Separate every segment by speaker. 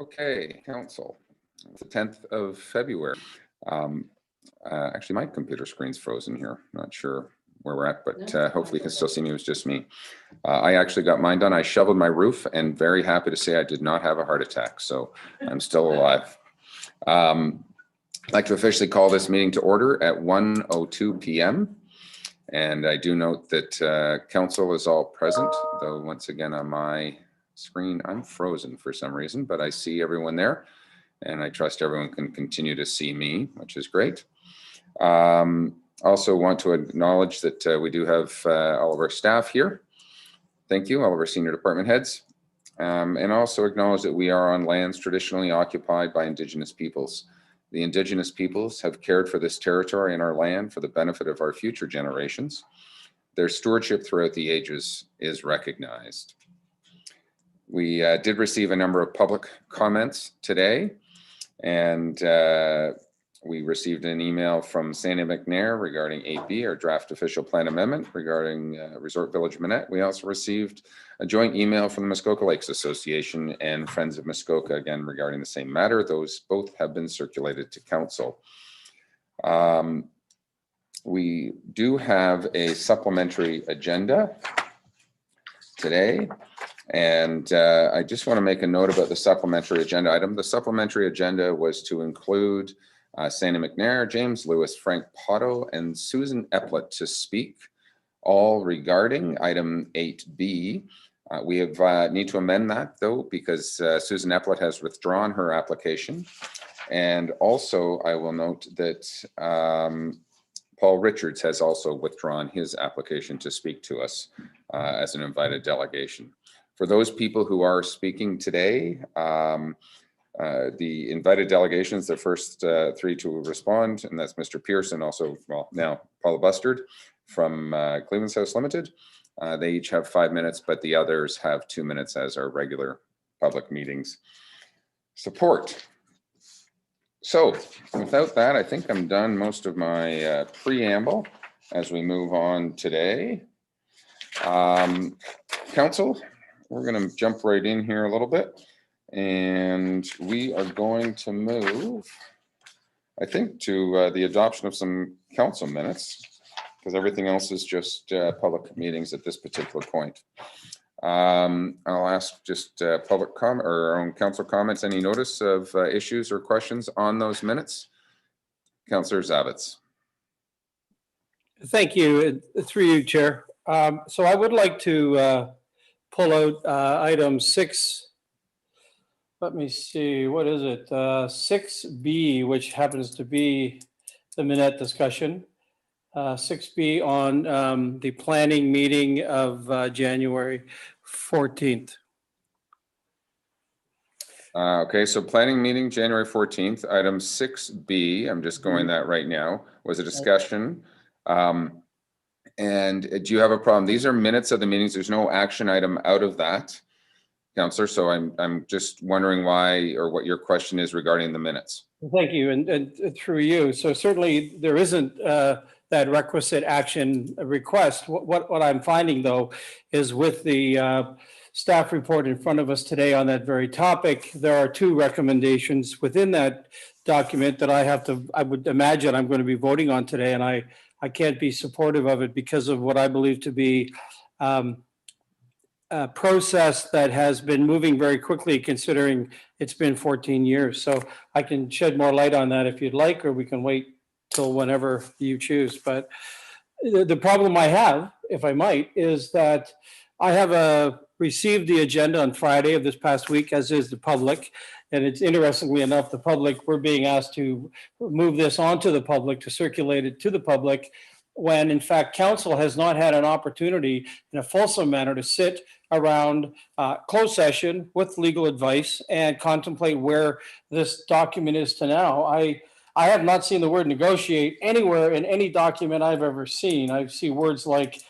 Speaker 1: Okay, Council. It's the 10th of February. Actually, my computer screen's frozen here. Not sure where we're at, but hopefully you can still see me. It was just me. I actually got mine done. I shoveled my roof and very happy to say I did not have a heart attack. So I'm still alive. I'd like to officially call this meeting to order at 1:02 p.m. And I do note that Council is all present, though once again on my screen, I'm frozen for some reason, but I see everyone there and I trust everyone can continue to see me, which is great. Also want to acknowledge that we do have all of our staff here. Thank you, all of our senior department heads. And also acknowledge that we are on lands traditionally occupied by Indigenous peoples. The Indigenous peoples have cared for this territory and our land for the benefit of our future generations. Their stewardship throughout the ages is recognized. We did receive a number of public comments today, and we received an email from Sandy McNair regarding 8B, our draft official plan amendment regarding Resort Village Minett. We also received a joint email from the Muskoka Lakes Association and Friends of Muskoka, again, regarding the same matter. Those both have been circulated to Council. We do have a supplementary agenda today. And I just want to make a note about the supplementary agenda item. The supplementary agenda was to include Sandy McNair, James Lewis, Frank Potto, and Susan Epplett to speak, all regarding item 8B. We have need to amend that though, because Susan Epplett has withdrawn her application. And also I will note that Paul Richards has also withdrawn his application to speak to us as an invited delegation. For those people who are speaking today, the invited delegations, the first three to respond, and that's Mr. Pearce and also, well, now Paula Bustard from Cleveland's House Limited. They each have 5 minutes, but the others have 2 minutes as our regular public meetings support. So without that, I think I'm done most of my preamble as we move on today. Council, we're going to jump right in here a little bit, and we are going to move, I think, to the adoption of some council minutes, because everything else is just public meetings at this particular point. I'll ask just public comment or our own council comments. Any notice of issues or questions on those minutes? Councillor Zavitz.
Speaker 2: Thank you. Through you, Chair. So I would like to pull out item 6. Let me see, what is it? 6B, which happens to be the Minett discussion. 6B on the planning meeting of January 14th.
Speaker 1: Okay, so planning meeting January 14th, item 6B, I'm just going that right now, was a discussion. And do you have a problem? These are minutes of the meetings. There's no action item out of that, Councillor. So I'm just wondering why, or what your question is regarding the minutes.
Speaker 2: Thank you, and through you. So certainly there isn't that requisite action request. What I'm finding though is with the staff report in front of us today on that very topic, there are 2 recommendations within that document that I would imagine I'm going to be voting on today, and I can't be supportive of it because of what I believe to be a process that has been moving very quickly, considering it's been 14 years. So I can shed more light on that if you'd like, or we can wait till whenever you choose. But the problem I have, if I might, is that I have received the agenda on Friday of this past week, as is the public. And it's interestingly enough, the public, we're being asked to move this on to the public, to circulate it to the public, when in fact council has not had an opportunity in a fulsome manner to sit around closed session with legal advice and contemplate where this document is to now. I have not seen the word negotiate anywhere in any document I've ever seen. I see words like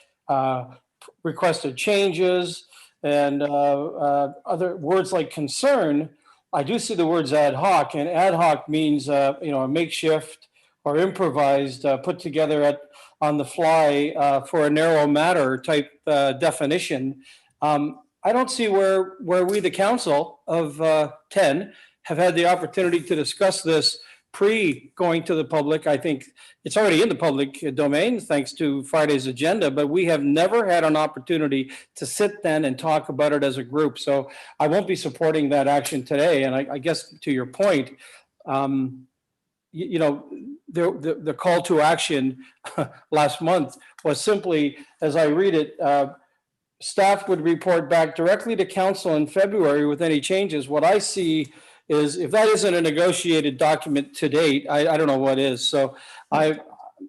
Speaker 2: requested changes and other words like concern. I do see the words ad hoc, and ad hoc means a makeshift or improvised, put together on the fly for a narrow matter type definition. I don't see where we, the council of 10 have had the opportunity to discuss this pre-going to the public. I think it's already in the public domain thanks to Friday's agenda, but we have never had an opportunity to sit then and talk about it as a group. So I won't be supporting that action today. And I guess to your point, you know, the call to action last month was simply, as I read it, staff would report back directly to council in February with any changes. What I see is, if that isn't a negotiated document to date, I don't know what is. So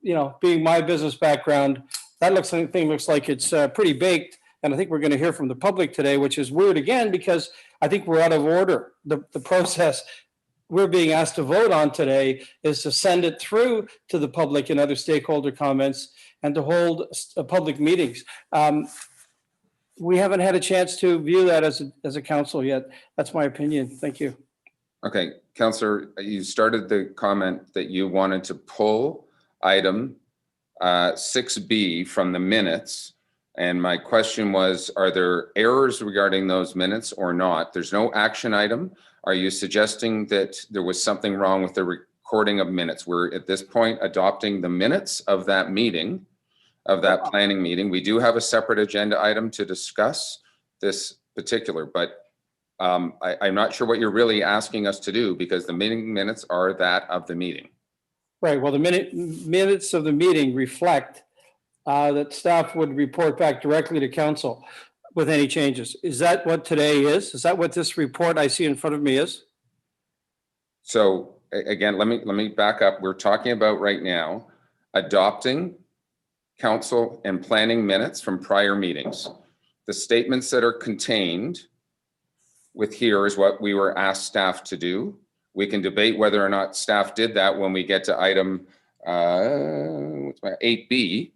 Speaker 2: you know, being my business background, that thing looks like it's pretty baked. And I think we're going to hear from the public today, which is weird again, because I think we're out of order. The process we're being asked to vote on today is to send it through to the public and other stakeholder comments and to hold public meetings. We haven't had a chance to view that as a council yet. That's my opinion. Thank you.
Speaker 1: Okay, Councillor, you started the comment that you wanted to pull item 6B from the minutes. And my question was, are there errors regarding those minutes or not? There's no action item. Are you suggesting that there was something wrong with the recording of minutes? We're at this point adopting the minutes of that meeting, of that planning meeting. We do have a separate agenda item to discuss this particular, but I'm not sure what you're really asking us to do, because the meeting minutes are that of the meeting. Right.
Speaker 2: Well, the minutes of the meeting reflect that staff would report back directly to council with any changes. Is that what today is? Is that what this report I see in front of me is?
Speaker 1: So again, let me back up. We're talking about right now adopting council and planning minutes from prior meetings. The statements that are contained with here is what we were asked staff to do. We can debate whether or not staff did that when we get to item 8B.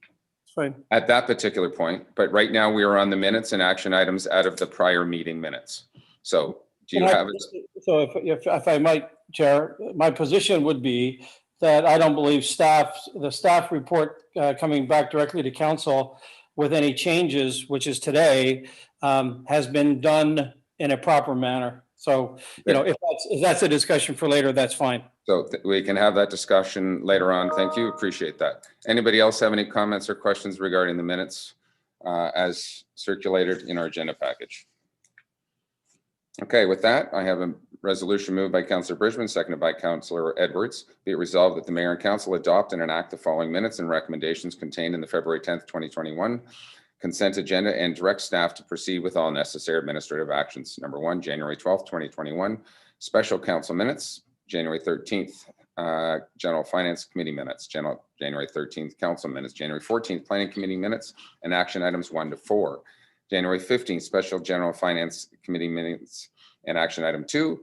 Speaker 2: Fine.
Speaker 1: At that particular point, but right now we are on the minutes and action items out of the prior meeting minutes. So do you have it?
Speaker 2: So if I might, Chair, my position would be that I don't believe the staff report coming back directly to council with any changes, which is today, has been done in a proper manner. So, you know, if that's a discussion for later, that's fine.
Speaker 1: So we can have that discussion later on. Thank you. Appreciate that. Anybody else have any comments or questions regarding the minutes as circulated in our agenda package? Okay, with that, I have a resolution moved by Councillor Bridgman, seconded by Councillor Edwards. Be it resolved that the Mayor and Council adopt and enact the following minutes and recommendations contained in the February 10th, 2021 consent agenda, and direct staff to proceed with all necessary administrative actions. Number 1, January 12th, 2021, special council minutes. January 13th, General Finance Committee minutes. January 13th, Council minutes. January 14th, Planning Committee minutes, and action items 1 to 4. January 15th, Special General Finance Committee minutes, and action item 2.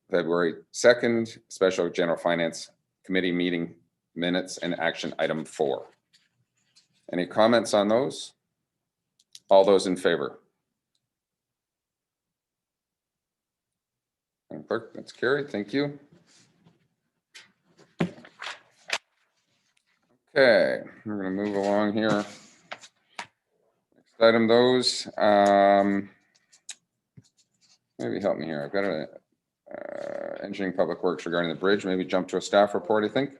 Speaker 1: February 2nd, Special General Finance Committee meeting minutes, and action item 4. Any comments on those? All those in favor? Madam Clerk, that's carried. Thank you. Okay, we're going to move along here. Next item, those. Maybe help me here. I've got a engineering public works regarding the bridge. Maybe jump to a staff report, I think.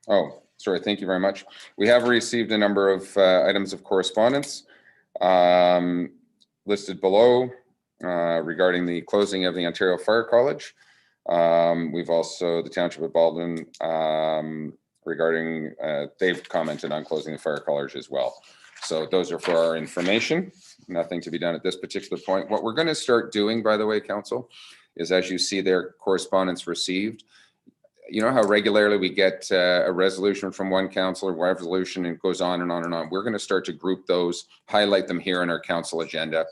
Speaker 1: Oh, sorry. Thank you very much. We have received a number of items of correspondence listed below regarding the closing of the Ontario Fire College. We've also, the Township of Baldwin, regarding, they've commented on closing the Fire College as well. So those are for our information. Nothing to be done at this particular point. What we're going to start doing, by the way, Council, is as you see their correspondence received, you know how regularly we get a resolution from one council or resolution, and it goes on and on and on. We're going to start to group those, highlight them here in our council agenda.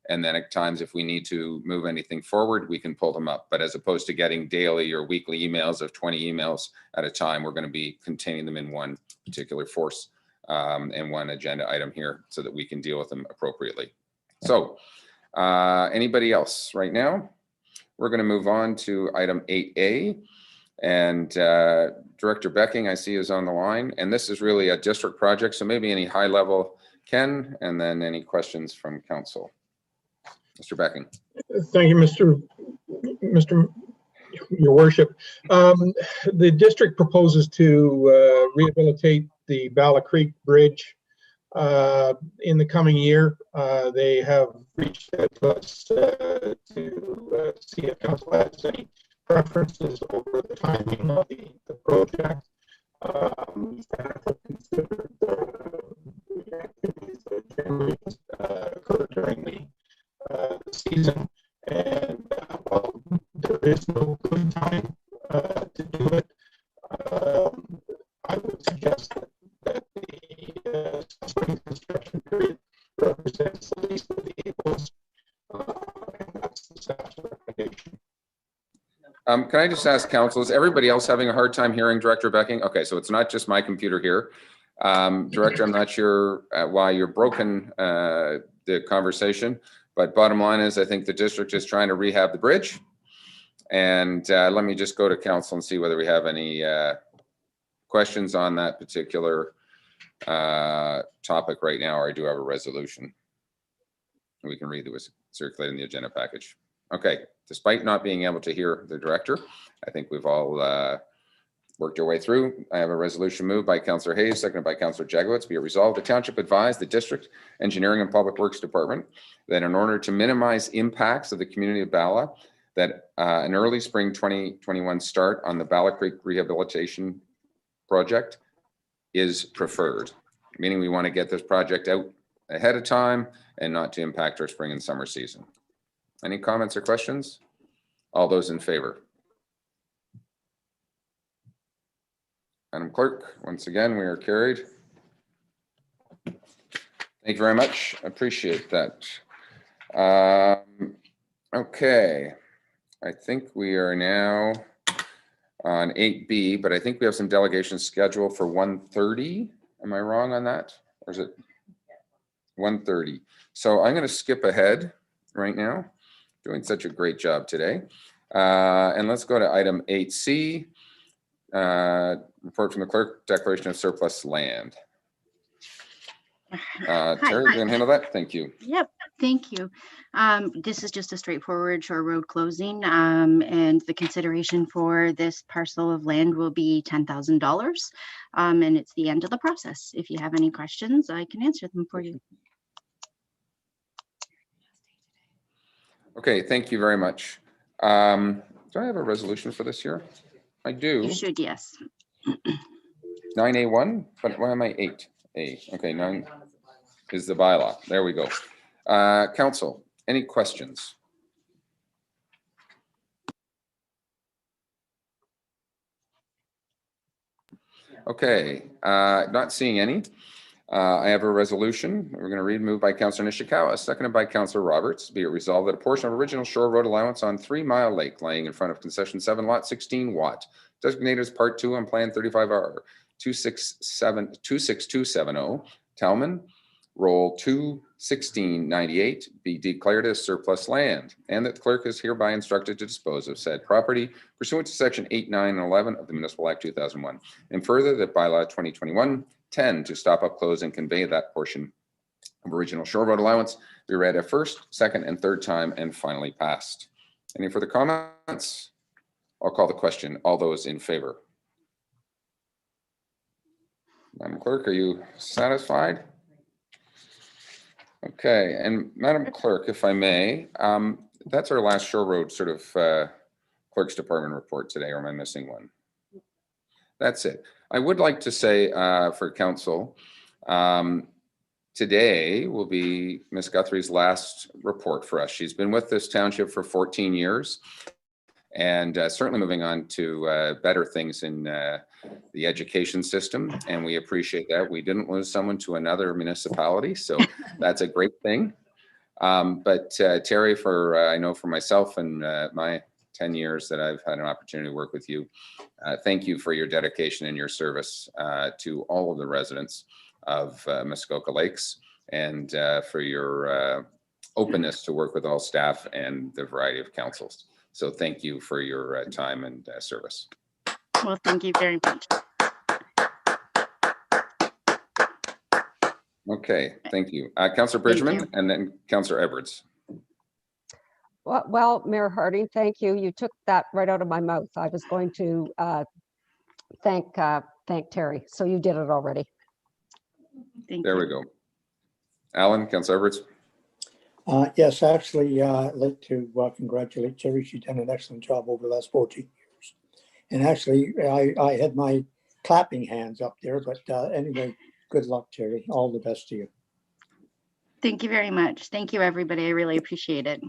Speaker 1: And then at times, if we need to move anything forward, we can pull them up. But as opposed to getting daily or weekly emails of 20 emails at a time, we're going to be containing them in one particular force and one agenda item here so that we can deal with them appropriately. So anybody else right now? We're going to move on to item 8A. And Director Becking, I see, is on the line. And this is really a district project. So maybe any high level, Ken, and then any questions from council. Mr. Becking.
Speaker 3: Thank you, Mr. Your Worship, the district proposes to rehabilitate the Bala Creek Bridge in the coming year. They have reached out to us to see if council has any preferences over the timing of the project. Staff have considered the activities that generally occur during the season, and while there is no good time to do it, I would suggest that the spring construction period represents the least of the evils, and that's the staff's recommendation.
Speaker 1: Can I just ask council, is everybody else having a hard time hearing Director Becking? Okay, so it's not just my computer here. Director, I'm not sure why you're broken the conversation, but bottom line is I think the district is trying to rehab the bridge. And let me just go to council and see whether we have any questions on that particular topic right now, or I do have a resolution. We can read it circulated in the agenda package. Okay, despite not being able to hear the director, I think we've all worked our way through. I have a resolution moved by Councillor Hayes, seconded by Councillor Jagowitz. Be it resolved, the township advised the district engineering and public works department that in order to minimize impacts of the community of Bala, that an early spring 2021 start on the Bala Creek rehabilitation project is preferred, meaning we want to get this project out ahead of time and not to impact our spring and summer season. Any comments or questions? All those in favor? Madam Clerk, once again, we are carried. Thank you very much. I appreciate that. Okay, I think we are now on 8B, but I think we have some delegations scheduled for 1:30. Am I wrong on that? Or is it 1:30? So I'm going to skip ahead right now. Doing such a great job today. And let's go to item 8C, report from the clerk, declaration of surplus land. Terry, you can handle that? Thank you.
Speaker 4: Yep, thank you. This is just a straightforward shore road closing, and the consideration for this parcel of land will be $10,000, and it's the end of the process. If you have any questions, I can answer them for you.
Speaker 1: Okay, thank you very much. Do I have a resolution for this year? I do.
Speaker 4: You should, yes.
Speaker 1: 9A1, but why am I 8A? Okay, 9 is the bylaw. There we go. Council, any questions? Okay, not seeing any. I have a resolution we're going to read, moved by Councillor Nishikawa, seconded by Councillor Roberts. Be it resolved that a portion of original shore road allowance on 3 Mile Lake lying in front of concession 7 lot 16 Watt, designated as part 2 on plan 35R 26270, Talman, roll 21698, be declared as surplus land, and that the clerk is hereby instructed to dispose of said property pursuant to section 8, 9, and 11 of the Municipal Act 2001, and further that bylaw 2021 10 to stop up, close, and convey that portion of original shore road allowance be read a first, second, and third time and finally passed. Any further comments? I'll call the question. All those in favor? Madam Clerk, are you satisfied? Okay, and Madam Clerk, if I may, that's our last shore road sort of clerk's department report today, or am I missing one? That's it. I would like to say for council, today will be Ms. Guthrie's last report for us. She's been with this township for 14 years and certainly moving on to better things in the education system. And we appreciate that. We didn't lose someone to another municipality, so that's a great thing. But Terry, I know for myself and my 10 years that I've had an opportunity to work with you, thank you for your dedication and your service to all of the residents of Muskoka Lakes, and for your openness to work with all staff and the variety of councils. So thank you for your time and service.
Speaker 4: Well, thank you very much.
Speaker 1: Okay, thank you. Councillor Bridgman, and then Councillor Edwards.
Speaker 5: Well, Mayor Harding, thank you. You took that right out of my mouth. I was going to thank Terry, so you did it already.
Speaker 4: Thank
Speaker 1: There
Speaker 4: you.
Speaker 1: we go. Alan, Councillor Edwards.
Speaker 6: Yes, actually, I'd like to congratulate Terry. She's done an excellent job over the last 14 years. And actually, I had my clapping hands up there, but anyway, good luck, Terry. All the best to you.
Speaker 4: Thank you very much. Thank you, everybody. I really appreciate it.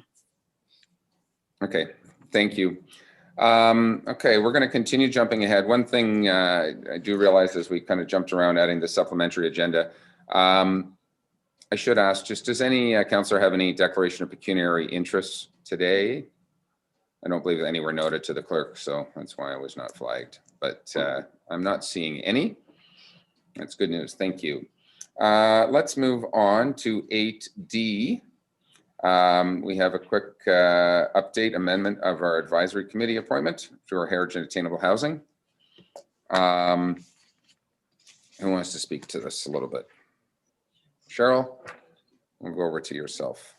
Speaker 1: Okay, thank you. Okay, we're going to continue jumping ahead. One thing I do realize as we kind of jumped around adding the supplementary agenda, I should ask, just does any councillor have any declaration of pecuniary interests today? I don't believe any were noted to the clerk, so that's why I was not flagged, but I'm not seeing any. That's good news. Thank you. Let's move on to 8D. We have a quick update amendment of our advisory committee appointment to our heritage and attainable housing. Who wants to speak to this a little bit? Cheryl, we'll go over to yourself.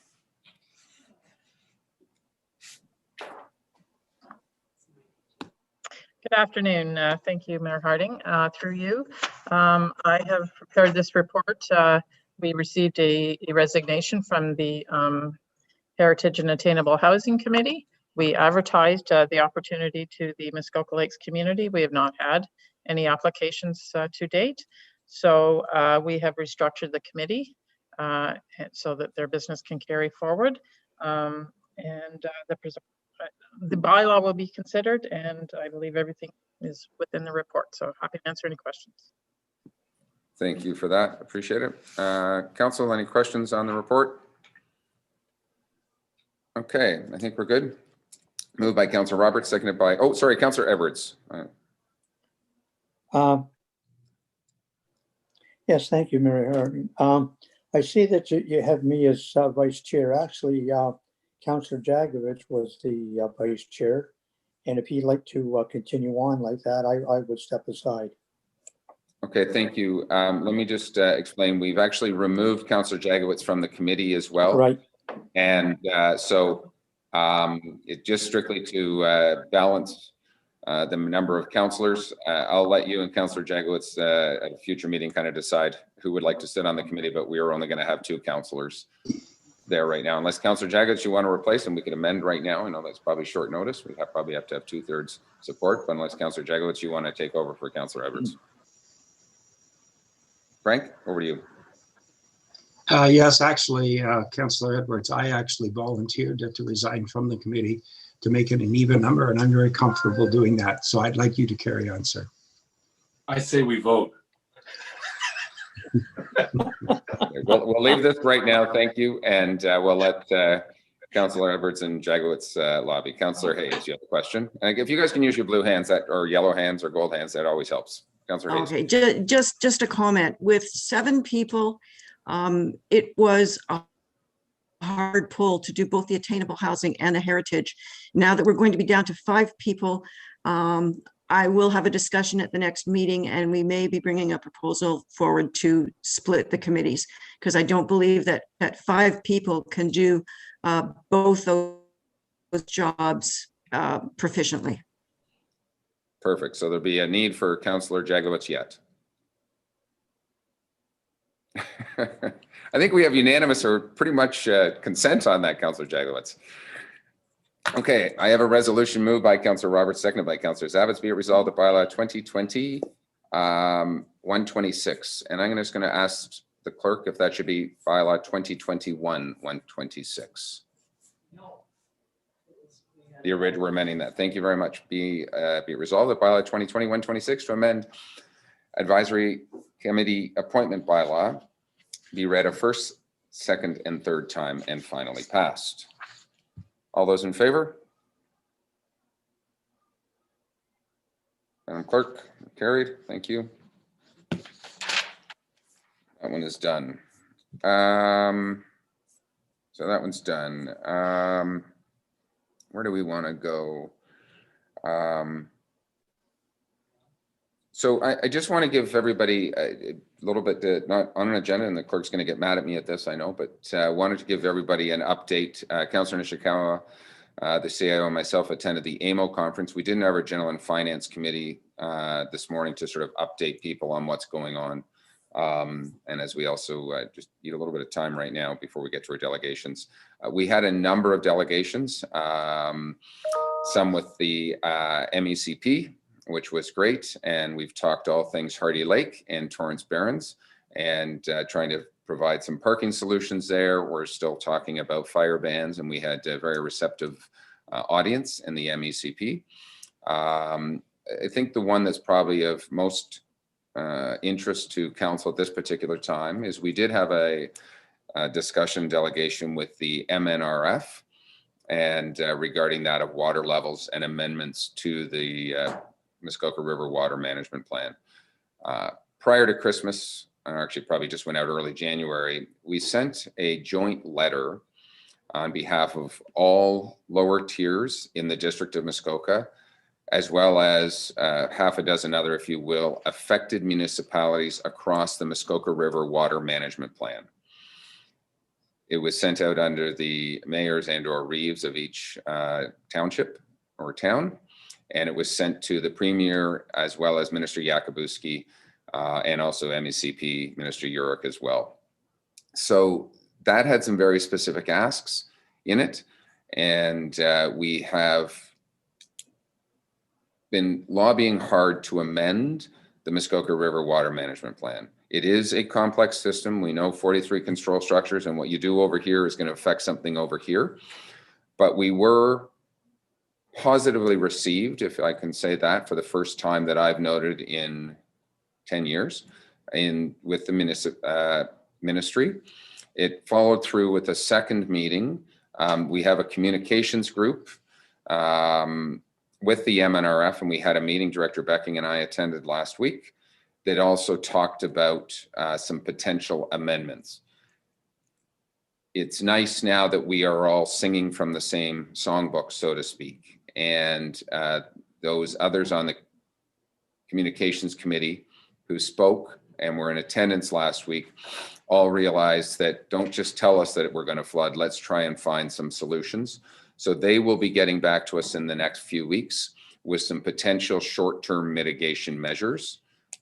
Speaker 7: Good afternoon. Thank you, Mayor Harding. Through you, I have prepared this report. We received a resignation from the Heritage and Attainable Housing Committee. We advertised the opportunity to the Muskoka Lakes community. We have not had any applications to date. So we have restructured the committee so that their business can carry forward. The bylaw will be considered, and I believe everything is within the report. So happy to answer any questions.
Speaker 1: Thank you for that. Appreciate it. Council, any questions on the report? Okay, I think we're good. Moved by Councillor Roberts, seconded by, oh, sorry, Councillor Edwards.
Speaker 6: Yes, thank you, Mayor Harding. I see that you have me as vice chair. Actually, Councillor Jagovich was the vice chair. And if he'd like to continue on like that, I would step aside.
Speaker 1: Okay, thank you. Let me just explain. We've actually removed Councillor Jagowitz from the committee as well.
Speaker 6: Right.
Speaker 1: And so it just strictly to balance the number of councillors. I'll let you and Councillor Jagowitz at a future meeting kind of decide who would like to sit on the committee, but we are only going to have 2 councillors there right now. Unless Councillor Jagowitz you want to replace him, we could amend right now. I know that's probably short notice. We probably have to have 2/3 support, but unless Councillor Jagowitz you want to take over for Councillor Edwards. Frank, over to you.
Speaker 8: Yes, actually, Councillor Edwards, I actually volunteered to resign from the committee to make it an even number, and I'm very comfortable doing that. So I'd like you to carry on, sir.
Speaker 9: I say we vote.
Speaker 1: We'll leave this right now. Thank you. And we'll let Councillor Edwards and Jagowitz lobby. Councillor Hayes, you have a question? And if you guys can use your blue hands or yellow hands or gold hands, that always helps. Councillor Hayes.
Speaker 10: Okay, just a comment. With 7 people, it was a hard pull to do both the attainable housing and the heritage. Now that we're going to be down to 5 people, I will have a discussion at the next meeting, and we may be bringing a proposal forward to split the committees, because I don't believe that 5 people can do both those jobs proficiently.
Speaker 1: Perfect. So there'll be a need for Councillor Jagowitz yet. I think we have unanimous or pretty much consent on that, Councillor Jagowitz. Okay, I have a resolution moved by Councillor Roberts, seconded by Councillor Zavitz. Be it resolved that bylaw 2020 126, and I'm just going to ask the clerk if that should be bylaw 2021 126. The original, we're amending that. Thank you very much. Be it resolved that bylaw 2020 126 to amend advisory committee appointment bylaw be read a first, second, and third time and finally passed. All those in favor? Madam Clerk, carried. Thank you. That one is done. So that one's done. Where do we want to go? So I just want to give everybody a little bit, not on an agenda, and the clerk's going to get mad at me at this, I know, but wanted to give everybody an update. Councillor Nishikawa, the CIO, and myself attended the AMO conference. We didn't have our General and Finance Committee this morning to sort of update people on what's going on. And as we also just need a little bit of time right now before we get to our delegations. We had a number of delegations, some with the MECP, which was great. And we've talked all things Hardy Lake and Torrance Barrens and trying to provide some parking solutions there. We're still talking about fire bans, and we had a very receptive audience in the MECP. I think the one that's probably of most interest to council at this particular time is we did have a discussion delegation with the MNRF and regarding that of water levels and amendments to the Muskoka River Water Management Plan. Prior to Christmas, actually probably just went out early January, we sent a joint letter on behalf of all lower tiers in the District of Muskoka, as well as half a dozen other, if you will, affected municipalities across the Muskoka River Water Management Plan. It was sent out under the mayors and/or reeves of each township or town, and it was sent to the Premier as well as Minister Yakubuski and also MECP Minister Urick as well. So that had some very specific asks in it, and we have been lobbying hard to amend the Muskoka River Water Management Plan. It is a complex system. We know 43 control structures, and what you do over here is going to affect something over here. But we were positively received, if I can say that, for the first time that I've noted in 10 years with the ministry. It followed through with a second meeting. We have a communications group with the MNRF, and we had a meeting, Director Becking and I attended last week, that also talked about some potential amendments. It's nice now that we are all singing from the same songbook, so to speak. And those others on the communications committee who spoke and were in attendance last week all realized that don't just tell us that we're going to flood, let's try and find some solutions. So they will be getting back to us in the next few weeks with some potential short-term mitigation measures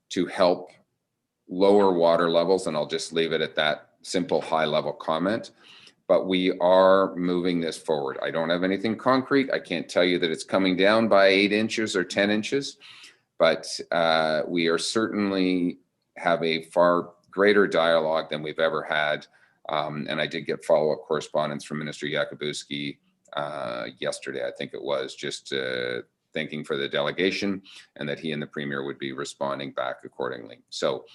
Speaker 1: to help lower water levels. And I'll just leave it at that simple high-level comment. But we are moving this forward. I don't have anything concrete. I can't tell you that it's coming down by 8 inches or 10 inches, but we are certainly have a far greater dialogue than we've ever had. And I did get follow-up correspondence from Minister Yakubuski yesterday, I think it was, just thanking for the delegation and that he and the Premier would be responding back accordingly. So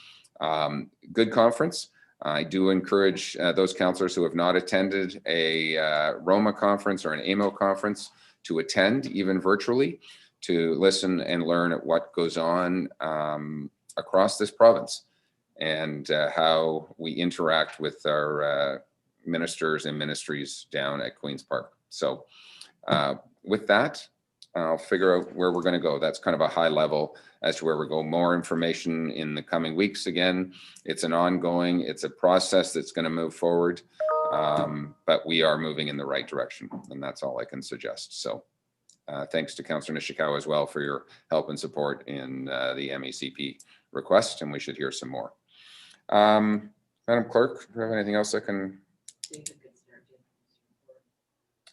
Speaker 1: good conference. I do encourage those councillors who have not attended a Roma conference or an AMO conference to attend, even virtually, to listen and learn at what goes on across this province and how we interact with our ministers and ministries down at Queen's Park. So with that, I'll figure out where we're going to go. That's kind of a high level as to where we go. More information in the coming weeks. Again, it's an ongoing, it's a process that's going to move forward, but we are moving in the right direction, and that's all I can suggest. So thanks to Councillor Nishikawa as well for your help and support in the MECP request, and we should hear some more. Madam Clerk, do you have anything else I can?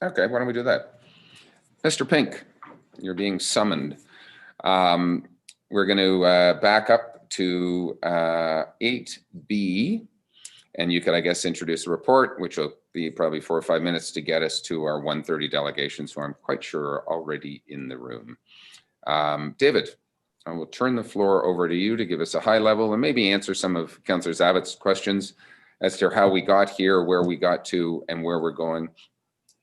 Speaker 1: Okay, why don't we do that? Mr. Pink, you're being summoned. We're going to back up to 8B, and you could, I guess, introduce a report, which will be probably 4 or 5 minutes to get us to our 1:30 delegations, who I'm quite sure are already in the room. David, I will turn the floor over to you to give us a high level and maybe answer some of Councillor Zavitz's questions as to how we got here, where we got to, and where we're going,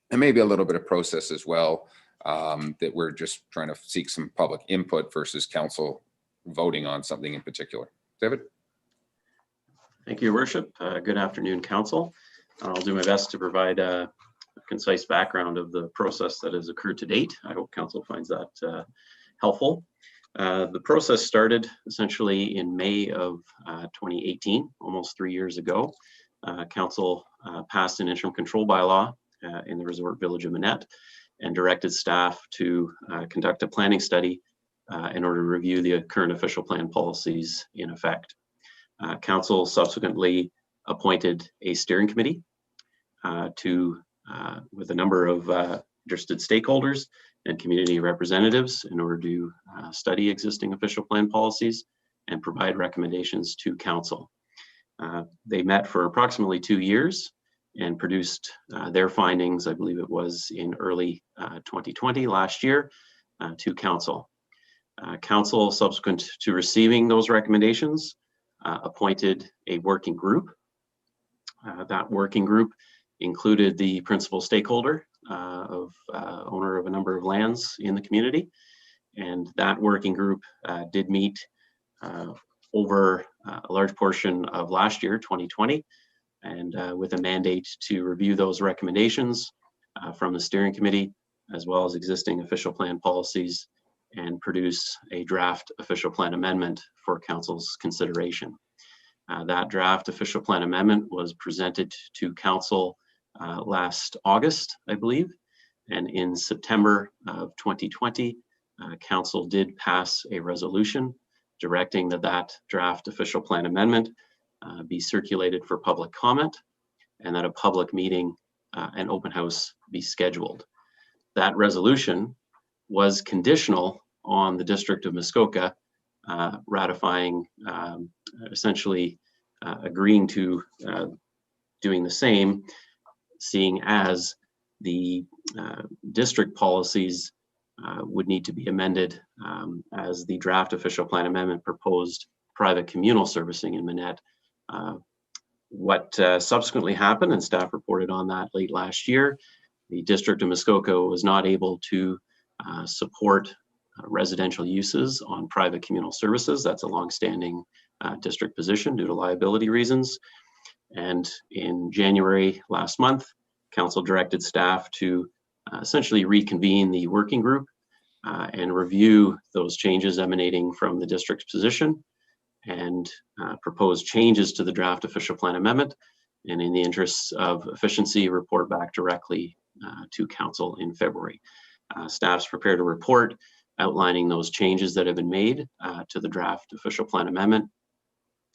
Speaker 1: and maybe a little bit of process as well, that we're just trying to seek some public input versus council voting on something in particular. David?
Speaker 11: Thank you, Your Worship. Good afternoon, Council. I'll do my best to provide a concise background of the process that has occurred to date. I hope Council finds that helpful. The process started essentially in May of 2018, almost 3 years ago. Council passed an interim control bylaw in the resort village of Minett and directed staff to conduct a planning study in order to review the current official plan policies in effect. Council subsequently appointed a steering committee with a number of interested stakeholders and community representatives in order to study existing official plan policies and provide recommendations to council. They met for approximately 2 years and produced their findings, I believe it was in early 2020, last year, to council. Council, subsequent to receiving those recommendations, appointed a working group. That working group included the principal stakeholder owner of a number of lands in the community. And that working group did meet over a large portion of last year, 2020, and with a mandate to review those recommendations from the steering committee, as well as existing official plan policies, and produce a draft official plan amendment for council's consideration. That draft official plan amendment was presented to council last August, I believe, and in September of 2020, council did pass a resolution directing that draft official plan amendment be circulated for public comment and that a public meeting and open house be scheduled. That resolution was conditional on the District of Muskoka ratifying, essentially agreeing to doing the same, seeing as the district policies would need to be amended as the draft official plan amendment proposed private communal servicing in Minett. What subsequently happened, and staff reported on that late last year, the District of Muskoka was not able to support residential uses on private communal services. That's a longstanding district position due to liability reasons. And in January last month, council directed staff to essentially reconvene the working group and review those changes emanating from the district's position and propose changes to the draft official plan amendment. And in the interests of efficiency, report back directly to council in February. Staff's prepared a report outlining those changes that have been made to the draft official plan amendment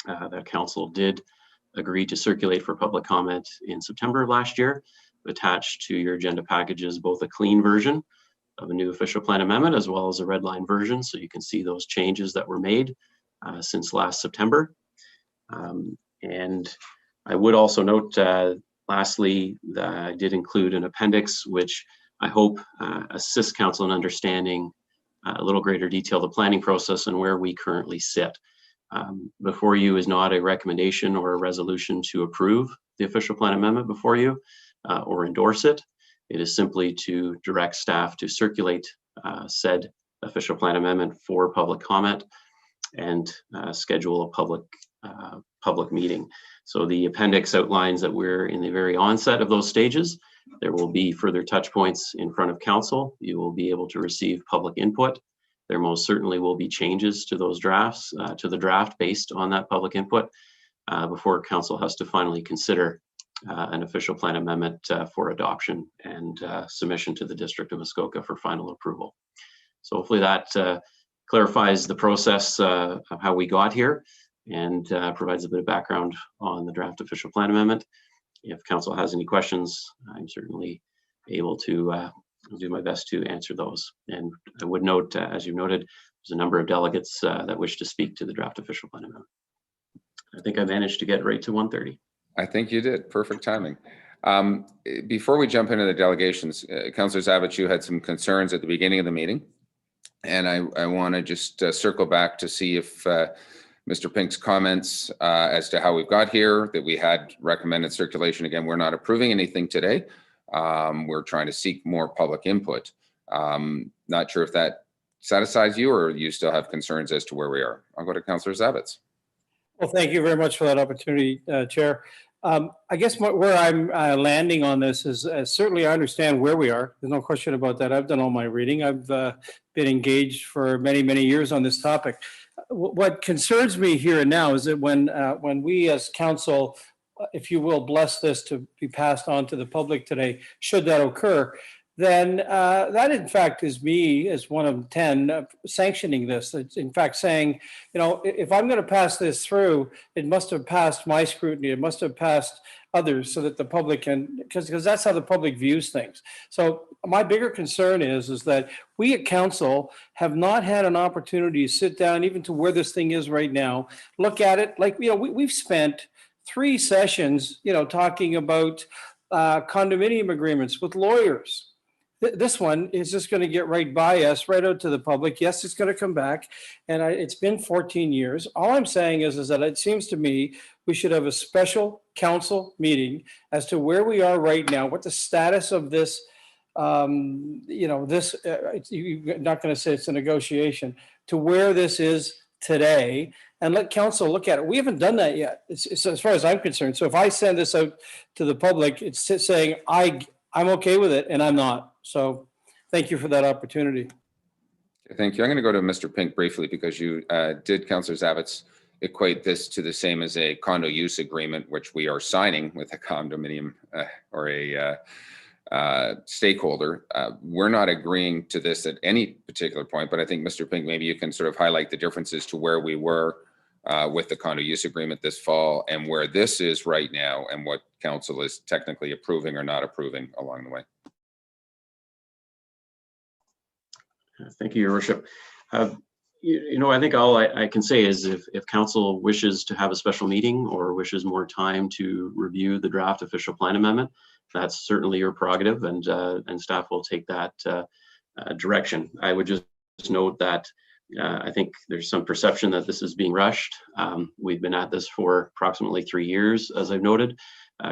Speaker 11: that council did agree to circulate for public comment in September of last year. Attached to your agenda packages, both a clean version of a new official plan amendment as well as a red line version, so you can see those changes that were made since last September. And I would also note, lastly, that I did include an appendix which I hope assists council in understanding a little greater detail the planning process and where we currently sit. Before you is not a recommendation or a resolution to approve the official plan amendment before you or endorse it. It is simply to direct staff to circulate said official plan amendment for public comment and schedule a public meeting. So the appendix outlines that we're in the very onset of those stages. There will be further touch points in front of council. You will be able to receive public input. There most certainly will be changes to those drafts, to the draft based on that public input before council has to finally consider an official plan amendment for adoption and submission to the District of Muskoka for final approval. So hopefully that clarifies the process of how we got here and provides a bit of background on the draft official plan amendment. If council has any questions, I'm certainly able to do my best to answer those. And I would note, as you noted, there's a number of delegates that wish to speak to the draft official plan amendment. I think I managed to get right to 1:30.
Speaker 1: I think you did. Perfect timing. Before we jump into the delegations, Councillor Zabich, you had some concerns at the beginning of the meeting. And I want to just circle back to see if Mr. Pink's comments as to how we've got here, that we had recommended circulation. Again, we're not approving anything today. We're trying to seek more public input. Not sure if that satisfies you or you still have concerns as to where we are. I'll go to Councillor Zabich.
Speaker 2: Well, thank you very much for that opportunity, Chair. I guess where I'm landing on this is certainly I understand where we are. There's no question about that. I've done all my reading. I've been engaged for many, many years on this topic. What concerns me here and now is that when we as council, if you will, bless this to be passed on to the public today, should that occur, then that in fact is me as one of 10 sanctioning this. It's in fact saying, you know, if I'm going to pass this through, it must have passed my scrutiny. It must have passed others so that the public can, because that's how the public views things. So my bigger concern is that we at council have not had an opportunity to sit down, even to where this thing is right now, look at it. Like, you know, we've spent 3 sessions, you know, talking about condominium agreements with lawyers. This one is just going to get right by us, right out to the public. Yes, it's going to come back. And it's been 14 years. All I'm saying is that it seems to me we should have a special council meeting as to where we are right now, what the status of this, you know, this, you're not going to say it's a negotiation, to where this is today, and let council look at it. We haven't done that yet, it's as far as I'm concerned. So if I send this out to the public, it's saying I'm okay with it, and I'm not. So thank you for that opportunity.
Speaker 1: Thank you. I'm going to go to Mr. Pink briefly because you did, Councillor Zavitz, equate this to the same as a condo use agreement, which we are signing with a condominium or a stakeholder. We're not agreeing to this at any particular point, but I think, Mr. Pink, maybe you can sort of highlight the differences to where we were with the condo use agreement this fall and where this is right now and what council is technically approving or not approving along the way.
Speaker 11: Thank you, Your Worship. You know, I think all I can say is if council wishes to have a special meeting or wishes more time to review the draft official plan amendment, that's certainly your prerogative, and staff will take that direction. I would just note that I think there's some perception that this is being rushed. We've been at this for approximately 3 years, as I've noted.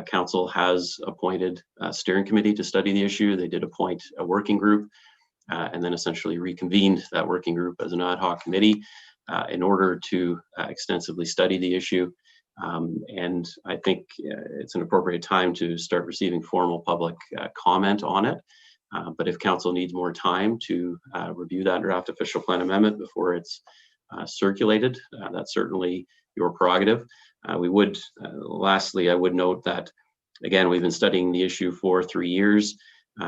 Speaker 11: Council has appointed a steering committee to study the issue. They did appoint a working group and then essentially reconvened that working group as an ad hoc committee in order to extensively study the issue. And I think it's an appropriate time to start receiving formal public comment on it. But if council needs more time to review that draft official plan amendment before it's circulated, that's certainly your prerogative. We would, lastly, I would note that, again, we've been studying the issue for 3 years.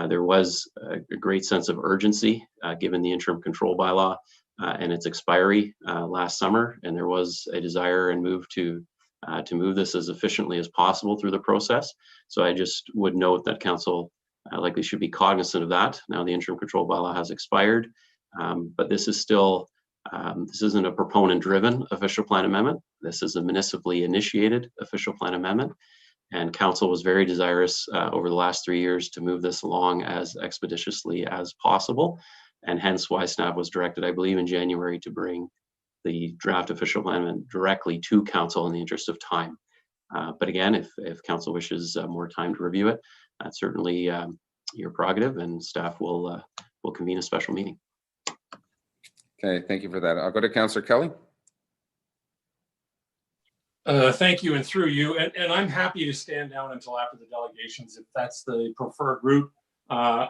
Speaker 11: There was a great sense of urgency given the interim control bylaw and its expiry last summer, and there was a desire and move to move this as efficiently as possible through the process. So I just would note that council likely should be cognizant of that. Now the interim control bylaw has expired, but this is still, this isn't a proponent-driven official plan amendment. This is a municipally initiated official plan amendment. And council was very desirous over the last 3 years to move this along as expeditiously as possible. And hence why staff was directed, I believe, in January to bring the draft official plan amendment directly to council in the interest of time. But again, if council wishes more time to review it, that's certainly your prerogative, and staff will convene a special meeting.
Speaker 1: Okay, thank you for that. I'll go to Councillor Kelly.
Speaker 9: Thank you, and through you, and I'm happy to stand down until after the delegations if that's the preferred route. I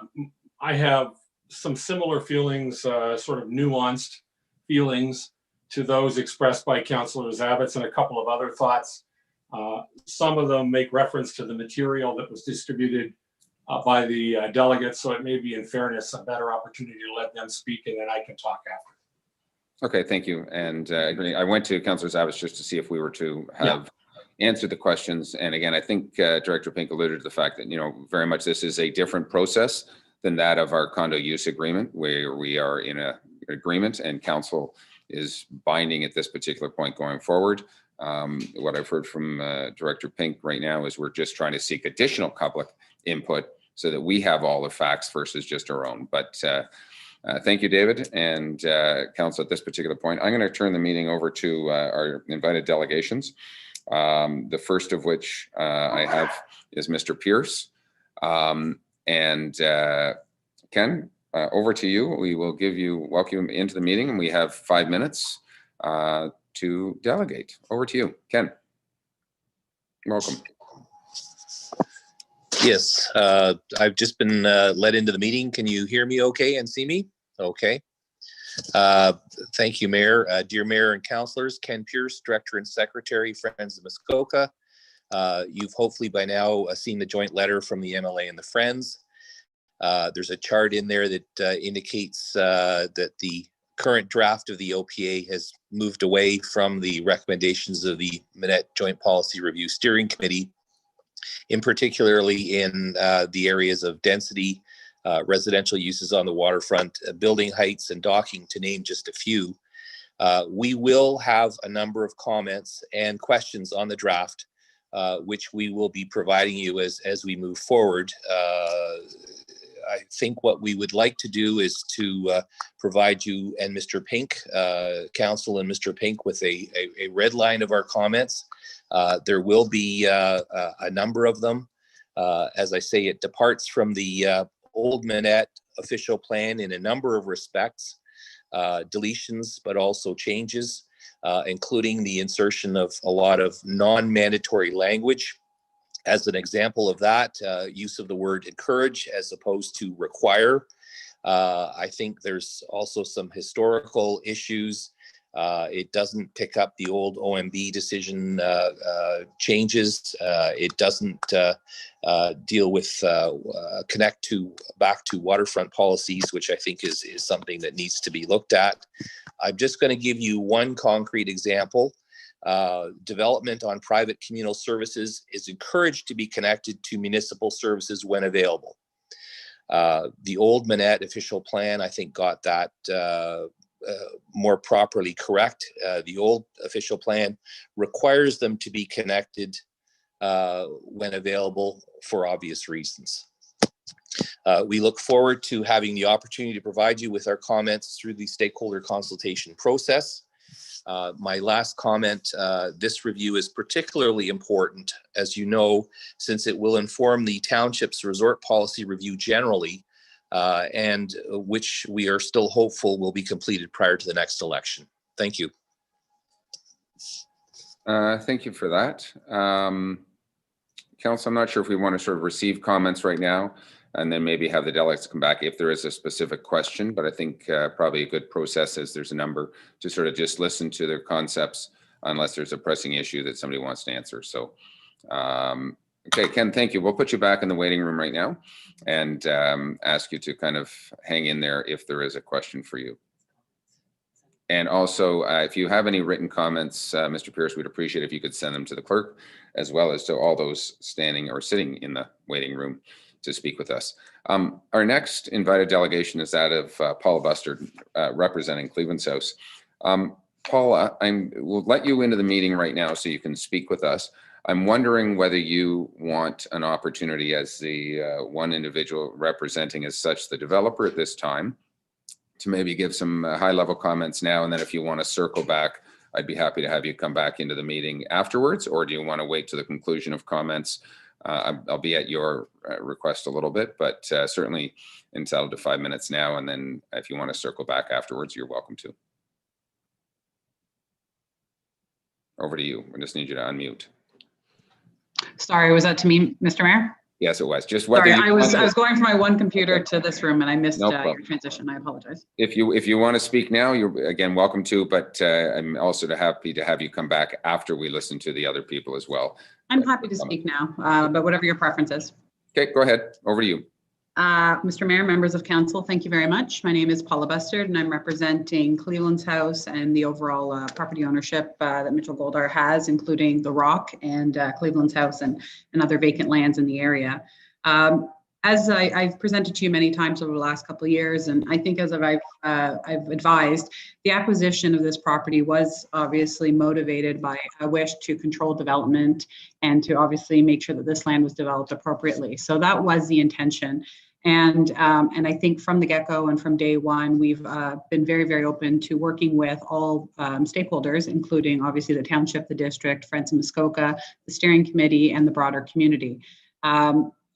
Speaker 9: have some similar feelings, sort of nuanced feelings to those expressed by Councillor Zavitz, and a couple of other thoughts. Some of them make reference to the material that was distributed by the delegates, so it may be, in fairness, a better opportunity to let them speak, and then I can talk after.
Speaker 1: Okay, thank you. And I went to Councillor Zavitz just to see if we were to have answered the questions. And again, I think Director Pink alluded to the fact that, you know, very much this is a different process than that of our condo use agreement, where we are in an agreement and council is binding at this particular point going forward. What I've heard from Director Pink right now is we're just trying to seek additional public input so that we have all the facts versus just our own. But thank you, David, and council. At this particular point, I'm going to turn the meeting over to our invited delegations. The first of which I have is Mr. Pearce. And Ken, over to you. We will welcome you into the meeting, and we have 5 minutes to delegate. Over to you, Ken. Welcome.
Speaker 12: Yes, I've just been let into the meeting. Can you hear me okay and see me? Okay. Thank you, Mayor. Dear Mayor and Councillors, Ken Pearce, Director and Secretary, Friends of Muskoka. You've hopefully by now seen the joint letter from the MLA and the Friends. There's a chart in there that indicates that the current draft of the OPA has moved away from the recommendations of the Minett Joint Policy Review Steering Committee, in particularly in the areas of density, residential uses on the waterfront, building heights and docking, to name just a few. We will have a number of comments and questions on the draft, which we will be providing you as we move forward. I think what we would like to do is to provide you and Mr. Pink, Council and Mr. Pink, with a red line of our comments. There will be a number of them. As I say, it departs from the old Minett official plan in a number of respects, deletions, but also changes, including the insertion of a lot of non-mandatory language. As an example of that, use of the word encourage as opposed to require. I think there's also some historical issues. It doesn't pick up the old OMB decision changes. It doesn't deal with connect back to waterfront policies, which I think is something that needs to be looked at. I'm just going to give you one concrete example. Development on private communal services is encouraged to be connected to municipal services when available. The old Minett official plan, I think, got that more properly correct. The old official plan requires them to be connected when available for obvious reasons. We look forward to having the opportunity to provide you with our comments through the stakeholder consultation process. My last comment, this review is particularly important, as you know, since it will inform the township's resort policy review generally, and which we are still hopeful will be completed prior to the next election. Thank you.
Speaker 1: Thank you for that. Council, I'm not sure if we want to sort of receive comments right now and then maybe have the delegates come back if there is a specific question, but I think probably a good process is there's a number to sort of just listen to their concepts unless there's a pressing issue that somebody wants to answer. So, okay, Ken, thank you. We'll put you back in the waiting room right now and ask you to kind of hang in there if there is a question for you. And also, if you have any written comments, Mr. Pearce, we'd appreciate if you could send them to the clerk, as well as to all those standing or sitting in the waiting room to speak with us. Our next invited delegation is that of Paula Bustard, representing Cleveland's House. Paula, we'll let you into the meeting right now so you can speak with us. I'm wondering whether you want an opportunity as the one individual representing as such the developer at this time to maybe give some high-level comments now, and then if you want to circle back, I'd be happy to have you come back into the meeting afterwards, or do you want to wait to the conclusion of comments? I'll be at your request a little bit, but certainly entitled to 5 minutes now, and then if you want to circle back afterwards, you're welcome to. Over to you. We just need you to unmute.
Speaker 13: Sorry, was that to me, Mr. Mayor?
Speaker 1: Yes, it was. Just whether
Speaker 13: sorry, I was going from my one computer to this room and I missed
Speaker 1: No
Speaker 13: your transition. I apologize.
Speaker 1: If you want to speak now, you're again welcome to, but I'm also happy to have you come back after we listen to the other people as well.
Speaker 13: I'm happy to speak now, but whatever your preference is.
Speaker 1: Okay, go ahead. Over to you.
Speaker 13: Mr. Mayor, members of council, thank you very much. My name is Paula Bustard and I'm representing Cleveland's House and the overall property ownership that Mitchell Goldar has, including the Rock and Cleveland's House and other vacant lands in the area. As I've presented to you many times over the last couple of years, and I think as I've advised, the acquisition of this property was obviously motivated by a wish to control development and to obviously make sure that this land was developed appropriately. So that was the intention. And I think from the get-go and from day one, we've been very, very open to working with all stakeholders, including obviously the township, the district, Friends of Muskoka, the steering committee, and the broader community.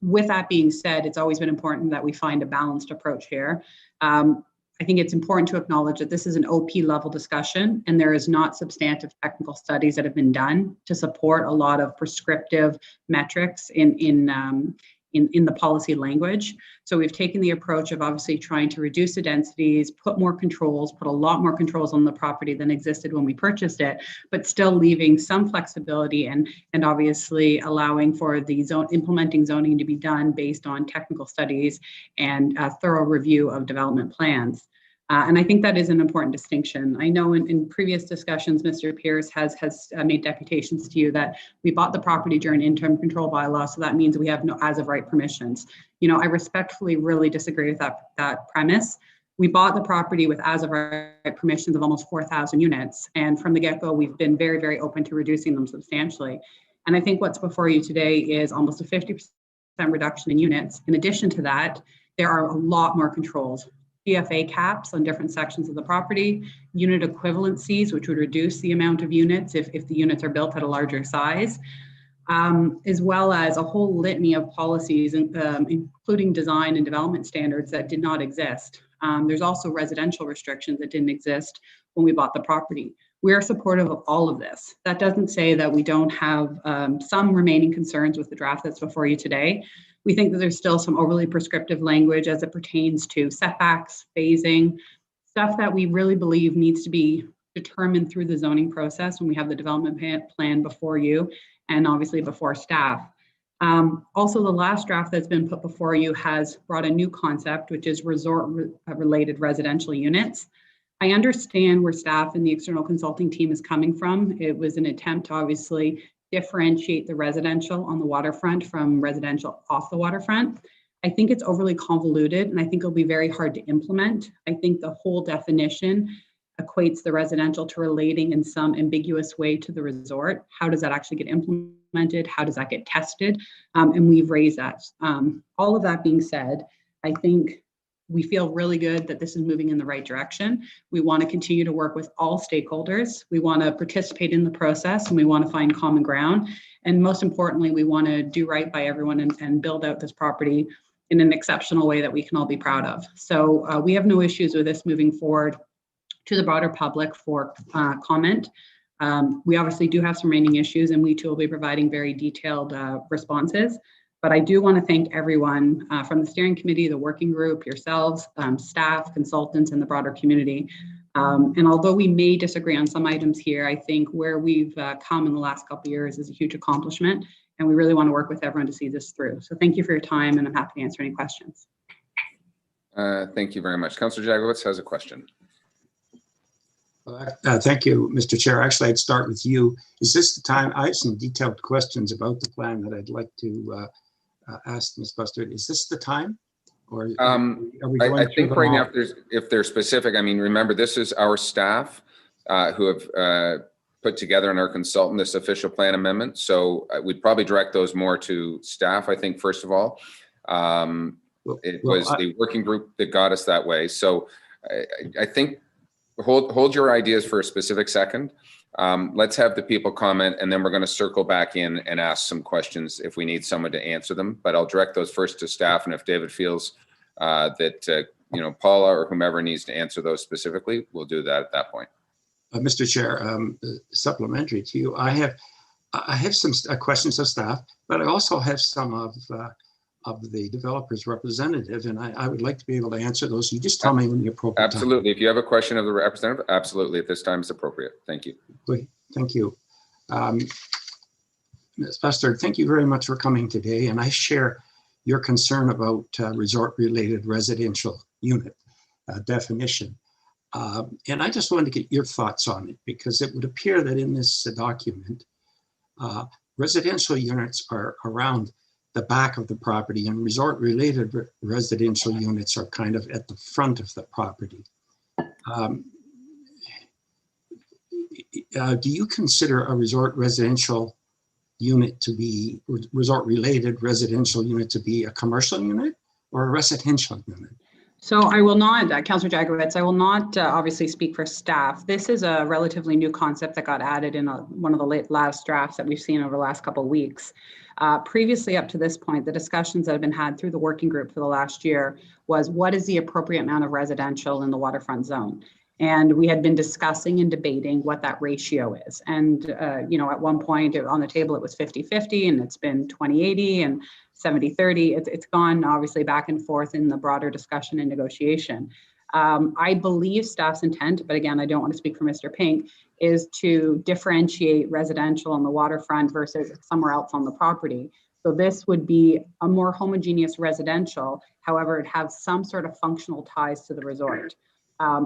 Speaker 13: With that being said, it's always been important that we find a balanced approach here. I think it's important to acknowledge that this is an OP level discussion and there is not substantive technical studies that have been done to support a lot of prescriptive metrics in in the policy language. So we've taken the approach of obviously trying to reduce the densities, put more controls, put a lot more controls on the property than existed when we purchased it, but still leaving some flexibility and obviously allowing for the implementing zoning to be done based on technical studies and a thorough review of development plans. And I think that is an important distinction. I know in previous discussions, Mr. Pearce has made deputations to you that we bought the property during interim control bylaw, so that means we have no as of right permissions. You know, I respectfully really disagree with that premise. We bought the property with as of right permissions of almost 4,000 units. And from the get-go, we've been very, very open to reducing them substantially. And I think what's before you today is almost a 50% reduction in units. In addition to that, there are a lot more controls. GFA caps on different sections of the property, unit equivalencies, which would reduce the amount of units if the units are built at a larger size, as well as a whole litany of policies, including design and development standards that did not exist. There's also residential restrictions that didn't exist when we bought the property. We are supportive of all of this. That doesn't say that we don't have some remaining concerns with the draft that's before you today. We think that there's still some overly prescriptive language as it pertains to setbacks, phasing, stuff that we really believe needs to be determined through the zoning process when we have the development plan before you and obviously before staff. Also, the last draft that's been put before you has brought a new concept, which is resort-related residential units. I understand where staff and the external consulting team is coming from. It was an attempt to obviously differentiate the residential on the waterfront from residential off the waterfront. I think it's overly convoluted and I think it'll be very hard to implement. I think the whole definition equates the residential to relating in some ambiguous way to the resort. How does that actually get implemented? How does that get tested? And we've raised that. All of that being said, I think we feel really good that this is moving in the right direction. We want to continue to work with all stakeholders. We want to participate in the process and we want to find common ground. And most importantly, we want to do right by everyone and build out this property in an exceptional way that we can all be proud of. So we have no issues with this moving forward to the broader public for comment. We obviously do have some remaining issues and we too will be providing very detailed responses. But I do want to thank everyone from the steering committee, the working group, yourselves, staff, consultants, and the broader community. And although we may disagree on some items here, I think where we've come in the last couple of years is a huge accomplishment. And we really want to work with everyone to see this through. So thank you for your time and I'm happy to answer any questions.
Speaker 1: Thank you very much. Councillor Jagowitz has a question.
Speaker 8: Thank you, Mr. Chair. Actually, I'd start with you. Is this the time? I have some detailed questions about the plan that I'd like to ask Ms. Bustard. Is this the time? Or are we going
Speaker 1: I think right now, if they're specific, I mean, remember, this is our staff who have put together and our consultant this official plan amendment. So we'd probably direct those more to staff, I think, first of all. It was the working group that got us that way. So I think hold your ideas for a specific second. Let's have the people comment and then we're going to circle back in and ask some questions if we need someone to answer them. But I'll direct those first to staff, and if David feels that you know, Paula or whomever needs to answer those specifically, we'll do that at that point.
Speaker 8: Mr. Chair, supplementary to you, I have some questions of staff, but I also have some of the developer's representative, and I would like to be able to answer those. You just tell me when the appropriate
Speaker 1: Absolutely.
Speaker 8: time.
Speaker 1: If you have a question of the representative, absolutely. At this time, it's appropriate. Thank you.
Speaker 8: Great. Thank you. Ms. Bustard, thank you very much for coming today, and I share your concern about resort-related residential unit definition. And I just wanted to get your thoughts on it, because it would appear that in this document, residential units are around the back of the property and resort-related residential units are kind of at the front of the property. Do you consider a resort-related residential unit to be a commercial unit or a residential unit?
Speaker 13: So I will not, Councillor Jagowitz, I will not obviously speak for staff. This is a relatively new concept that got added in one of the last drafts that we've seen over the last couple of weeks. Previously, up to this point, the discussions that have been had through the working group for the last year was what is the appropriate amount of residential in the waterfront zone? And we had been discussing and debating what that ratio is. And, at one point on the table, it was 50-50, and it's been 20-80 and 70-30. It's gone obviously back and forth in the broader discussion and negotiation. I believe staff's intent, but again, I don't want to speak for Mr. Pink, is to differentiate residential on the waterfront versus somewhere else on the property. So this would be a more homogeneous residential. However, it has some sort of functional ties to the resort.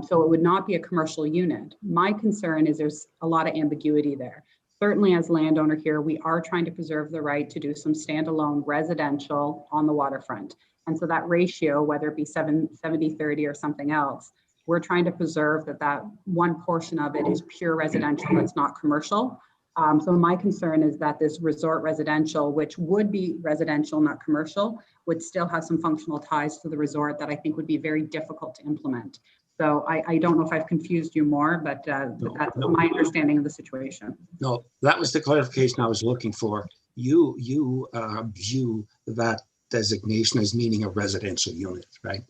Speaker 13: So it would not be a commercial unit. My concern is there's a lot of ambiguity there. Certainly as landowner here, we are trying to preserve the right to do some standalone residential on the waterfront. And so that ratio, whether it be 70-30 or something else, we're trying to preserve that one portion of it is pure residential, that's not commercial. So my concern is that this resort residential, which would be residential, not commercial, would still have some functional ties to the resort that I think would be very difficult to implement. So I don't know if I've confused you more, but that's my understanding of the situation.
Speaker 8: No, that was the clarification I was looking for. You view that designation as meaning a residential unit, right?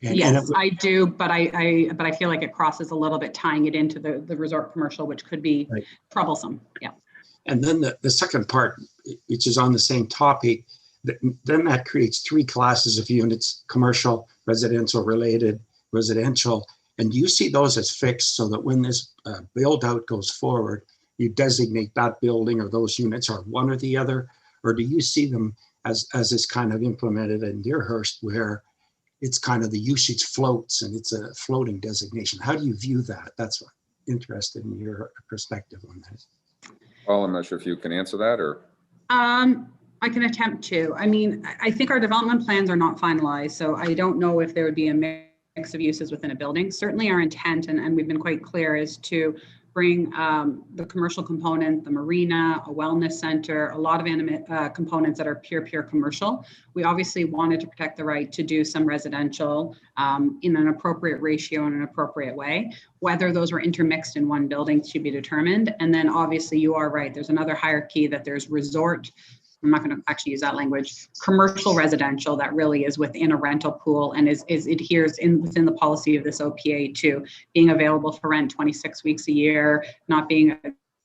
Speaker 13: Yes, I do, but I feel like it crosses a little bit, tying it into the resort commercial, which could be troublesome. Yeah.
Speaker 8: And then the second part, which is on the same topic, then that creates three classes of units: commercial, residential, related, residential. And do you see those as fixed so that when this build out goes forward, you designate that building or those units are one or the other? Or do you see them as is kind of implemented in Deerhurst, where it's kind of the usage floats and it's a floating designation? How do you view that? That's what I'm interested in your perspective on that.
Speaker 1: Paul, I'm not sure if you can answer that, or
Speaker 13: I can attempt to. I mean, I think our development plans are not finalized, so I don't know if there would be a mix of uses within a building. Certainly our intent, and we've been quite clear, is to bring the commercial component, the marina, a wellness center, a lot of components that are pure commercial. We obviously wanted to protect the right to do some residential in an appropriate ratio in an appropriate way. Whether those were intermixed in one building should be determined. And then obviously you are right, there's another hierarchy that there's resort, I'm not going to actually use that language, commercial residential that really is within a rental pool and adheres within the policy of this OPA to being available for rent 26 weeks a year, not being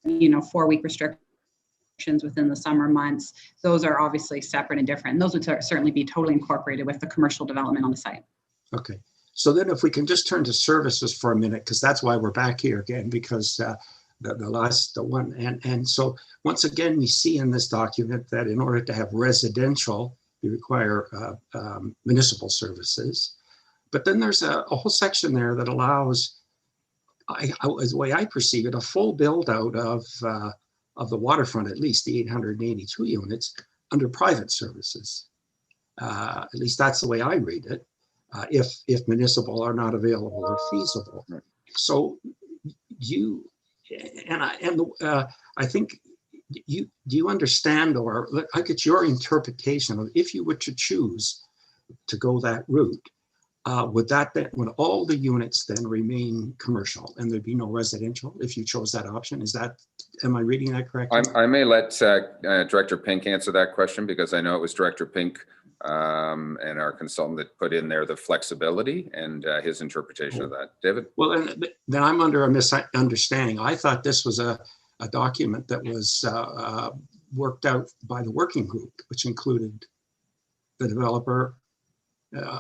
Speaker 13: 4-week restrictions within the summer months. Those are obviously separate and different. And those would certainly be totally incorporated with the commercial development on the site.
Speaker 8: Okay. So then if we can just turn to services for a minute, because that's why we're back here again, because the last one. And so once again, we see in this document that in order to have residential, you require municipal services. But then there's a whole section there that allows, as the way I perceive it, a full build out of the waterfront, at least the 882 units under private services. At least that's the way I read it, if municipal are not available or feasible. So I think do you understand, or I get your interpretation of, if you were to choose to go that route, would all the units then remain commercial and there'd be no residential if you chose that option? Am I reading that correctly?
Speaker 1: I may let Director Pink answer that question, because I know it was Director Pink and our consultant that put in there the flexibility and his interpretation of that. David?
Speaker 8: Well, then I'm under a misunderstanding. I thought this was a document that was worked out by the working group, which included the developer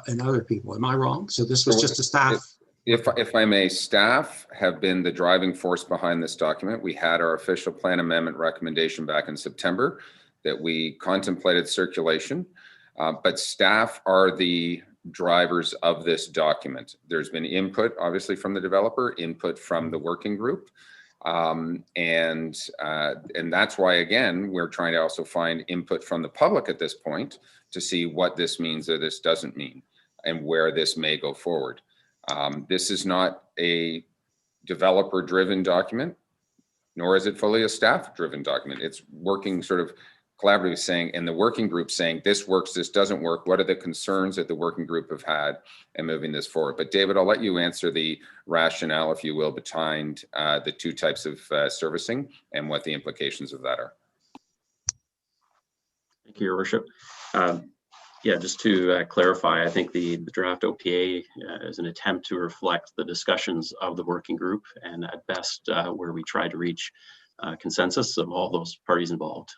Speaker 8: and other people. Am I wrong? So this was just a staff?
Speaker 1: If I may, staff have been the driving force behind this document. We had our official plan amendment recommendation back in September that we contemplated circulation, but staff are the drivers of this document. There's been input, obviously, from the developer, input from the working group. And that's why, again, we're trying to also find input from the public at this point to see what this means or this doesn't mean and where this may go forward. This is not a developer-driven document, nor is it fully a staff-driven document. It's working sort of collaboratively saying, and the working group saying, this works, this doesn't work. What are the concerns that the working group have had in moving this forward? But David, I'll let you answer the rationale, if you will, behind the two types of servicing and what the implications of that are.
Speaker 11: Thank you, Your Worship. Yeah, just to clarify, I think the draft OPA is an attempt to reflect the discussions of the working group, and at best where we try to reach consensus of all those parties involved.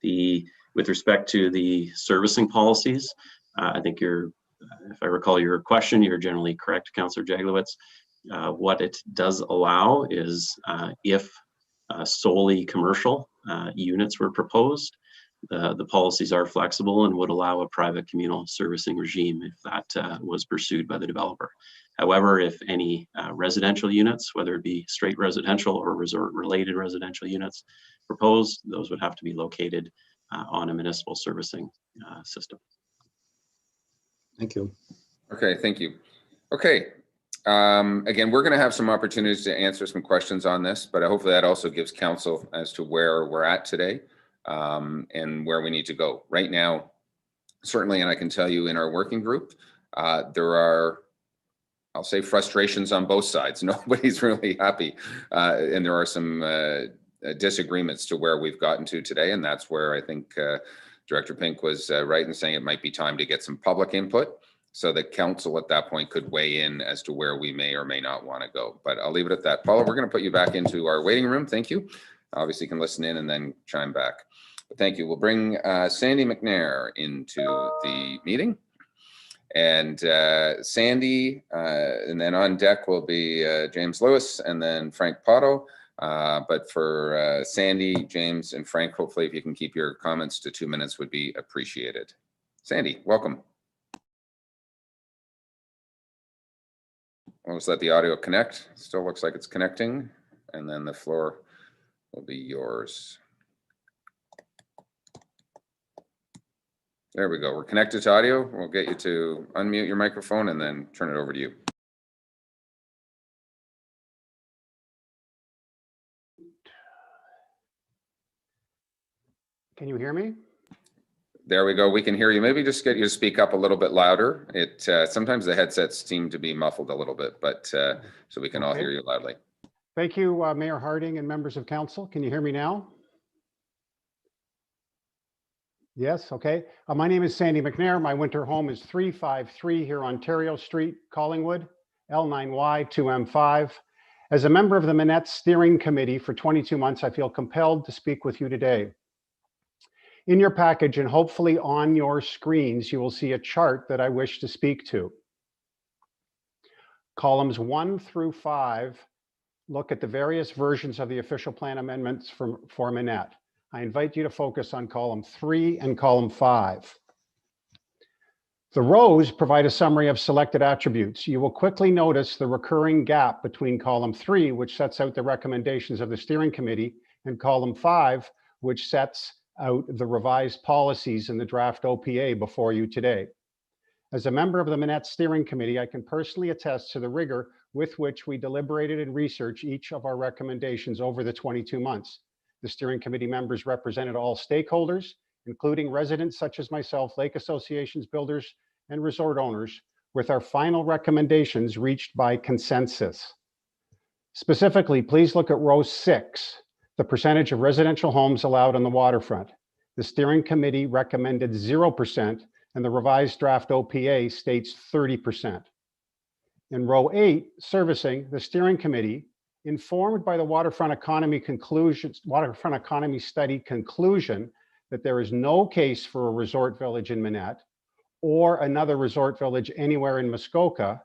Speaker 11: With respect to the servicing policies, I think if I recall your question, you're generally correct, Councillor Jaglowitz. What it does allow is if solely commercial units were proposed, the policies are flexible and would allow a private communal servicing regime if that was pursued by the developer. However, if any residential units, whether it be straight residential or resort-related residential units proposed, those would have to be located on a municipal servicing system.
Speaker 8: Thank you.
Speaker 1: Okay, thank you. Okay. Again, we're going to have some opportunities to answer some questions on this, but hopefully that also gives council as to where we're at today and where we need to go. Right now, certainly, and I can tell you in our working group, there are, I'll say, frustrations on both sides. Nobody's really happy. And there are some disagreements to where we've gotten to today. And that's where I think Director Pink was right in saying it might be time to get some public input so that council at that point could weigh in as to where we may or may not want to go. But I'll leave it at that. Paula, we're going to put you back into our waiting room. Thank you. Obviously, you can listen in and then chime back. But thank you. We'll bring Sandy McNair into the meeting. And Sandy, and then on deck will be James Lewis and then Frank Potto. But for Sandy, James, and Frank, hopefully if you can keep your comments to 2 minutes would be appreciated. Sandy, welcome. We'll just let the audio connect. Still looks like it's connecting. And then the floor will be yours. There we go. We're connected to audio. We'll get you to unmute your microphone and then turn it over to you.
Speaker 14: Can you hear me?
Speaker 1: There we go. We can hear you. Maybe just get you to speak up a little bit louder. It sometimes the headsets seem to be muffled a little bit, but so we can all hear you loudly.
Speaker 14: Thank you, Mayor Harding and members of council. Can you hear me now? Yes, okay. My name is Sandy McNair. My winter home is 353 here Ontario Street, Collingwood, L9Y2M5. As a member of the Minett Steering Committee for 22 months, I feel compelled to speak with you today. In your package and hopefully on your screens, you will see a chart that I wish to speak to. Columns 1 through 5 look at the various versions of the official plan amendments for Minett. I invite you to focus on column 3 and column 5. The rows provide a summary of selected attributes. You will quickly notice the recurring gap between column 3, which sets out the recommendations of the steering committee, and column 5, which sets out the revised policies in the draft OPA before you today. As a member of the Minett Steering Committee, I can personally attest to the rigor with which we deliberated and researched each of our recommendations over the 22 months. The steering committee members represented all stakeholders, including residents such as myself, lake associations, builders, and resort owners, with our final recommendations reached by consensus. Specifically, please look at row 6, the percentage of residential homes allowed on the waterfront. The steering committee recommended 0%, and the revised draft OPA states 30%. In row 8, servicing, the steering committee, informed by the waterfront economy study conclusion that there is no case for a resort village in Minett or another resort village anywhere in Muskoka,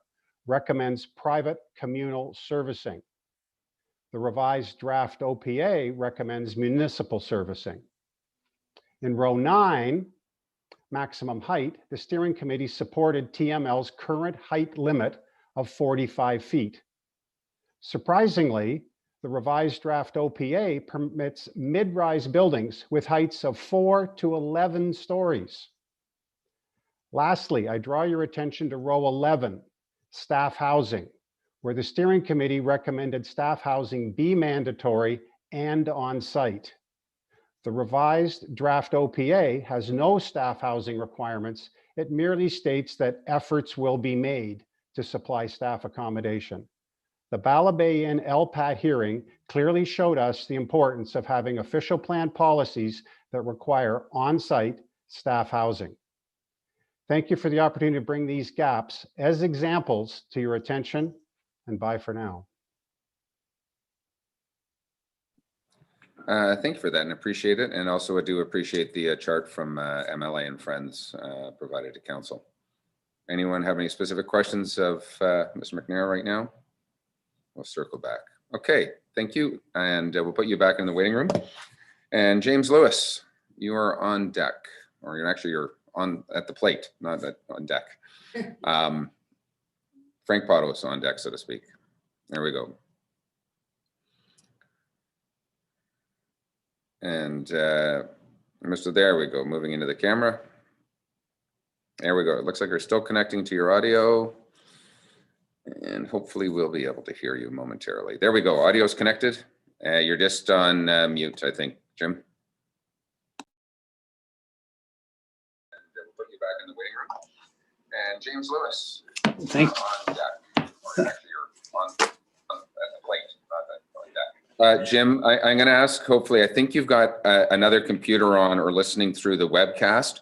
Speaker 14: recommends private communal servicing. The revised draft OPA recommends municipal servicing. In row 9, maximum height, the steering committee supported TML's current height limit of 45 feet. Surprisingly, the revised draft OPA permits mid-rise buildings with heights of 4 to 11 stories. Lastly, I draw your attention to row 11, staff housing, where the steering committee recommended staff housing be mandatory and on-site. The revised draft OPA has no staff housing requirements. It merely states that efforts will be made to supply staff accommodation. The Bala Bay Inn LPAT hearing clearly showed us the importance of having official plan policies that require on-site staff housing. Thank you for the opportunity to bring these gaps as examples to your attention, and bye for now.
Speaker 1: Thank you for that and appreciate it. And also I do appreciate the chart from MLA and Friends provided to council. Anyone have any specific questions of Mr. McNair right now? We'll circle back. Okay, thank you. And we'll put you back in the waiting room. And James Lewis, you are on deck, or you're on at the plate, not on deck. Frank Potto is on deck, so to speak. There we go. And there we go, moving into the camera. There we go. It looks like you're still connecting to your audio. And hopefully we'll be able to hear you momentarily. There we go. Audio's connected. You're just on mute, I think, Jim. And we'll put you back in the waiting room. And James Lewis.
Speaker 15: Thank you.
Speaker 1: On deck. Or actually, you're on at the plate, not on deck. Jim, I'm going to ask, hopefully, I think you've got another computer on or listening through the webcast.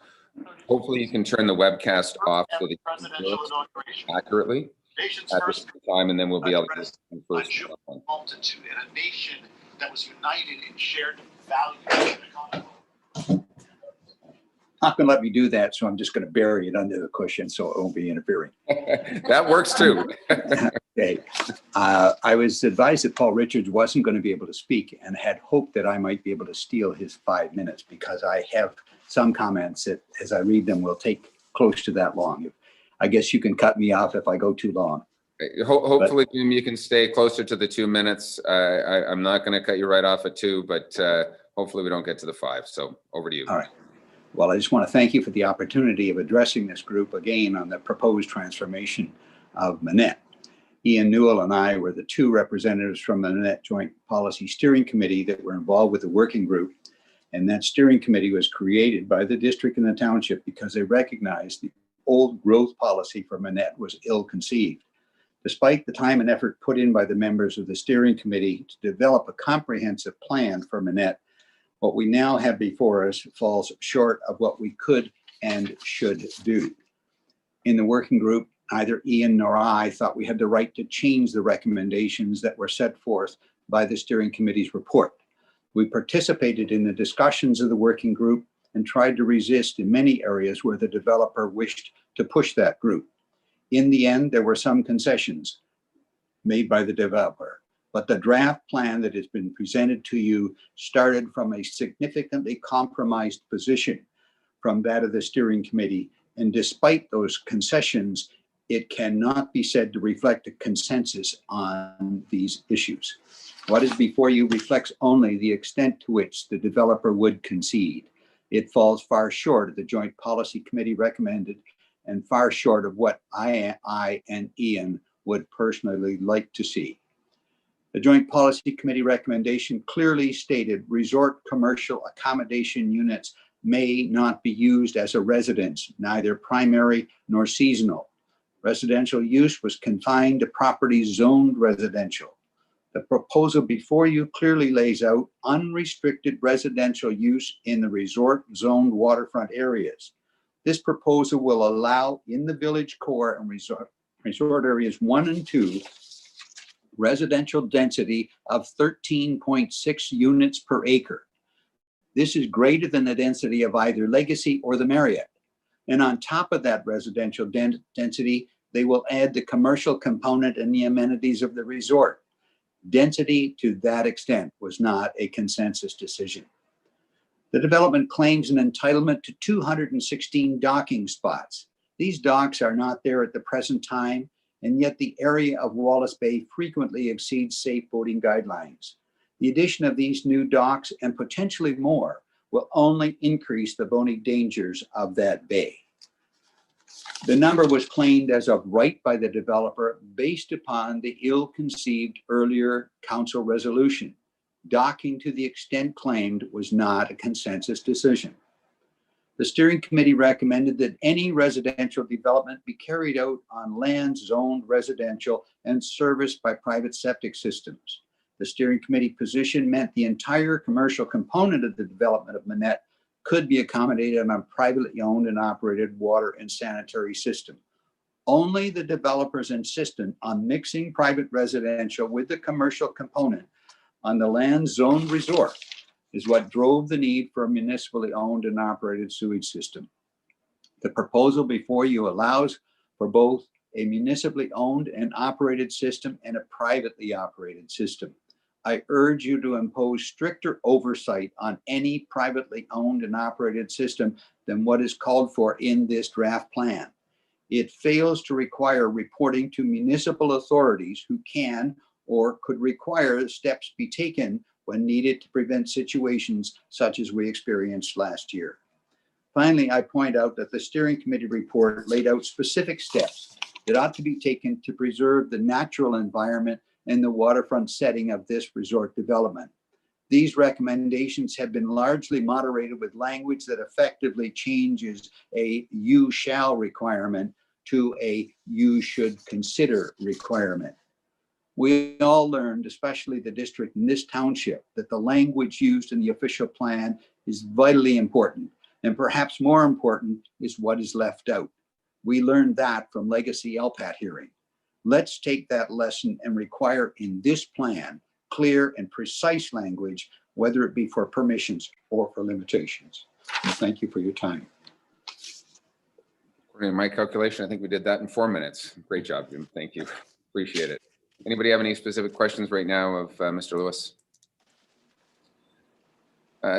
Speaker 1: Hopefully you can turn the webcast off so that you can hear us accurately at this time, and then we'll be able to listen first.
Speaker 15: Multitude and a nation that was united in shared values. Not going to let me do that, so I'm just going to bury it under the cushion so it won't be interfering.
Speaker 1: That works too.
Speaker 15: Okay. I was advised that Paul Richards wasn't going to be able to speak and had hoped that I might be able to steal his 5 minutes because I have some comments that, as I read them, will take close to that long. I guess you can cut me off if I go too long.
Speaker 1: Hopefully, Jim, you can stay closer to the 2 minutes. I'm not going to cut you right off at 2, but hopefully we don't get to the 5. So over to you.
Speaker 15: All right. Well, I just want to thank you for the opportunity of addressing this group again on the proposed transformation of Minett. Ian Newell and I were the 2 representatives from the Minett Joint Policy Steering Committee that were involved with the working group. And that steering committee was created by the district and the township because they recognized the old growth policy for Minett was ill-conceived. Despite the time and effort put in by the members of the steering committee to develop a comprehensive plan for Minett, what we now have before us falls short of what we could and should do. In the working group, neither Ian nor I thought we had the right to change the recommendations that were set forth by the steering committee's report. We participated in the discussions of the working group and tried to resist in many areas where the developer wished to push that group. In the end, there were some concessions made by the developer, but the draft plan that has been presented to you started from a significantly compromised position from that of the steering committee. And despite those concessions, it cannot be said to reflect a consensus on these issues. What is before you reflects only the extent to which the developer would concede. It falls far short of the Joint Policy Committee recommended and far short of what I and Ian would personally like to see. The Joint Policy Committee recommendation clearly stated resort commercial accommodation units may not be used as a residence, neither primary nor seasonal. Residential use was confined to properties zoned residential. The proposal before you clearly lays out unrestricted residential use in the resort zoned waterfront areas. This proposal will allow in the village core and resort areas 1 and 2 residential density of 13.6 units per acre. This is greater than the density of either Legacy or the Marriott. And on top of that residential density, they will add the commercial component and the amenities of the resort. Density to that extent was not a consensus decision. The development claims an entitlement to 216 docking spots. These docks are not there at the present time, and yet the area of Wallace Bay frequently exceeds safe boating guidelines. The addition of these new docks and potentially more will only increase the boating dangers of that bay. The number was claimed as of right by the developer based upon the ill-conceived earlier council resolution. Docking to the extent claimed was not a consensus decision. The steering committee recommended that any residential development be carried out on land zoned residential and serviced by private septic systems. The steering committee position meant the entire commercial component of the development of Minett could be accommodated on a privately owned and operated water and sanitary system. Only the developer's insistence on mixing private residential with the commercial component on the land zone resort is what drove the need for a municipally owned and operated sewage system. The proposal before you allows for both a municipally owned and operated system and a privately operated system. I urge you to impose stricter oversight on any privately owned and operated system than what is called for in this draft plan. It fails to require reporting to municipal authorities who can or could require steps be taken when needed to prevent situations such as we experienced last year. Finally, I point out that the steering committee report laid out specific steps that ought to be taken to preserve the natural environment and the waterfront setting of this resort development. These recommendations have been largely moderated with language that effectively changes a "you shall" requirement to a "you should consider" requirement. We all learned, especially the district in this township, that the language used in the official plan is vitally important, and perhaps more important is what is left out. We learned that from legacy LPAT hearing. Let's take that lesson and require in this plan clear and precise language, whether it be for permissions or for limitations. And thank you for your time.
Speaker 1: According to my calculation, I think we did that in 4 minutes. Great job, Jim. Thank you. Appreciate it. Anybody have any specific questions right now of Mr. Lewis?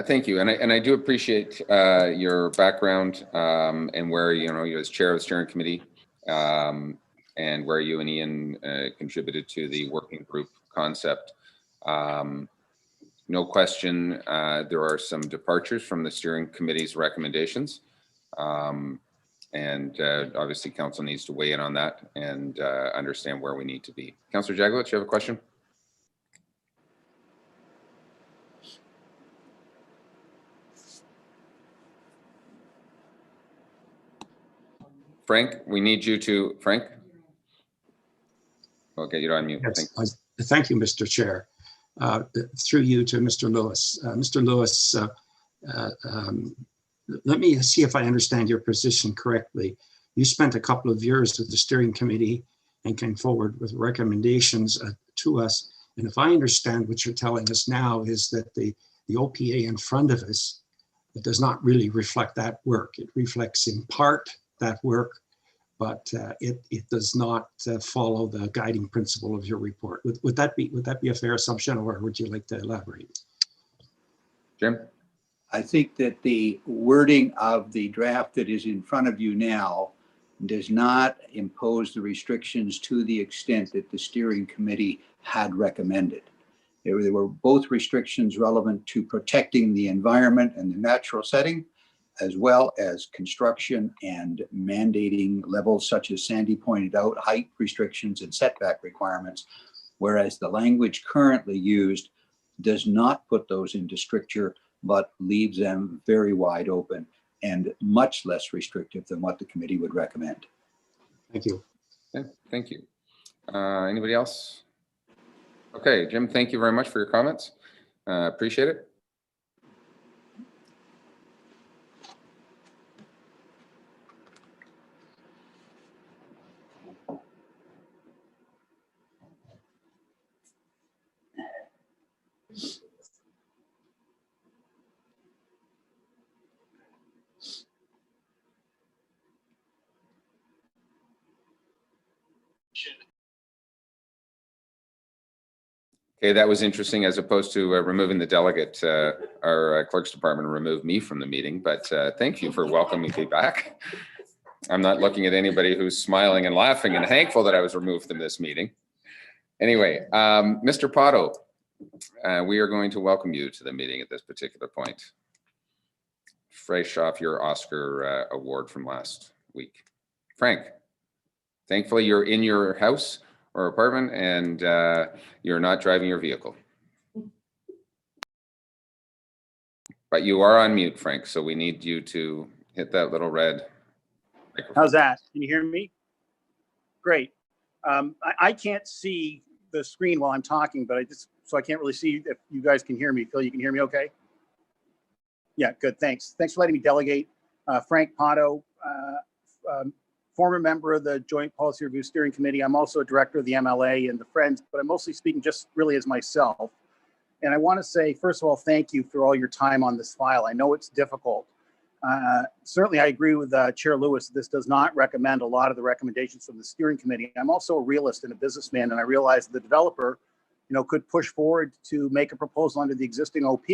Speaker 1: Thank you, and I do appreciate your background and where you as chair of the steering committee, and where you and Ian contributed to the working group concept. No question, there are some departures from the steering committee's recommendations, and obviously council needs to weigh in on that and understand where we need to be. Councillor Jaglowitz, you have a question? Frank, we need you to, Frank? I'll get you to unmute.
Speaker 8: Yes, thank you, Mr. Chair. Through you to Mr. Lewis. Mr. Lewis, let me see if I understand your position correctly. You spent a couple of years with the steering committee and came forward with recommendations to us. And if I understand what you're telling us now is that the OPA in front of us, it does not really reflect that work. It reflects in part that work, but it does not follow the guiding principle of your report. Would that be a fair assumption, or would you like to elaborate?
Speaker 1: Jim?
Speaker 15: I think that the wording of the draft that is in front of you now does not impose the restrictions to the extent that the steering committee had recommended. There were both restrictions relevant to protecting the environment and the natural setting, as well as construction and mandating levels such as Sandy pointed out, height restrictions and setback requirements, whereas the language currently used does not put those into stricture, but leaves them very wide open and much less restrictive than what the committee would recommend.
Speaker 8: Thank you.
Speaker 1: Okay, thank you. Anybody else? Okay, Jim, thank you very much for your comments. Appreciate it. Okay, that was interesting, as opposed to removing the delegate. Our clerk's department removed me from the meeting, but thank you for welcoming me back. I'm not looking at anybody who's smiling and laughing and thankful that I was removed from this meeting. Anyway, Mr. Potto, we are going to welcome you to the meeting at this particular point. Fresh off your Oscar award from last week. Frank, thankfully you're in your house or apartment and you're not driving your vehicle. But you are on mute, Frank, so we need you to hit that little red microphone.
Speaker 16: How's that? Can you hear me? Great. I can't see the screen while I'm talking, but so I can't really see if you guys can hear me. Phil, you can hear me okay? Yeah, good. Thanks. Thanks for letting me delegate. Frank Potto, former member of the Joint Policy Review Steering Committee. I'm also a director of the MLA and the Friends, but I'm mostly speaking just really as myself. And I want to say, first of all, thank you for all your time on this file. I know it's difficult. Certainly, I agree with Chair Lewis. This does not recommend a lot of the recommendations from the steering committee. I'm also a realist and a businessman, and I realize the developer, could push forward to make a proposal under the existing OP,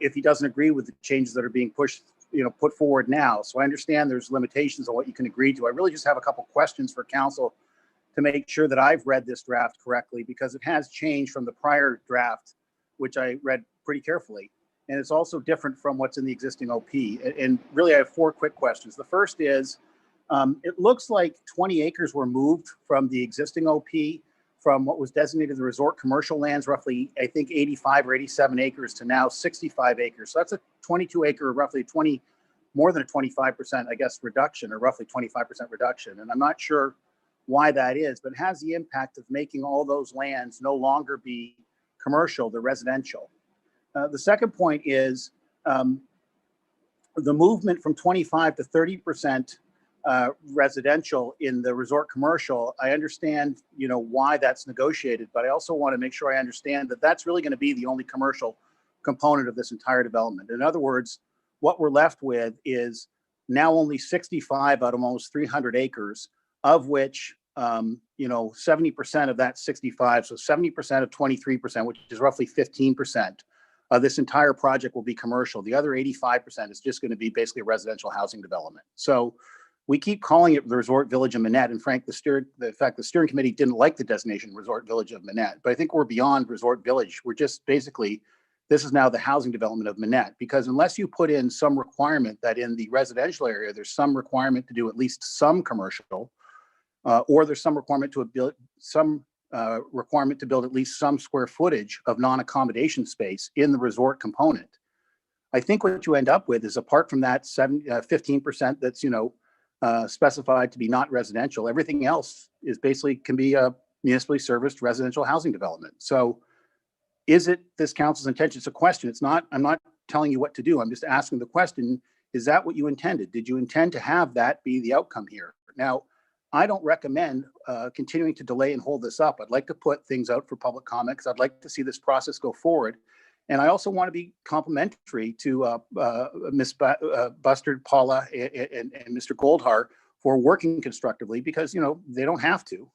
Speaker 16: if he doesn't agree with the changes that are being pushed, put forward now. So I understand there's limitations on what you can agree to. I really just have a couple questions for council to make sure that I've read this draft correctly, because it has changed from the prior draft, which I read pretty carefully. And it's also different from what's in the existing OP. And really, I have 4 quick questions. The first is, it looks like 20 acres were moved from the existing OP from what was designated the resort commercial lands, roughly, I think 85 or 87 acres to now 65 acres. So that's a 22 acre, roughly more than a 25%, I guess, reduction, or roughly 25% reduction. And I'm not sure why that is, but it has the impact of making all those lands no longer be commercial, they're residential. The second point is the movement from 25 to 30% residential in the resort commercial. I understand, why that's negotiated, but I also want to make sure I understand that that's really going to be the only commercial component of this entire development. In other words, what we're left with is now only 65 out of almost 300 acres, of which 70% of that 65, so 70% of 23%, which is roughly 15%. This entire project will be commercial. The other 85% is just going to be basically a residential housing development. So we keep calling it the Resort Village of Minett. And Frank, the steering committee didn't like the designation Resort Village of Minett, but I think we're beyond Resort Village. We're just basically, this is now the housing development of Minett, because unless you put in some requirement that in the residential area, there's some requirement to do at least some commercial, or there's some requirement to build at least some square footage of non-accommodation space in the resort component. I think what you end up with is, apart from that 15% that's specified to be not residential, everything else is basically can be a municipally serviced residential housing development. So is it this council's intention? It's a question. It's not, I'm not telling you what to do. I'm just asking the question, is that what you intended? Did you intend to have that be the outcome here? Now, I don't recommend continuing to delay and hold this up. I'd like to put things out for public comment, because I'd like to see this process go forward. And I also want to be complimentary to Ms. Bustard, Paula, and Mr. Goldhar for working constructively, because, they don't have to.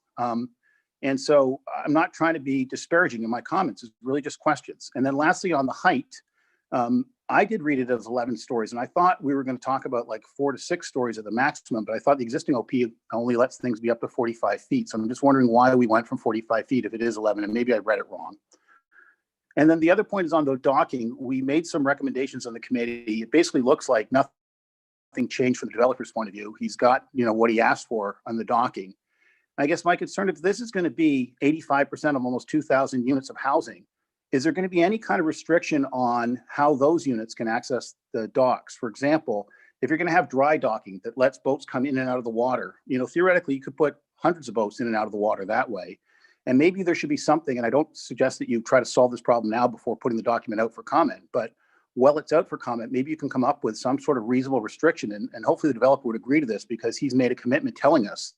Speaker 16: And so I'm not trying to be disparaging in my comments. It's really just questions. And then lastly, on the height, I did read it as 11 stories, and I thought we were going to talk about like 4 to 6 stories at the maximum, but I thought the existing OP only lets things be up to 45 feet. So I'm just wondering why we went from 45 feet if it is 11, and maybe I read it wrong. And then the other point is on the docking. We made some recommendations on the committee. It basically looks like nothing changed from the developer's point of view. He's got, what he asked for on the docking. I guess my concern, if this is going to be 85% of almost 2,000 units of housing, is there going to be any kind of restriction on how those units can access the docks? For example, if you're going to have dry docking that lets boats come in and out of the water, theoretically, you could put hundreds of boats in and out of the water that way. And maybe there should be something, and I don't suggest that you try to solve this problem now before putting the document out for comment, but while it's out for comment, maybe you can come up with some sort of reasonable restriction, and hopefully the developer would agree to this, because he's made a commitment telling us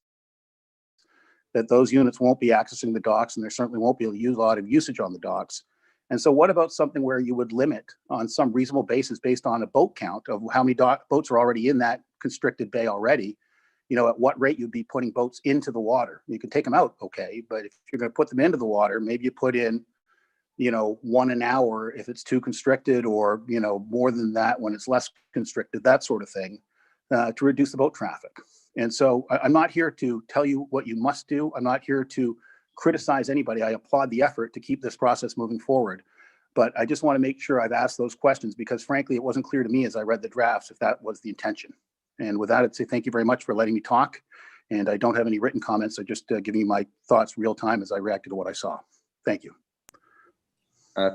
Speaker 16: that those units won't be accessing the docks, and there certainly won't be a lot of usage on the docks. And so what about something where you would limit on some reasonable basis based on a boat count of how many boats are already in that constricted bay already, at what rate you'd be putting boats into the water? You can take them out, okay, but if you're going to put them into the water, maybe you put in, 1 an hour if it's too constricted, or, more than that when it's less constricted, that sort of thing, to reduce the boat traffic. And so I'm not here to tell you what you must do. I'm not here to criticize anybody. I applaud the effort to keep this process moving forward. But I just want to make sure I've asked those questions, because frankly, it wasn't clear to me as I read the drafts if that was the intention. And with that, I'd say thank you very much for letting me talk. And I don't have any written comments. I just giving you my thoughts real time as I reacted to what I saw. Thank you.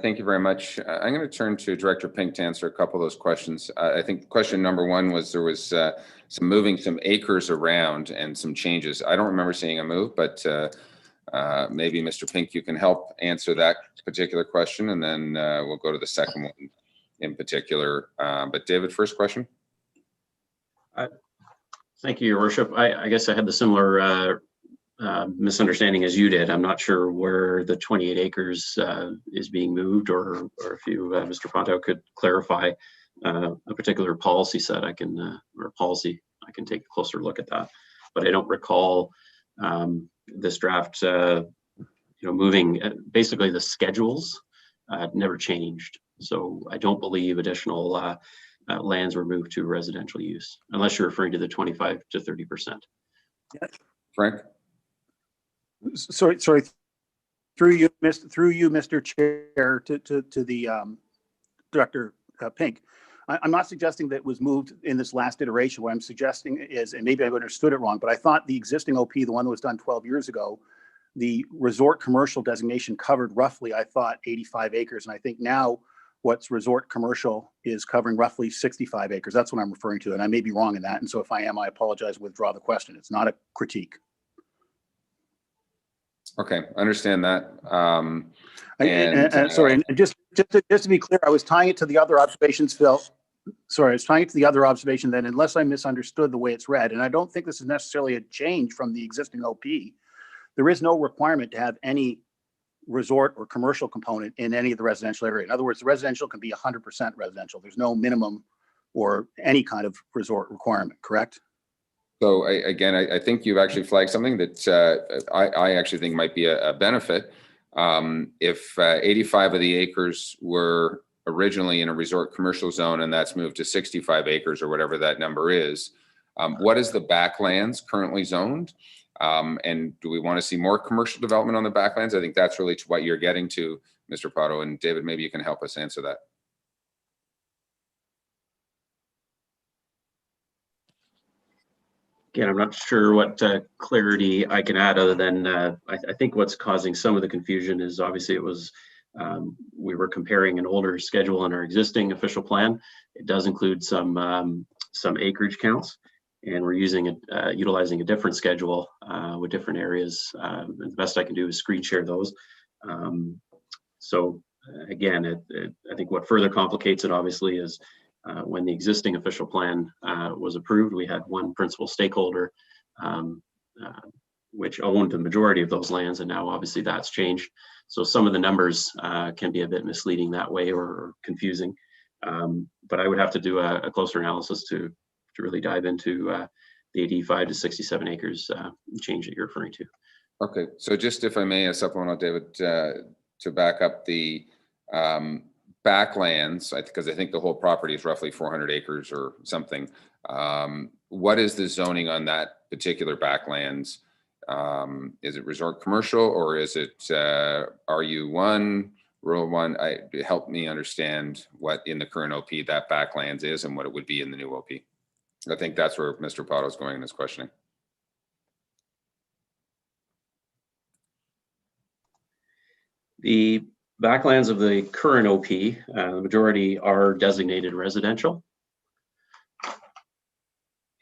Speaker 1: Thank you very much. I'm going to turn to Director Pink to answer a couple of those questions. I think question number one was there was some moving some acres around and some changes. I don't remember seeing a move, but maybe Mr. Pink, you can help answer that particular question, and then we'll go to the second one in particular. But David, first question.
Speaker 11: Thank you, Your Worship. I guess I had the similar misunderstanding as you did. I'm not sure where the 28 acres is being moved, or if you, Mr. Ponto, could clarify a particular policy set. I can take a closer look at that. But I don't recall this draft, moving. Basically, the schedules never changed. So I don't believe additional lands were moved to residential use, unless you're referring to the 25 to 30%.
Speaker 1: Frank?
Speaker 16: Sorry, through you, Mr. Chair, to the Director Pink. I'm not suggesting that it was moved in this last iteration. What I'm suggesting is, and maybe I've understood it wrong, but I thought the existing OP, the one that was done 12 years ago, the resort commercial designation covered roughly, I thought, 85 acres. And I think now what's resort commercial is covering roughly 65 acres. That's what I'm referring to. And I may be wrong in that. And so if I am, I apologize, withdraw the question. It's not a critique.
Speaker 1: Okay, understand that.
Speaker 16: Sorry, and just to be clear, I was tying it to the other observations, Phil. Sorry, I was tying it to the other observation then, unless I misunderstood the way it's read. And I don't think this is necessarily a change from the existing OP. There is no requirement to have any resort or commercial component in any of the residential area. In other words, the residential can be 100% residential. There's no minimum or any kind of resort requirement, correct?
Speaker 1: So I think you've actually flagged something that I actually think might be a benefit. If 85 of the acres were originally in a resort commercial zone and that's moved to 65 acres or whatever that number is, what is the backlands currently zoned? And do we want to see more commercial development on the backlands? I think that's really to what you're getting to, Mr. Potto, and David, maybe you can help us answer that.
Speaker 11: Again, I'm not sure what clarity I can add other than I think what's causing some of the confusion is obviously it was we were comparing an older schedule in our existing official plan. It does include some acreage counts, and we're utilizing a different schedule with different areas. The best I can do is screen share those. So again, I think what further complicates it obviously is when the existing official plan was approved, we had one principal stakeholder which owned the majority of those lands, and now obviously that's changed. So some of the numbers can be a bit misleading that way or confusing. But I would have to do a closer analysis to really dive into the 85 to 67 acres change that you're referring to.
Speaker 1: Okay, so just if I may, a supplemental, David, to back up the backlands, because I think the whole property is roughly 400 acres or something. What is the zoning on that particular backlands? Is it resort commercial or is it RU1, rural 1? Help me understand what in the current OP that backlands is and what it would be in the new OP. I think that's where Mr. Potto is going in his questioning.
Speaker 11: The backlands of the current OP, the majority are designated residential.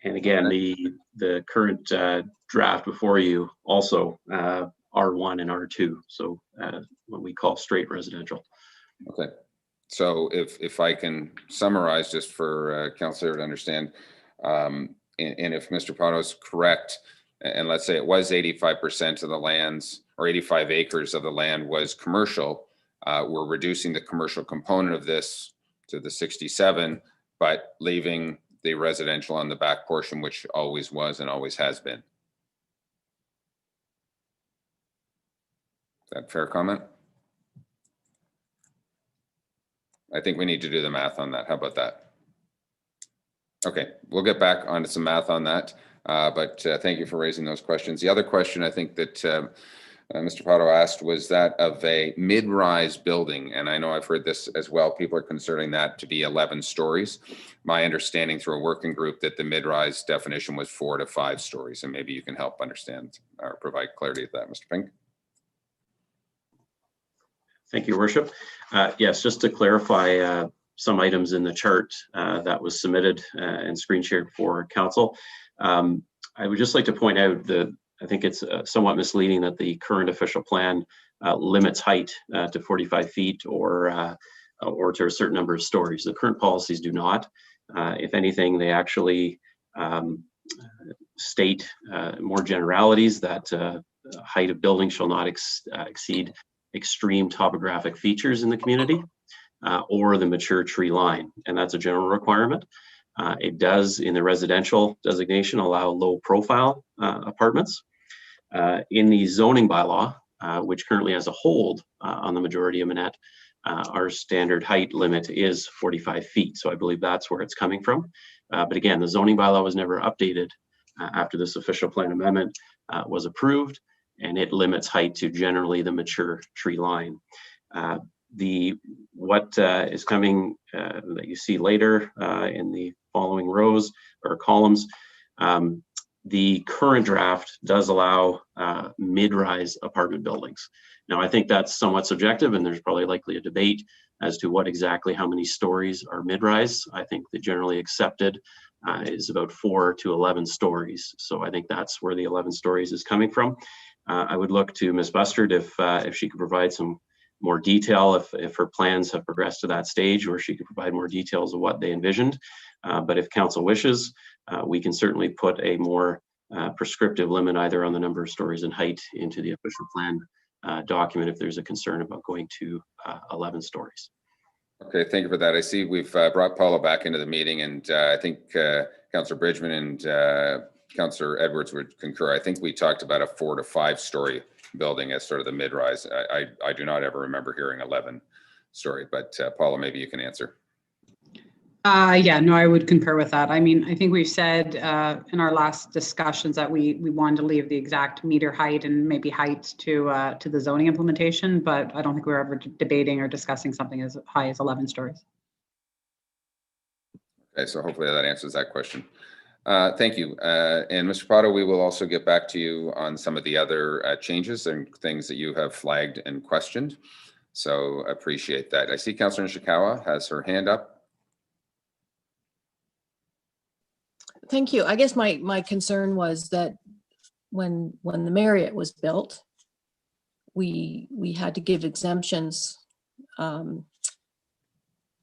Speaker 11: And again, the current draft before you also R1 and R2, so what we call straight residential.
Speaker 1: Okay, so if I can summarize just for Councillor to understand, and if Mr. Potto is correct, and let's say it was 85% of the lands or 85 acres of the land was commercial, we're reducing the commercial component of this to the 67, but leaving the residential on the back portion, which always was and always has been. Is that fair comment? I think we need to do the math on that. How about that? Okay, we'll get back onto some math on that. But thank you for raising those questions. The other question I think that Mr. Potto asked was that of a mid-rise building. And I know I've heard this as well. People are considering that to be 11 stories. My understanding through a working group that the mid-rise definition was 4 to 5 stories. And maybe you can help understand or provide clarity to that, Mr. Pink.
Speaker 11: Thank you, Worship. Yes, just to clarify some items in the chart that was submitted and screen shared for Council. I would just like to point out that I think it's somewhat misleading that the current official plan limits height to 45 feet or or to a certain number of stories. The current policies do not. If anything, they actually state more generalities that height of buildings shall not exceed extreme topographic features in the community or the mature tree line, and that's a general requirement. It does, in the residential designation, allow low profile apartments. In the zoning bylaw, which currently has a hold on the majority of Minett, our standard height limit is 45 feet. So I believe that's where it's coming from. But again, the zoning bylaw was never updated after this official plan amendment was approved, and it limits height to generally the mature tree line. What is coming that you see later in the following rows or columns, the current draft does allow mid-rise apartment buildings. Now, I think that's somewhat subjective, and there's probably likely a debate as to what exactly how many stories are mid-rise. I think the generally accepted is about 4 to 11 stories. So I think that's where the 11 stories is coming from. I would look to Ms. Bustard if she could provide some more detail, if her plans have progressed to that stage, or she could provide more details of what they envisioned. But if council wishes, we can certainly put a more prescriptive limit either on the number of stories and height into the official plan document if there's a concern about going to 11 stories.
Speaker 1: Okay, thank you for that. I see we've brought Paula back into the meeting, and I think Councillor Bridgman and Councillor Edwards would concur. I think we talked about a 4 to 5 story building as sort of the mid-rise. I do not ever remember hearing 11 story, but Paula, maybe you can answer.
Speaker 13: Yeah, no, I would concur with that. I mean, I think we've said in our last discussions that we wanted to leave the exact meter height and maybe height to the zoning implementation, but I don't think we were ever debating or discussing something as high as 11 stories.
Speaker 1: Okay, so hopefully that answers that question. Thank you. And Mr. Prado, we will also get back to you on some of the other changes and things that you have flagged and questioned. So appreciate that. I see Councillor Nishikawa has her hand up.
Speaker 17: Thank you. I guess my concern was that when the Marriott was built, we had to give exemptions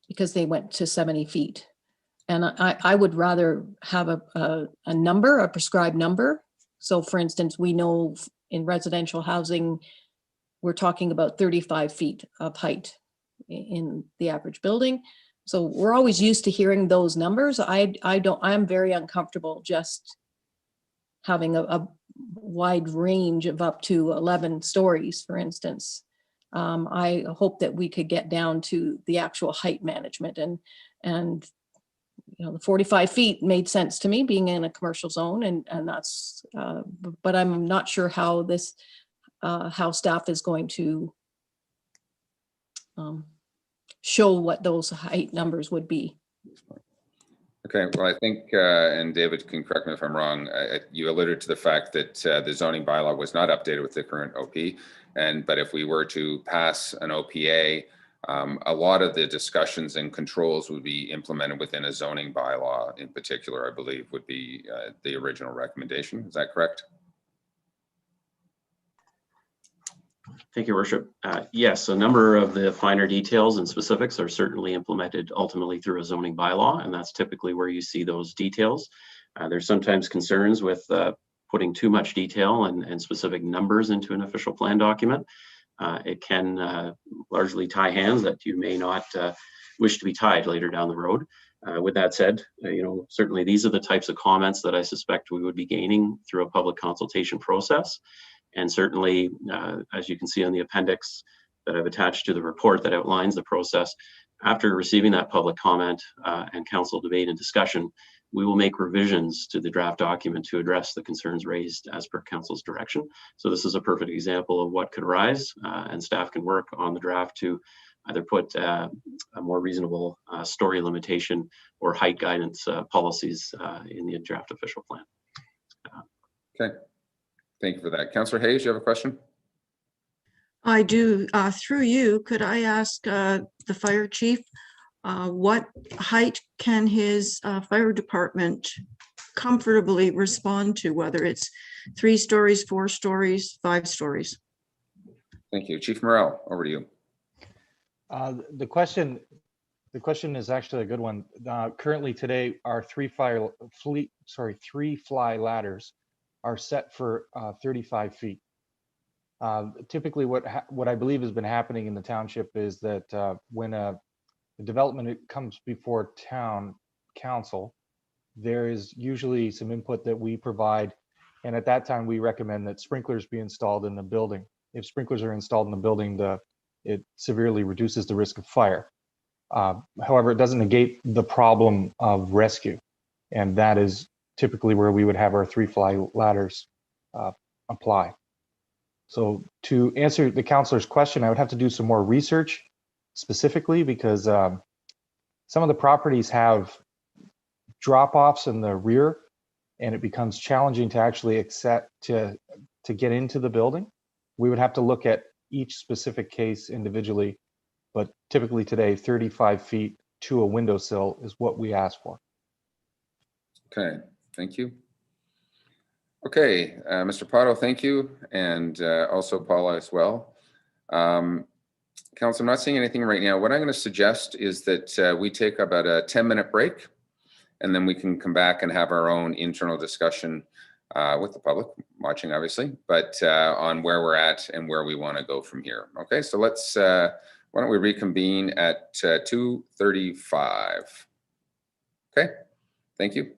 Speaker 17: because they went to 70 feet. And I would rather have a number, a prescribed number. So for instance, we know in residential housing, we're talking about 35 feet of height in the average building. So we're always used to hearing those numbers. I'm very uncomfortable just having a wide range of up to 11 stories, for instance. I hope that we could get down to the actual height management, and you know, the 45 feet made sense to me being in a commercial zone, and that's, but I'm not sure how this, how staff is going to show what those height numbers would be.
Speaker 1: Okay, well, I think, and David can correct me if I'm wrong, you alluded to the fact that the zoning bylaw was not updated with the current OP, but if we were to pass an OPA, a lot of the discussions and controls would be implemented within a zoning bylaw in particular, I believe, would be the original recommendation. Is that correct?
Speaker 11: Thank you, Worship. Yes, a number of the finer details and specifics are certainly implemented ultimately through a zoning bylaw, and that's typically where you see those details. There's sometimes concerns with putting too much detail and specific numbers into an official plan document. It can largely tie hands that you may not wish to be tied later down the road. With that said, you know, certainly these are the types of comments that I suspect we would be gaining through a public consultation process. And certainly, as you can see on the appendix that I've attached to the report that outlines the process, after receiving that public comment and council debate and discussion, we will make revisions to the draft document to address the concerns raised as per council's direction. So this is a perfect example of what could arise, and staff can work on the draft to either put a more reasonable story limitation or height guidance policies in the draft official plan.
Speaker 1: Okay. Thank you for that. Councillor Hayes, you have a question?
Speaker 10: I do. Through you, could I ask the fire chief what height can his fire department comfortably respond to, whether it's 3 stories, 4 stories, 5 stories?
Speaker 1: Thank you. Chief Morrell, over to you.
Speaker 18: The question is actually a good one. Currently today, our three fly ladders are set for 35 feet. Typically what I believe has been happening in the township is that when a development comes before town council, there is usually some input that we provide. And at that time, we recommend that sprinklers be installed in the building. If sprinklers are installed in the building, it severely reduces the risk of fire. However, it doesn't negate the problem of rescue. And that is typically where we would have our three fly ladders apply. So to answer the counselor's question, I would have to do some more research specifically because some of the properties have drop-offs in the rear and it becomes challenging to actually accept to get into the building. We would have to look at each specific case individually, but typically today 35 feet to a windowsill is what we ask for.
Speaker 1: Okay, thank you. Okay, Mr. Potto, thank you, and also Paula as well. Council, I'm not seeing anything right now. What I'm going to suggest is that we take about a 10-minute break, and then we can come back and have our own internal discussion with the public watching, obviously, but on where we're at and where we want to go from here. Okay, so let's, why don't we reconvene at 2:35? Okay, thank you.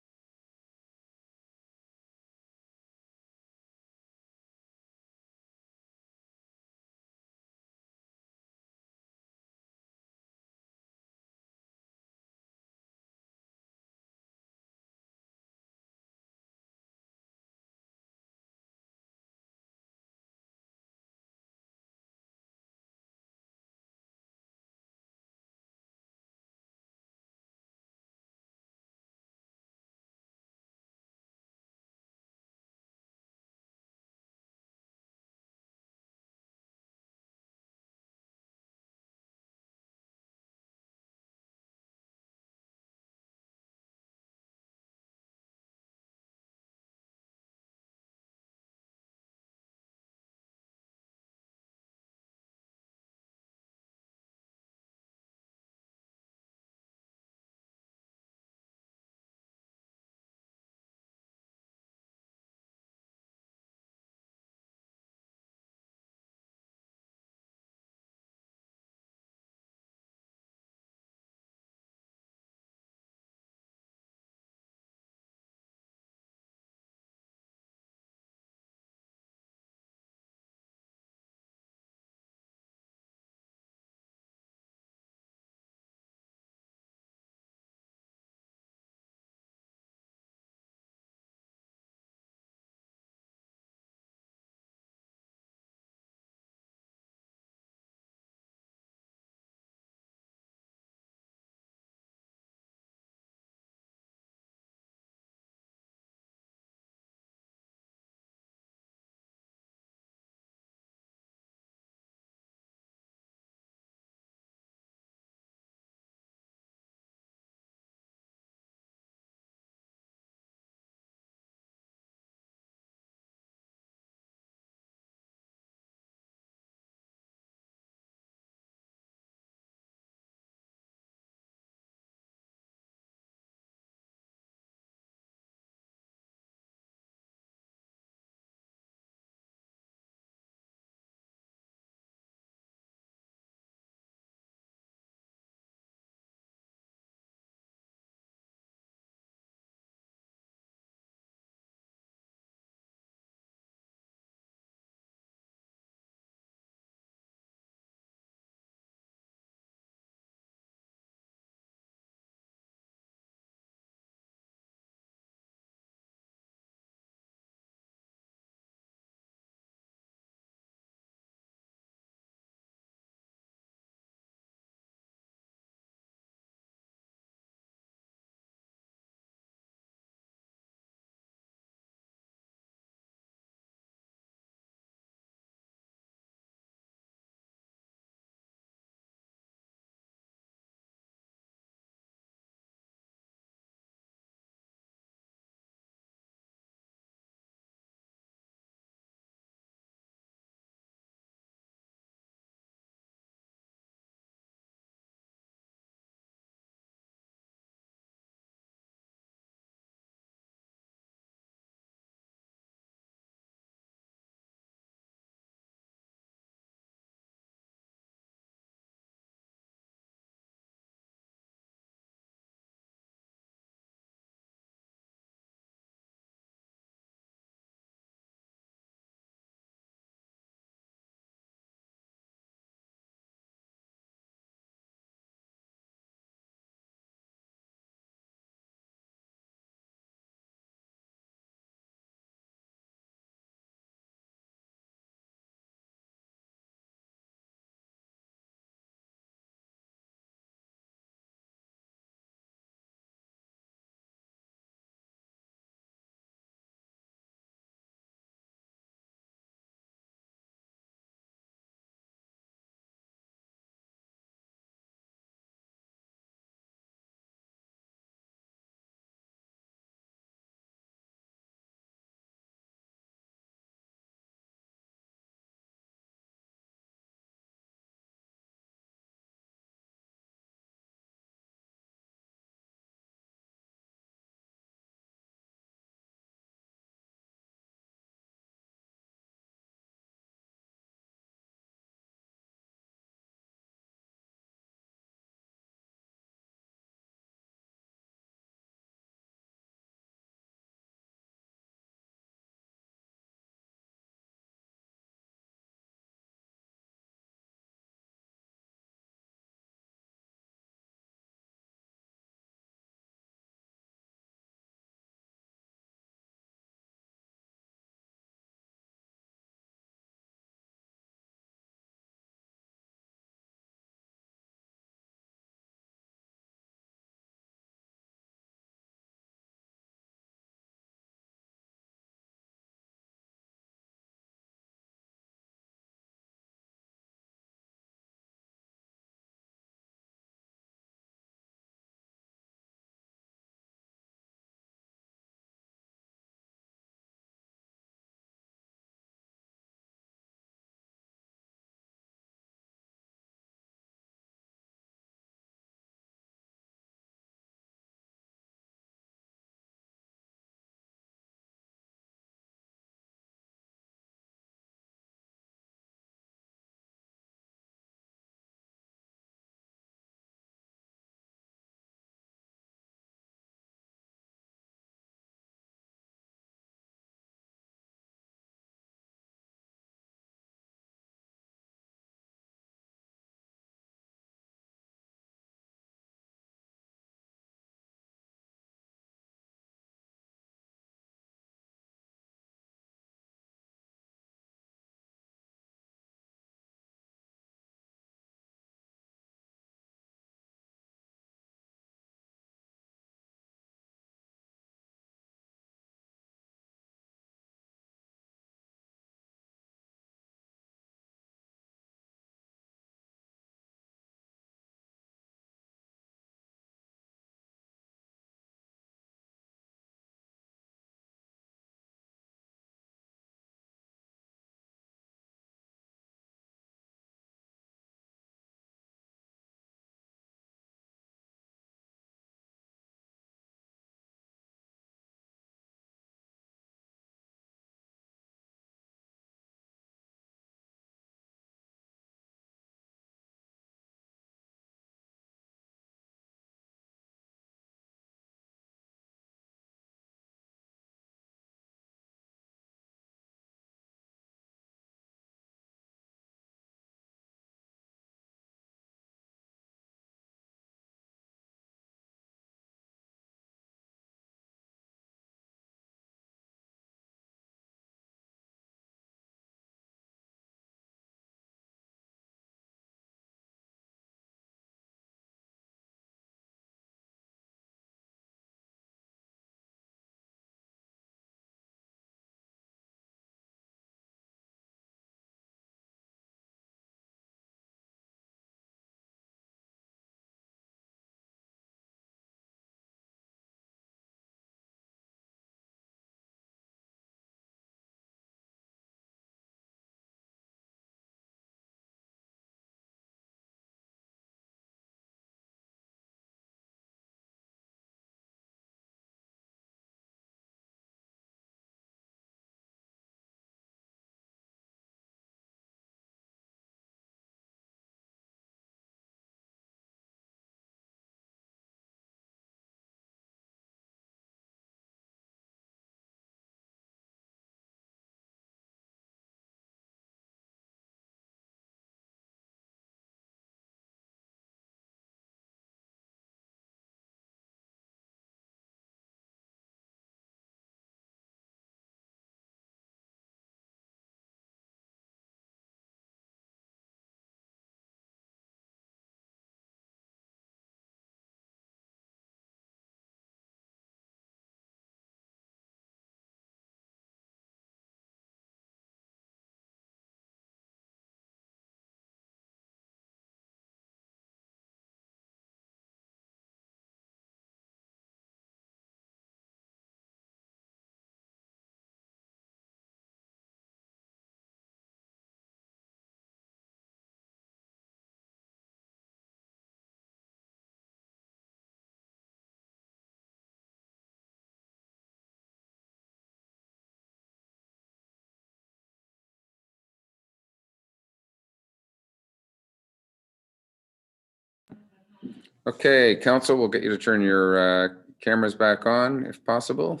Speaker 1: Okay, council, we'll get you to turn your cameras back on if possible.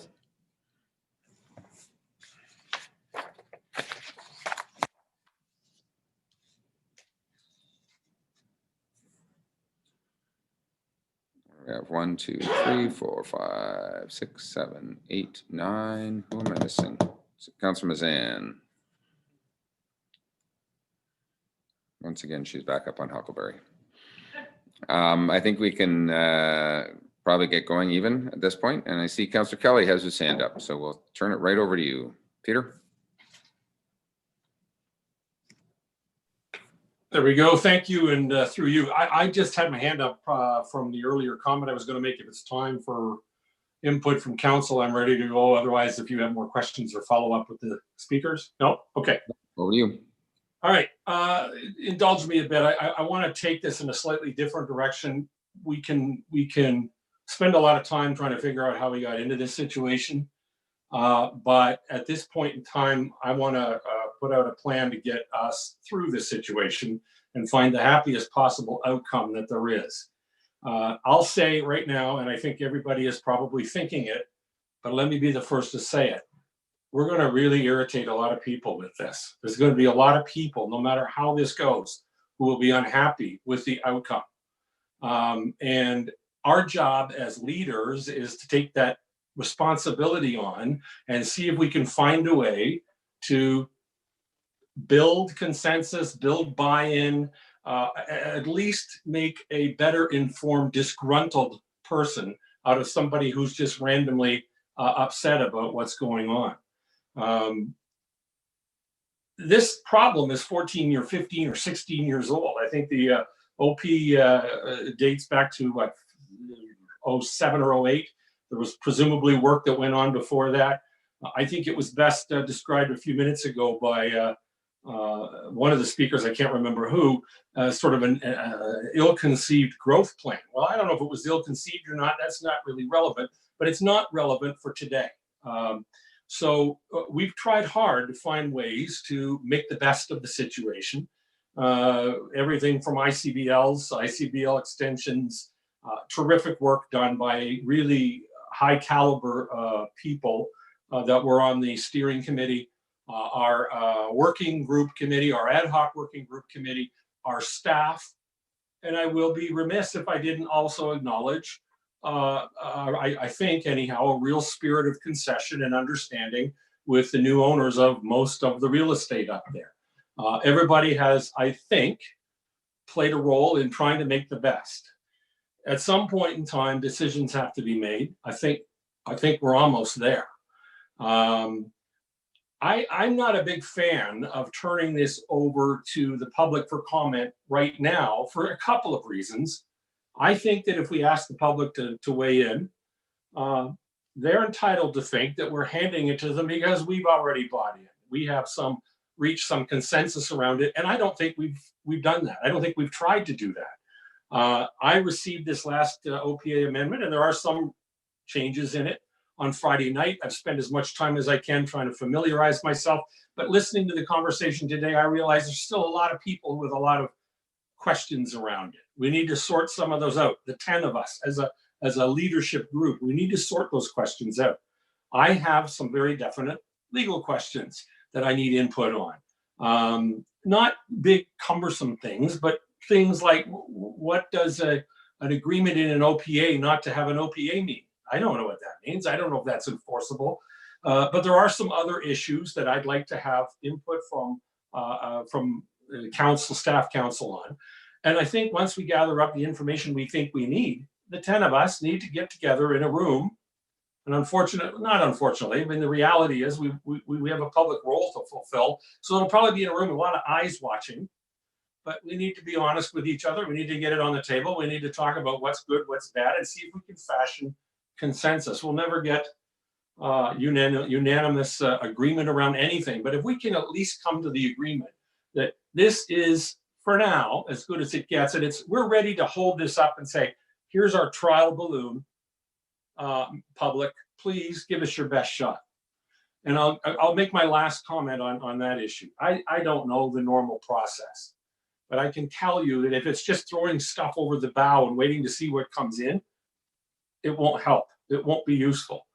Speaker 1: We have 1, 2, 3, 4, 5, 6, 7, 8, 9. Who am I missing? Councilor Mazan. Once again, she's back up on Huckleberry. I think we can probably get going even at this point. And I see Councilor Kelly has his hand up, so we'll turn it right over to you. Peter?
Speaker 9: There we go. Thank you. And through you, I just had my hand up from the earlier comment I was going to make. If it's time for input from council, I'm ready to go. Otherwise, if you have more questions or follow up with the speakers. No? Okay.
Speaker 1: Over to you.
Speaker 9: All right. Indulge me a bit. I want to take this in a slightly different direction. We can spend a lot of time trying to figure out how we got into this situation. But at this point in time, I want to put out a plan to get us through this situation and find the happiest possible outcome that there is. I'll say right now, and I think everybody is probably thinking it, but let me be the first to say it. We're going to really irritate a lot of people with this. There's going to be a lot of people, no matter how this goes, who will be unhappy with the outcome. And our job as leaders is to take that responsibility on and see if we can find a way to build consensus, build buy-in, at least make a better informed, disgruntled person out of somebody who's just randomly upset about what's going on. This problem is 14 or 15 or 16 years old. I think the OP dates back to what, 07 or 08. There was presumably work that went on before that. I think it was best described a few minutes ago by one of the speakers, I can't remember who, sort of an ill-conceived growth plan. Well, I don't know if it was ill-conceived or not. That's not really relevant, but it's not relevant for today. So we've tried hard to find ways to make the best of the situation. Everything from ICBLs, ICBL extensions, terrific work done by really high caliber people that were on the steering committee, our working group committee, our ad hoc working group committee, our staff. And I will be remiss if I didn't also acknowledge, I think anyhow, a real spirit of concession and understanding with the new owners of most of the real estate up there. Everybody has, I think, played a role in trying to make the best. At some point in time, decisions have to be made. I think we're almost there. I'm not a big fan of turning this over to the public for comment right now for a couple of reasons. I think that if we ask the public to weigh in, they're entitled to think that we're handing it to them because we've already bought in. We have reached some consensus around it, and I don't think we've done that. I don't think we've tried to do that. I received this last OPA amendment, and there are some changes in it. On Friday night, I've spent as much time as I can trying to familiarize myself, but listening to the conversation today, I realize there's still a lot of people with a lot of questions around it. We need to sort some of those out. The 10 of us as a leadership group, we need to sort those questions out. I have some very definite legal questions that I need input on. Not big cumbersome things, but things like what does an agreement in an OPA not to have an OPA mean? I don't know what that means. I don't know if that's enforceable. But there are some other issues that I'd like to have input from council, staff council on. And I think once we gather up the information we think we need, the 10 of us need to get together in a room. And not unfortunately, I mean, the reality is we have a public role to fulfill. So it'll probably be in a room with a lot of eyes watching. But we need to be honest with each other. We need to get it on the table. We need to talk about what's good, what's bad, and see if we can fashion consensus. We'll never get unanimous agreement around anything, but if we can at least come to the agreement that this is, for now, as good as it gets, and we're ready to hold this up and say, here's our trial balloon, public, please give us your best shot. And I'll make my last comment on that issue. I don't know the normal process. but I can tell you that if it's just throwing stuff over the bow and waiting to see what comes in, it won't help. It won't be useful.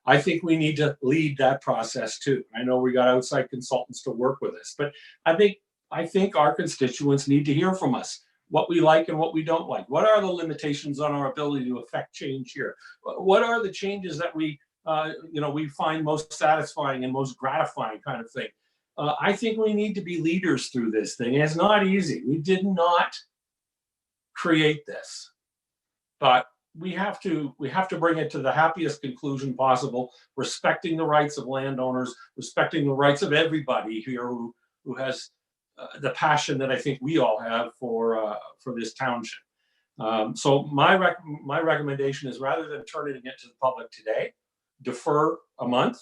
Speaker 9: I think we need to lead that process too. I know we got outside consultants to work with us, but I think our constituents need to hear from us what we like and what we don't like. What are the limitations on our ability to affect change here? What are the changes that we find most satisfying and most gratifying, kind of thing? I think we need to be leaders through this thing. It's not easy. We did not create this, but we have to bring it to the happiest conclusion possible, respecting the rights of landowners, respecting the rights of everybody here who has the passion that I think we all have for this township. So my recommendation is, rather than turning it to the public today, defer a month.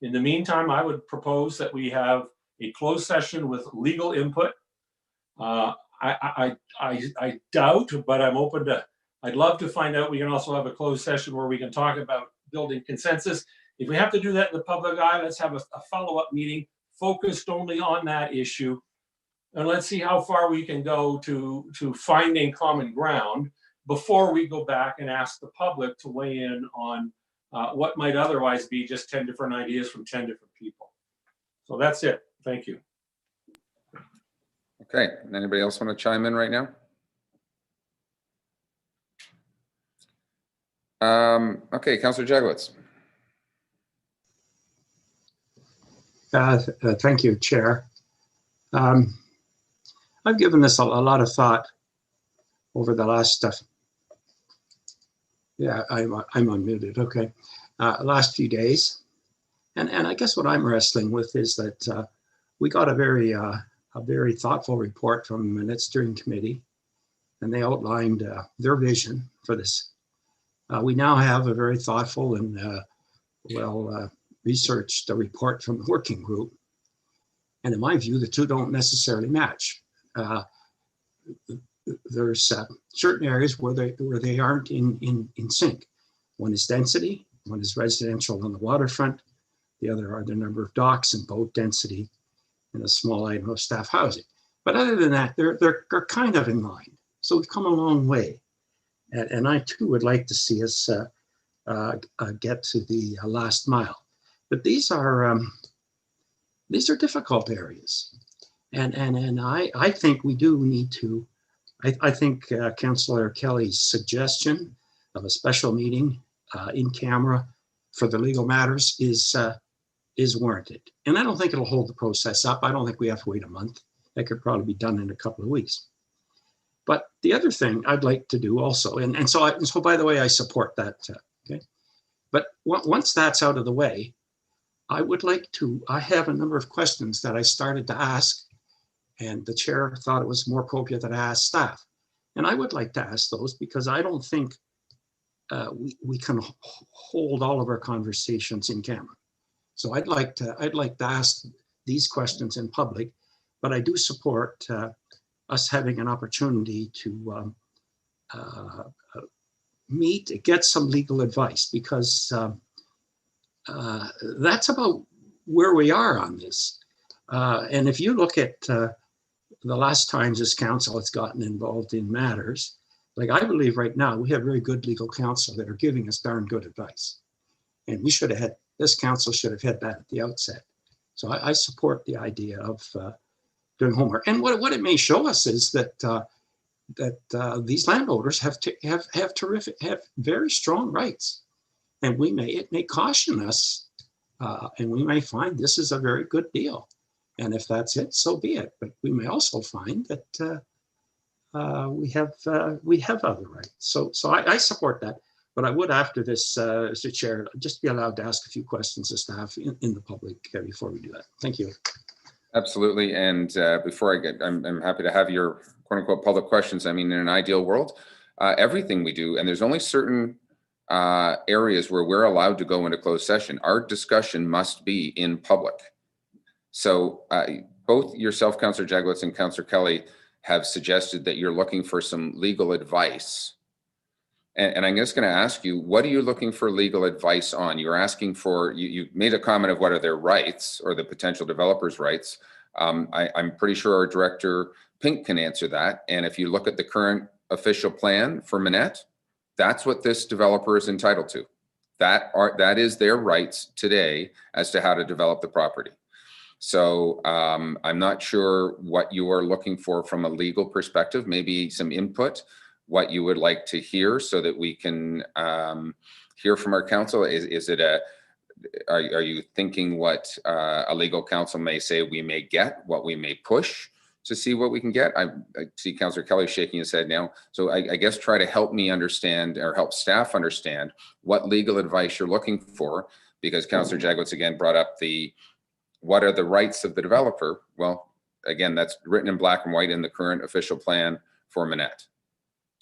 Speaker 9: In the meantime, I would propose that we have a closed session with legal input. I doubt, but I'm open to. I'd love to find out. We can also have a closed session where we can talk about building consensus. If we have to do that in the public eye, let's have a follow-up meeting focused only on that issue. And let's see how far we can go to finding common ground before we go back and ask the public to weigh in on what might otherwise be just 10 different ideas from 10 different people. So that's it. Thank you.
Speaker 1: Okay. Anybody else want to chime in right now? Okay, Councillor Jagowitz.
Speaker 8: Thank you, Chair. I've given this a lot of thought over the last, I'm unmuted, okay, last few days. And I guess what I'm wrestling with is that we got a very thoughtful report from the Minett Steering Committee, and they outlined their vision for this. We now have a very thoughtful and researched report from the working group. And in my view, the two don't necessarily match. There's certain areas where they aren't in sync. One is density, one is residential on the waterfront. The other are the number of docks and boat density and a small item of staff housing. But other than that, they're kind of in line. So we've come a long way. And I too would like to see us get to the last mile. But these are difficult areas. And I think we do need to, I think Councillor Kelly's suggestion of a special meeting in camera for the legal matters is warranted. And I don't think it'll hold the process up. I don't think we have to wait a month. That could probably be done in a couple of weeks. But the other thing I'd like to do also, and so by the way, I support that, okay? But once that's out of the way, I would like to, I have a number of questions that I started to ask, and the chair thought it was more appropriate that I ask staff. And I would like to ask those because I don't think we can hold all of our conversations in camera. So I'd like to ask these questions in public, but I do support us having an opportunity to get some legal advice, because that's about where we are on this. And if you look at the last times this council has gotten involved in matters, like I believe right now, we have very good legal counsel that are giving us darn good advice. And we should have had, this council should have had that at the outset. So I support the idea of doing homework. And what it may show us is that these landowners have very strong rights, and it may caution us, and we may find this is a very good deal. And if that's it, so be it. But we may also find that we have other rights. So I support that. But I would, after this, Mr. Chair, just be allowed to ask a few questions to staff in the public before we do that. Thank you.
Speaker 1: Absolutely. And before I get, I'm happy to have your quote unquote public questions. I mean, in an ideal world, everything we do, and there's only certain areas where we're allowed to go into closed session. Our discussion must be in public. So both yourself, Councillor Jagowitz, and Councillor Kelly have suggested that you're looking for some legal advice. And I'm just going to ask you, what are you looking for legal advice on? You're asking for, you made a comment of what are their rights or the potential developer's rights. I'm pretty sure our Director Pink can answer that. And if you look at the current official plan for Minett, that's what this developer is entitled to. That is their rights today as to how to develop the property. So I'm not sure what you are looking for from a legal perspective, maybe some input, what you would like to hear so that we can hear from our counsel. Is it are you thinking what a legal counsel may say we may get, what we may push to see what we can get? I see Councillor Kelly shaking his head now. So I guess try to help me understand, or help staff understand, what legal advice you're looking for, because Councillor Jagowitz again brought up what are the rights of the developer? Well, again, that's written in black and white in the current official plan for Minett.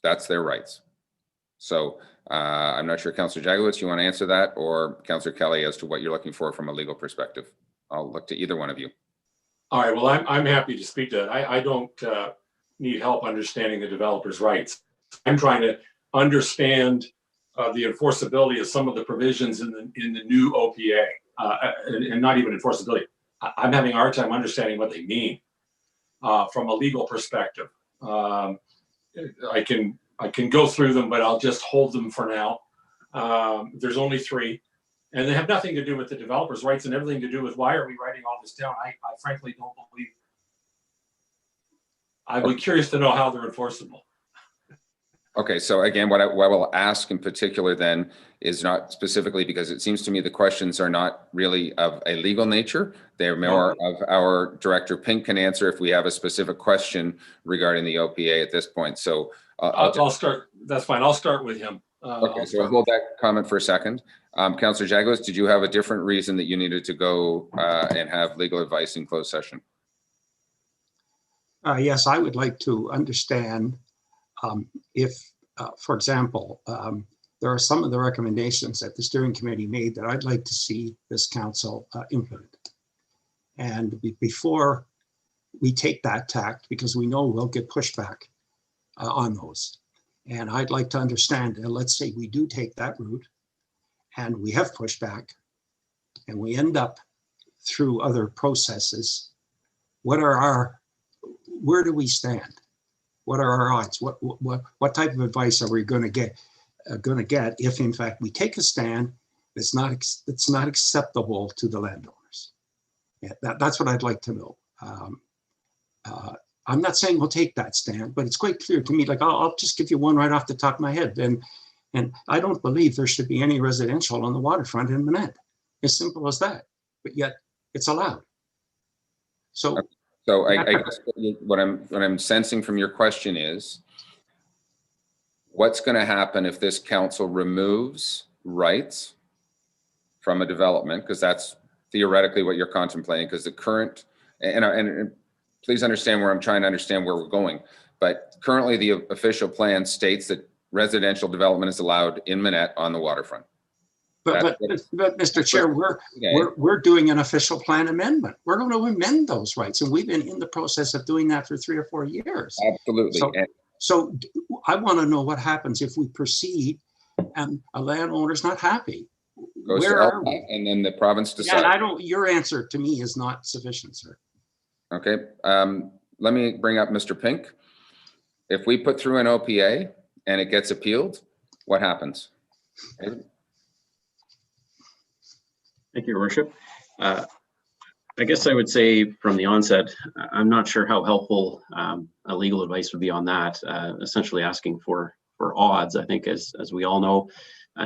Speaker 1: That's their rights. So I'm not sure, Councillor Jagowitz, you want to answer that, or Councillor Kelly as to what you're looking for from a legal perspective. I'll look to either one of you.
Speaker 9: All right, well, I'm happy to speak to that. I don't need help understanding the developer's rights. I'm trying to understand the enforceability of some of the provisions in the new OPA, and not even enforceability. I'm having a hard time understanding what they mean from a legal perspective. I can go through them, but I'll just hold them for now. There's only 3. And they have nothing to do with the developer's rights and everything to do with why are we writing all this down? I frankly don't believe. I'd be curious to know how they're enforceable.
Speaker 1: Okay, so again, what I will ask in particular then is not specifically, because it seems to me the questions are not really of a legal nature. They're more of our Director Pink can answer if we have a specific question regarding the OPA at this point. So
Speaker 9: I'll start. That's fine. I'll start with him.
Speaker 1: Okay, so we'll hold that comment for a second. Councillor Jagowitz, did you have a different reason that you needed to go and have legal advice in closed session?
Speaker 8: Yes, I would like to understand if, for example, there are some of the recommendations that the steering committee made that I'd like to see this council implement. And before we take that tact, because we know we'll get pushback on those. And I'd like to understand, let's say we do take that route and we have pushback and we end up through other processes. Where do we stand? What are our odds? What type of advice are we going to get if in fact we take a stand that's not acceptable to the landowners? Yeah, that's what I'd like to know. I'm not saying we'll take that stand, but it's quite clear to me. Like I'll just give you one right off the top of my head. And I don't believe there should be any residential on the waterfront in Minett. As simple as that. But yet it's allowed. So
Speaker 1: I guess what I'm sensing from your question is, what's going to happen if this council removes rights from a development? Because that's theoretically what you're contemplating. Because the current and please understand where I'm trying to understand where we're going. But currently the official plan states that residential development is allowed in Minett on the waterfront.
Speaker 8: But Mr. Chair, we're doing an official plan amendment. We're going to amend those rights. And we've been in the process of doing that for 3 or 4 years.
Speaker 1: Absolutely.
Speaker 8: So I want to know what happens if we proceed and a landowner's not happy. Where are we?
Speaker 1: And then the province decides.
Speaker 8: Yeah, your answer to me is not sufficient, sir.
Speaker 1: Okay, let me bring up Mr. Pink. If we put through an OPA and it gets appealed, what happens?
Speaker 11: Thank you, Your Worship. I guess I would say from the onset, I'm not sure how helpful a legal advice would be on that. Essentially asking for odds. I think as we all know,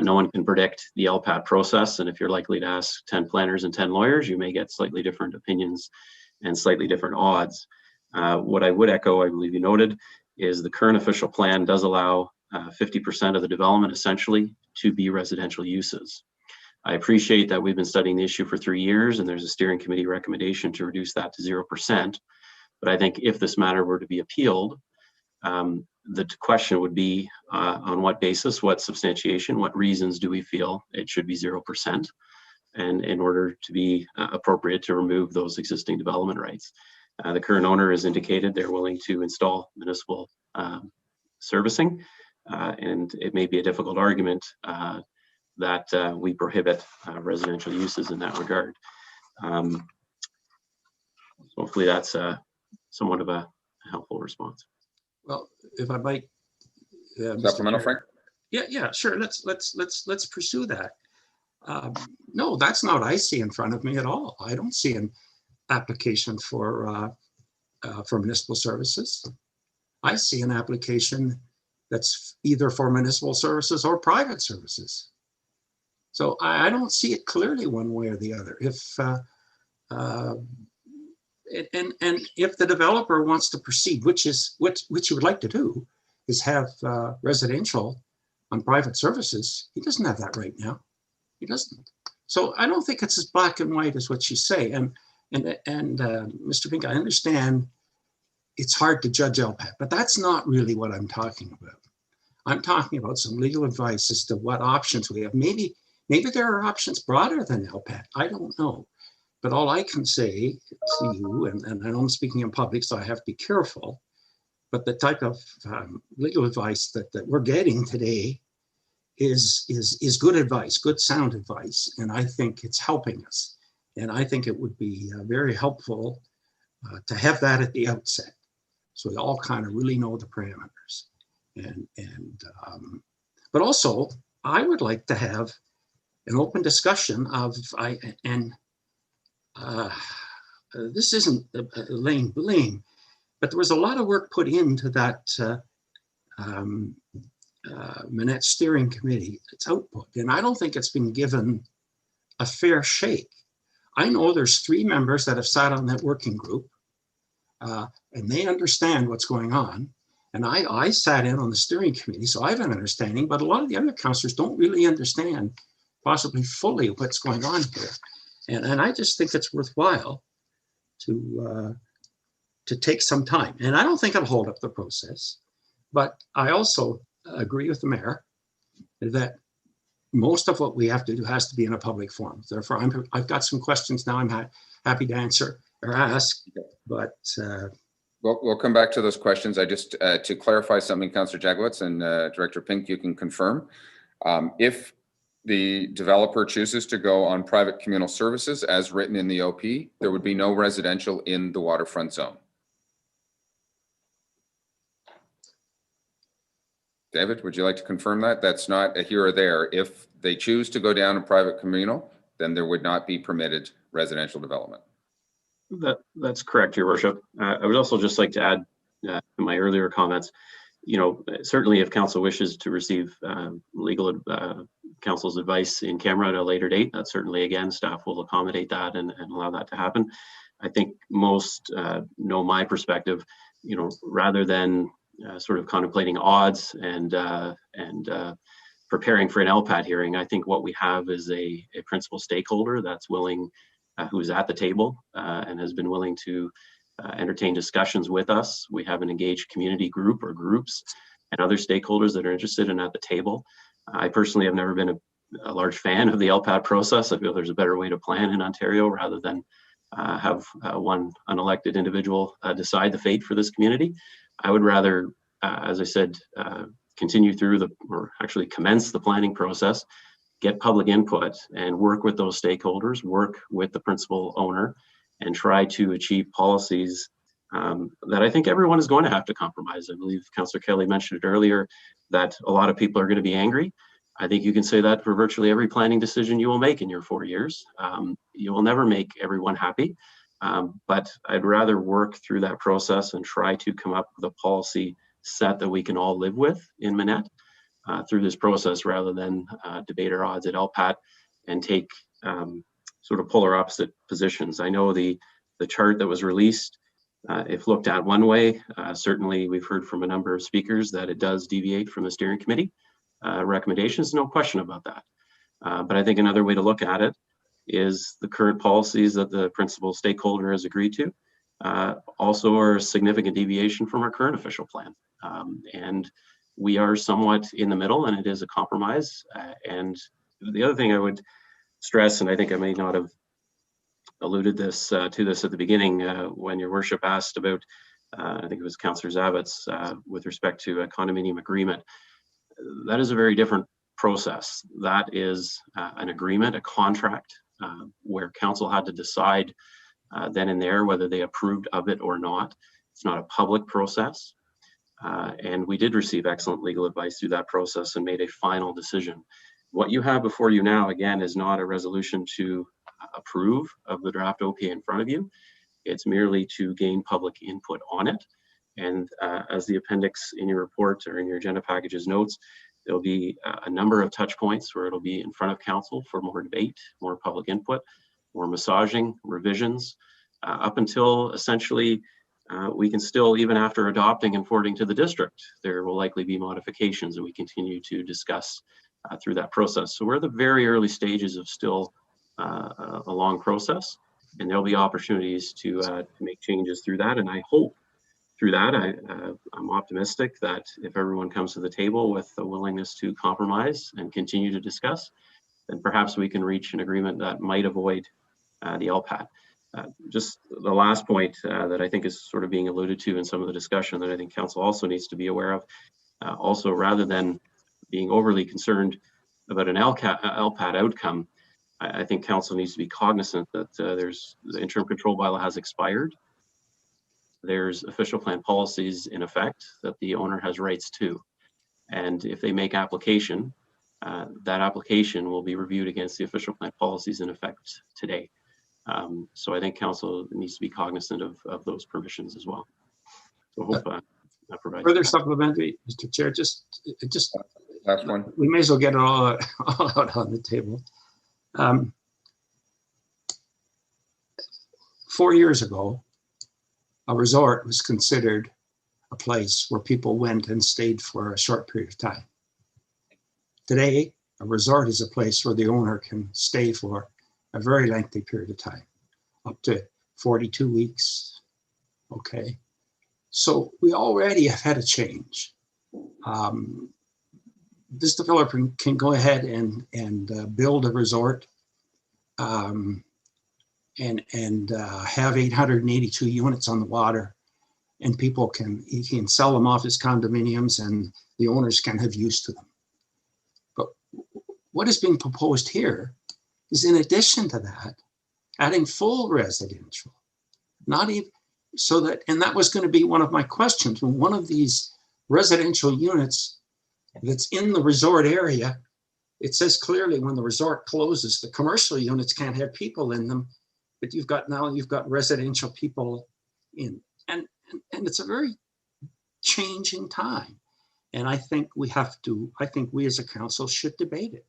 Speaker 11: no one can predict the LPAT process. And if you're likely to ask 10 planners and 10 lawyers, you may get slightly different opinions and slightly different odds. What I would echo, I believe you noted, is the current official plan does allow 50% of the development essentially to be residential uses. I appreciate that we've been studying the issue for 3 years and there's a steering committee recommendation to reduce that to 0%. But I think if this matter were to be appealed, the question would be on what basis, what substantiation, what reasons do we feel it should be 0%? And in order to be appropriate to remove those existing development rights. The current owner has indicated they're willing to install municipal servicing, and it may be a difficult argument that we prohibit residential uses in that regard. hopefully that's somewhat of a helpful response.
Speaker 8: Well, if I might, Mr.
Speaker 1: Supplemental,
Speaker 8: Chair.
Speaker 1: Frank?
Speaker 8: Yeah, sure. Let's pursue that. No, that's not what I see in front of me at all. I don't see an application for municipal services. I see an application that's either for municipal services or private services. So I don't see it clearly one way or the other. And if the developer wants to proceed, which you would like to do, is have residential on private services, he doesn't have that right now. He doesn't. So I don't think it's as black and white as what you say. And Mr. Pink, I understand it's hard to judge LPAT, but that's not really what I'm talking about. I'm talking about some legal advice as to what options we have. Maybe there are options broader than LPAT. I don't know. But all I can say to you, and I know I'm speaking in public, so I have to be careful, but the type of legal advice that we're getting today is good advice, good sound advice, and I think it's helping us. And I think it would be very helpful to have that at the outset, so we all kind of really know the parameters. But also, I would like to have an open discussion of this isn't laying blame, but there was a lot of work put into that Minett steering committee, its output, and I don't think it's been given a fair shake. I know there's 3 members that have sat on that working group, and they understand what's going on. And I sat in on the steering committee, so I have an understanding, but a lot of the other councillors don't really understand possibly fully what's going on here. And I just think it's worthwhile to take some time. And I don't think it'll hold up the process, but I also agree with the mayor that most of what we have to do has to be in a public forum. Therefore, I've got some questions now I'm happy to answer or ask, but
Speaker 1: we'll come back to those questions. I just, to clarify something, Councillor Jagowitz and Director Pink, you can confirm. If the developer chooses to go on private communal services as written in the OP, there would be no residential in the waterfront zone. David, would you like to confirm that? That's not a here or there. If they choose to go down a private communal, then there would not be permitted residential development.
Speaker 11: That's correct, Your Worship. I would also just like to add to my earlier comments, certainly if council wishes to receive legal council's advice in camera at a later date, that certainly, again, staff will accommodate that and allow that to happen. I think most know my perspective, rather than sort of contemplating odds and preparing for an LPAT hearing. I think what we have is a principal stakeholder that's willing, who's at the table and has been willing to entertain discussions with us. We have an engaged community group or groups and other stakeholders that are interested and at the table. I personally have never been a large fan of the LPAT process. I feel there's a better way to plan in Ontario rather than have one unelected individual decide the fate for this community. I would rather, as I said, continue through or actually commence the planning process, get public input and work with those stakeholders, work with the principal owner, and try to achieve policies that I think everyone is going to have to compromise. I believe Councillor Kelly mentioned it earlier that a lot of people are going to be angry. I think you can say that for virtually every planning decision you will make in your 4 years. You will never make everyone happy, but I'd rather work through that process and try to come up with a policy set that we can all live with in Minett through this process, rather than debate our odds at LPAT and take sort of polar opposite positions. I know the chart that was released, if looked at one way, certainly we've heard from a number of speakers that it does deviate from the steering committee recommendations, no question about that. But I think another way to look at it is the current policies that the principal stakeholder has agreed to also are a significant deviation from our current official plan. And we are somewhat in the middle, and it is a compromise. And the other thing I would stress, and I think I may not have alluded to this at the beginning when Your Worship asked about, I think it was Councillor Zavitz, with respect to a condominium agreement. That is a very different process. That is an agreement, a contract, where council had to decide then and there whether they approved of it or not. It's not a public process. And we did receive excellent legal advice through that process and made a final decision. What you have before you now, again, is not a resolution to approve of the draft OPA in front of you. It's merely to gain public input on it. And as the appendix in your report or in your agenda packages notes, there'll be a number of touch points where it'll be in front of council for more debate, more public input, more massaging, revisions, up until essentially we can still, even after adopting and forwarding to the district, there will likely be modifications that we continue to discuss through that process. So we're at the very early stages of still a long process, and there'll be opportunities to make changes through that. And I hope through that, I'm optimistic that if everyone comes to the table with a willingness to compromise and continue to discuss, then perhaps we can reach an agreement that might avoid the LPAT. Just the last point that I think is sort of being alluded to in some of the discussion that I think council also needs to be aware of. Also, rather than being overly concerned about an LPAT outcome, I think council needs to be cognizant that there's the interim control bylaw has expired. There's official plan policies in effect that the owner has rights to. And if they make application, that application will be reviewed against the official plan policies in effect today. So I think council needs to be cognizant of those permissions as well. So I hope that provides
Speaker 8: further supplementary, Mr. Chair. Just
Speaker 1: last one.
Speaker 8: We may as well get it all out on the table. 4 years ago, a resort was considered a place where people went and stayed for a short period of time. Today, a resort is a place where the owner can stay for a very lengthy period of time, up to 42 weeks. Okay. So we already have had a change. This developer can go ahead and build a resort and have 882 units on the water, and he can sell them off as condominiums and the owners can have use to them. But what is being proposed here is, in addition to that, adding full residential, not even so that, and that was going to be one of my questions. When one of these residential units that's in the resort area, it says clearly when the resort closes, the commercial units can't have people in them, but you've got residential people in, and it's a very changing time. And I think we as a council should debate it.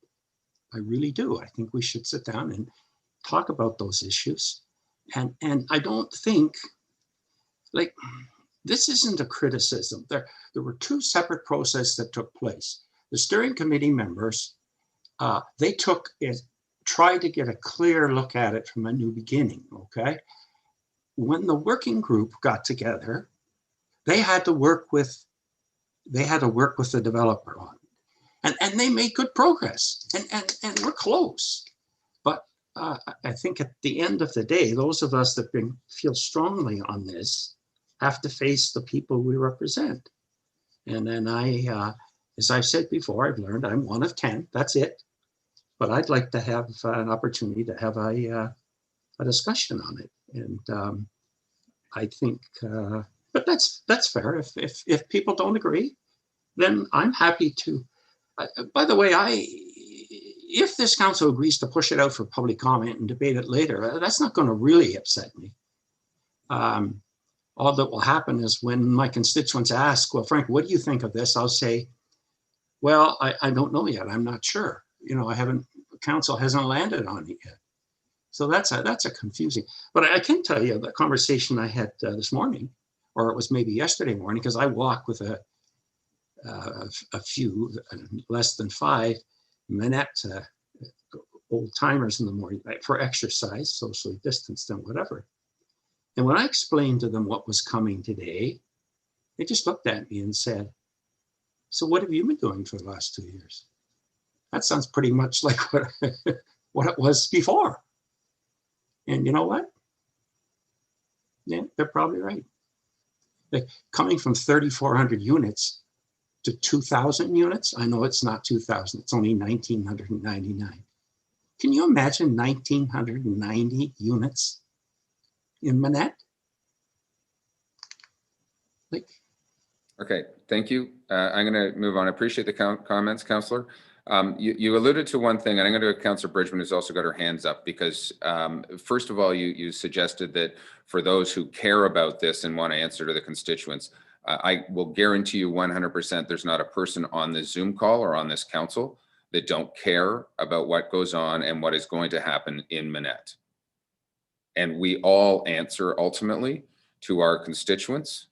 Speaker 8: I really do. I think we should sit down and talk about those issues. And I don't think, like, this isn't a criticism. There were two separate processes that took place. The steering committee members, they tried to get a clear look at it from a new beginning, okay? When the working group got together, they had to work with the developer on it. And they made good progress, and we're close. But I think at the end of the day, those of us that feel strongly on this have to face the people we represent. And then as I've said before, I've learned I'm one of 10, that's it. But I'd like to have an opportunity to have a discussion on it. And I think, but that's fair. If people don't agree, then I'm happy to. By the way, if this council agrees to push it out for public comment and debate it later, that's not going to really upset me. All that will happen is when my constituents ask, well, Frank, what do you think of this? I'll say, well, I don't know yet. I'm not sure. Council hasn't landed on it yet. So that's a confusing, but I can tell you the conversation I had this morning, or it was maybe yesterday morning, because I walk with a few, less than 5 Minett old timers in the morning for exercise, socially distanced and whatever. And when I explained to them what was coming today, they just looked at me and said, so what have you been doing for the last 2 years? That sounds pretty much like what it was before. And you know what? Yeah, they're probably right. Coming from 3,400 units to 2,000 units, I know it's not 2,000, it's only 1,999. Can you imagine 1,990 units in Minett.
Speaker 1: Okay, thank you. I'm going to move on. I appreciate the comments, Councillor. You alluded to one thing, and I'm going to go to Councillor Bridgman, who's also got her hands up, because first of all, you suggested that for those who care about this and want to answer to the constituents, I will guarantee you 100% there's not a person on this Zoom call or on this council that don't care about what goes on and what is going to happen in Minett. And we all answer ultimately to our constituents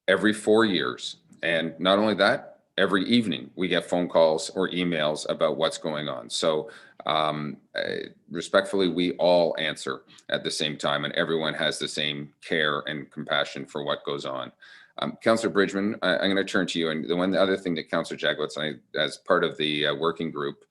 Speaker 1: every 4 years. And not only that, every evening we get phone calls or emails about what's going on. So respectfully, we all answer at the same time, and everyone has the same care and compassion for what goes on. Councillor Bridgman, I'm going to turn to you. And the other thing that Councillor Jagowitz and I, as part of the working group,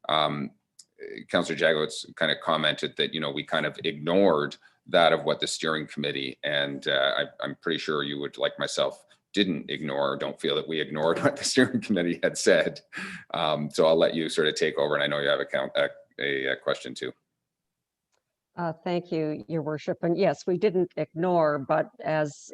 Speaker 1: Councillor Jagowitz kind of commented that, you know, we kind of ignored that of what the steering committee, and I'm pretty sure you would, like myself, didn't ignore or don't feel that we ignored what the steering committee had said. So I'll let you sort of take over, and I know you have a question too.
Speaker 5: Thank you, Your Worship. And yes, we didn't ignore, but as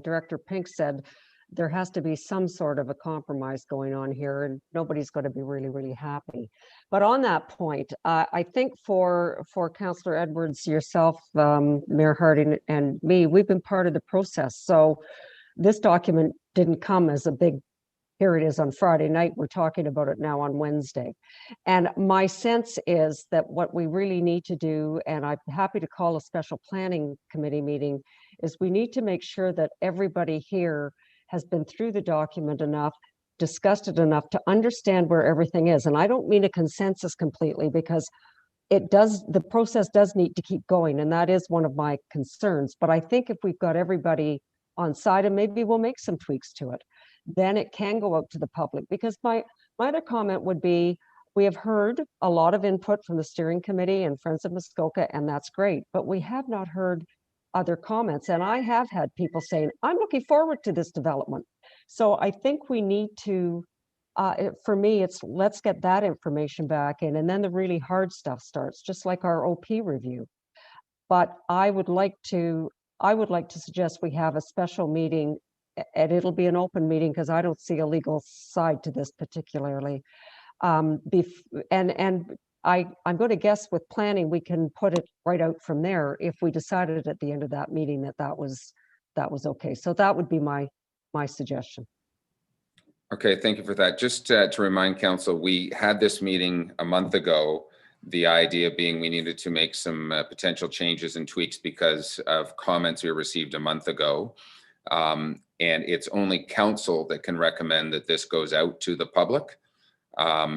Speaker 5: Director Pink said, there has to be some sort of a compromise going on here, and nobody's going to be really, really happy. But on that point, I think for Councillor Edwards, yourself, Mayor Harding, and me, we've been part of the process. So this document didn't come as a big, here it is on Friday night, we're talking about it now on Wednesday. And my sense is that what we really need to do, and I'm happy to call a special planning committee meeting, is we need to make sure that everybody here has been through the document enough, discussed it enough to understand where everything is. And I don't mean a consensus completely, because the process does need to keep going. And that is one of my concerns. But I think if we've got everybody on side, and maybe we'll make some tweaks to it, then it can go out to the public. Because my other comment would be, we have heard a lot of input from the steering committee and Friends of Muskoka, and that's great, but we have not heard other comments. And I have had people saying, I'm looking forward to this development. So I think we need to, for me, it's let's get that information back in, and then the really hard stuff starts, just like our OP review. But I would like to suggest we have a special meeting, and it'll be an open meeting because I don't see a legal side to this particularly. I'm going to guess with planning, we can put it right out from there if we decided at the end of that meeting that was okay. So that would be my suggestion.
Speaker 1: Okay, thank you for that. Just to remind council, we had this meeting a month ago. The idea being we needed to make some potential changes and tweaks because of comments we received a month ago. And it's only council that can recommend that this goes out to the public.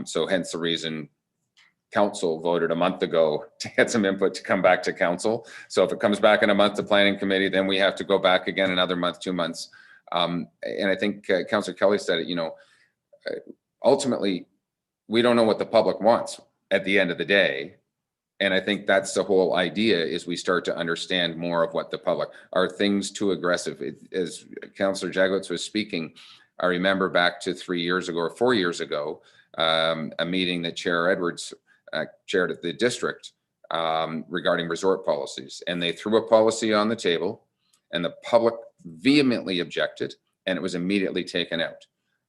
Speaker 1: So hence the reason council voted a month ago to get some input to come back to council. So if it comes back in a month to planning committee, then we have to go back again another month, 2 months. And I think Councillor Kelly said it, you know, ultimately, we don't know what the public wants at the end of the day. And I think that's the whole idea, is we start to understand more of what the public, are things too aggressive? As Councillor Jagowitz was speaking, I remember back to 3 years ago or 4 years ago, a meeting that Chair Edwards chaired at the district regarding resort policies. And they threw a policy on the table and the public vehemently objected, and it was immediately taken out.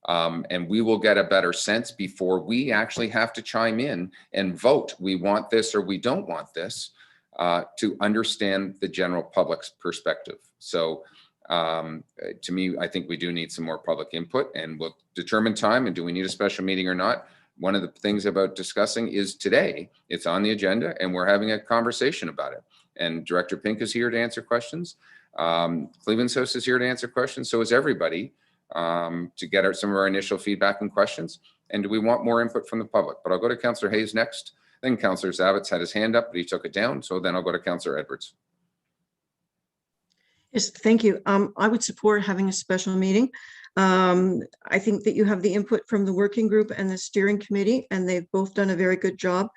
Speaker 1: And we will get a better sense before we actually have to chime in and vote. We want this or we don't want this, to understand the general public's perspective. So to me, I think we do need some more public input, and we'll determine time and do we need a special meeting or not. One of the things about discussing is today, it's on the agenda and we're having a conversation about it. And Director Pink is here to answer questions. Cleveland's House is here to answer questions. So is everybody, to get some of our initial feedback and questions. And do we want more input from the public? But I'll go to Councillor Hayes next. Then Councillor Zavitz had his hand up, but he took it down. So then I'll go to Councillor Edwards.
Speaker 10: Yes, thank you. I would support having a special meeting. I think that you have the input from the working group and the steering committee, and they've both done a very good job.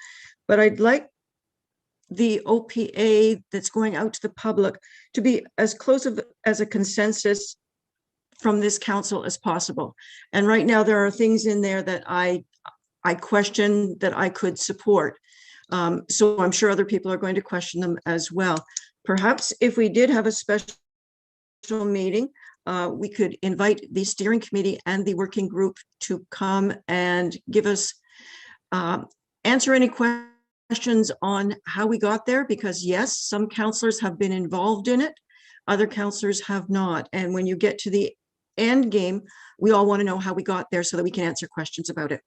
Speaker 10: But I'd like the OPA that's going out to the public to be as close as a consensus from this council as possible. And right now there are things in there that I question that I could support. So I'm sure other people are going to question them as well. Perhaps if we did have a special meeting, we could invite the steering committee and the working group to come and give us, answer any questions on how we got there, because yes, some councillors have been involved in it, other councillors have not. And when you get to the end game, we all want to know how we got there so that we can answer questions about it.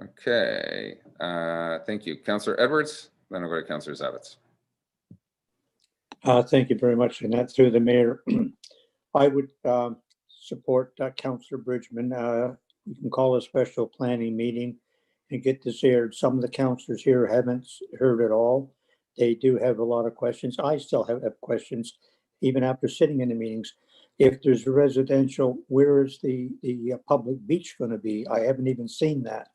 Speaker 1: Okay, thank you. Councillor Edwards, then I'll go to Councillor Zavitz.
Speaker 6: Thank you very much, and that's through the mayor. I would support Councillor Bridgman. You can call a special planning meeting and get this aired. Some of the councillors here haven't heard it all. They do have a lot of questions. I still have questions, even after sitting in the meetings. If there's residential, where is the public beach going to be? I haven't even seen that.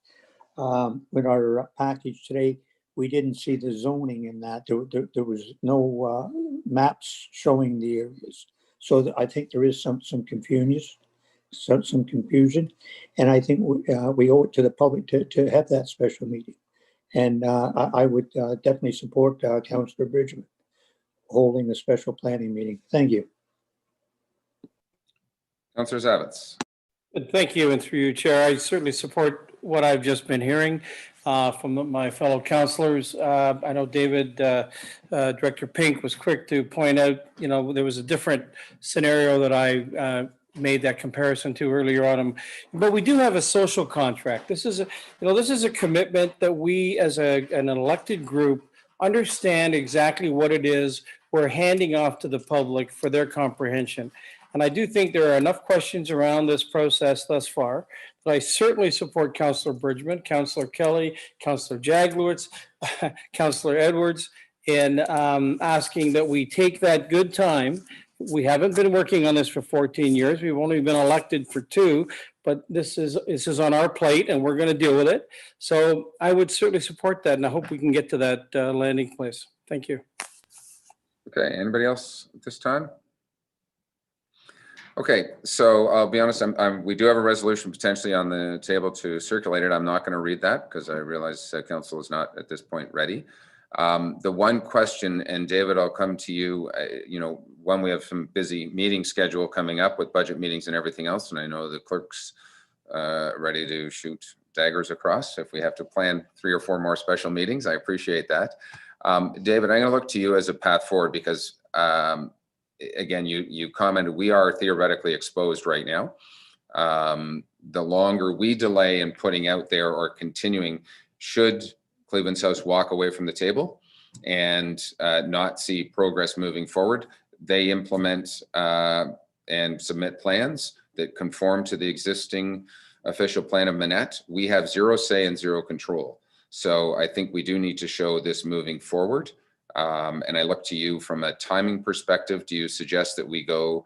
Speaker 6: With our package today, we didn't see the zoning in that. There was no maps showing the areas. So I think there is some confusion. Some confusion, and I think we owe it to the public to have that special meeting. And I would definitely support Councillor Bridgman holding a special planning meeting. Thank you.
Speaker 1: Councillor Zavitz.
Speaker 2: Thank you, and through you, Chair, I certainly support what I've just been hearing from my fellow councillors. I know David, Director Pink was quick to point out, you know, there was a different scenario that I made that comparison to earlier on. But we do have a social contract. This is a commitment that we as an elected group understand exactly what it is we're handing off to the public for their comprehension. And I do think there are enough questions around this process thus far that I certainly support Councillor Bridgman, Councillor Kelly, Councillor Jaglowitz, Councillor Edwards in asking that we take that good time. We haven't been working on this for 14 years. We've only been elected for 2, but this is on our plate and we're going to deal with it. So I would certainly support that, and I hope we can get to that landing place. Thank you.
Speaker 1: Okay, anybody else at this time? Okay, so I'll be honest, we do have a resolution potentially on the table to circulate it. I'm not going to read that because I realize council is not at this point ready. The one question, and David, I'll come to you, when we have some busy meeting schedule coming up with budget meetings and everything else, and I know the clerk's ready to shoot daggers across if we have to plan 3 or 4 more special meetings. I appreciate that. David, I'm going to look to you as a path forward because again, you commented we are theoretically exposed right now. The longer we delay in putting out there or continuing, should Cleveland's House walk away from the table and not see progress moving forward, they implement and submit plans that conform to the existing official plan of Minett. We have 0 say and 0 control. So I think we do need to show this moving forward. And I look to you from a timing perspective. Do you suggest that we go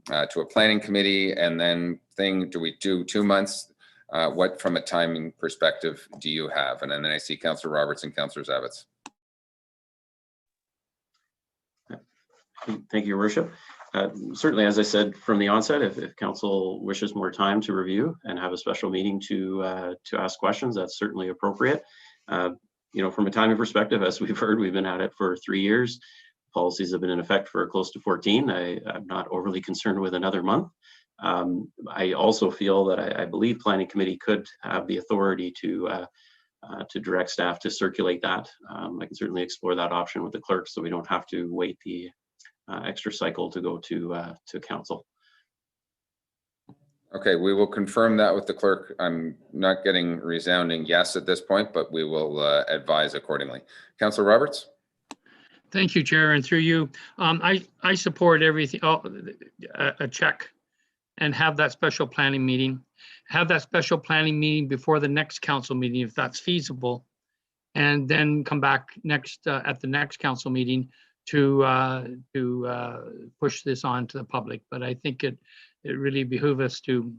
Speaker 1: to a planning committee and then do we do 2 months? What from a timing perspective do you have? And then I see Councillor Roberts and Councillor Zavitz.
Speaker 11: Thank you, Your Worship. Certainly, as I said from the onset, if council wishes more time to review and have a special meeting to ask questions, that's certainly appropriate. From a timing perspective, as we've heard, we've been at it for 3 years. Policies have been in effect for close to 14. I'm not overly concerned with another month. I also feel that I believe Planning Committee could have the authority to direct staff to circulate that. I can certainly explore that option with the clerk so we don't have to wait the extra cycle to go to council.
Speaker 1: Okay, we will confirm that with the clerk. I'm not getting resounding yes at this point, but we will advise accordingly. Councillor Roberts.
Speaker 19: Thank you, Chair, and through you. I support everything, a check, and have that special planning meeting. Have that special planning meeting before the next council meeting, if that's feasible, and then come back at the next council meeting to push this on to the public. But I think it really behooves us to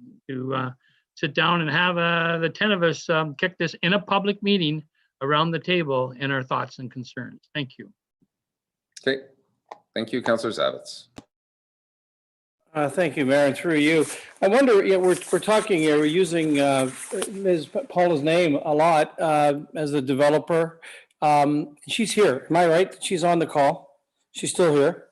Speaker 19: sit down and have the 10 of us kick this in a public meeting around the table in our thoughts and concerns. Thank you.
Speaker 1: Okay, thank you, Councillor Zavitz.
Speaker 2: Thank you, Mayor, and through you. I wonder, yeah, we're talking here, we're using Ms. Paula's name a lot as a developer. She's here, am I right? She's on the call. She's still here.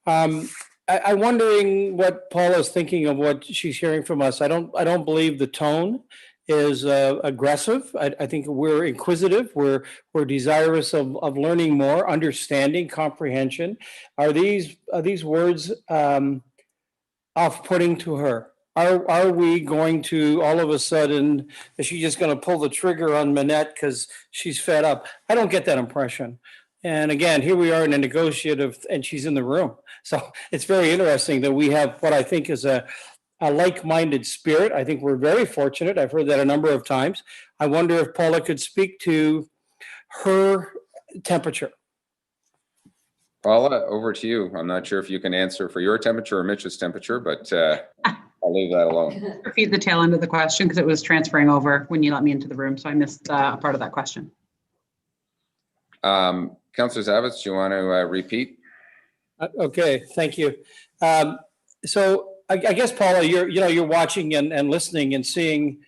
Speaker 2: I'm wondering what Paula's thinking of what she's hearing from us. I don't believe the tone is aggressive. I think we're inquisitive. We're desirous of learning more, understanding, comprehension. Are these words off-putting to her? Are we going to all of a sudden, is she just going to pull the trigger on Minett because she's fed up? I don't get that impression. And again, here we are in a negotiative, and she's in the room. So it's very interesting that we have what I think is a like-minded spirit. I think we're very fortunate. I've heard that a number of times. I wonder if Paula could speak to her temperature.
Speaker 1: Paula, over to you. I'm not sure if you can answer for your temperature or Mitch's temperature, but I'll leave that alone.
Speaker 13: Repeat the tail end of the question because it was transferring over when you let me into the room. So I missed a part of that question.
Speaker 1: Councillor Zavitz, do you want to repeat?
Speaker 2: Okay, thank you. So I guess, Paula, you're watching and listening and seeing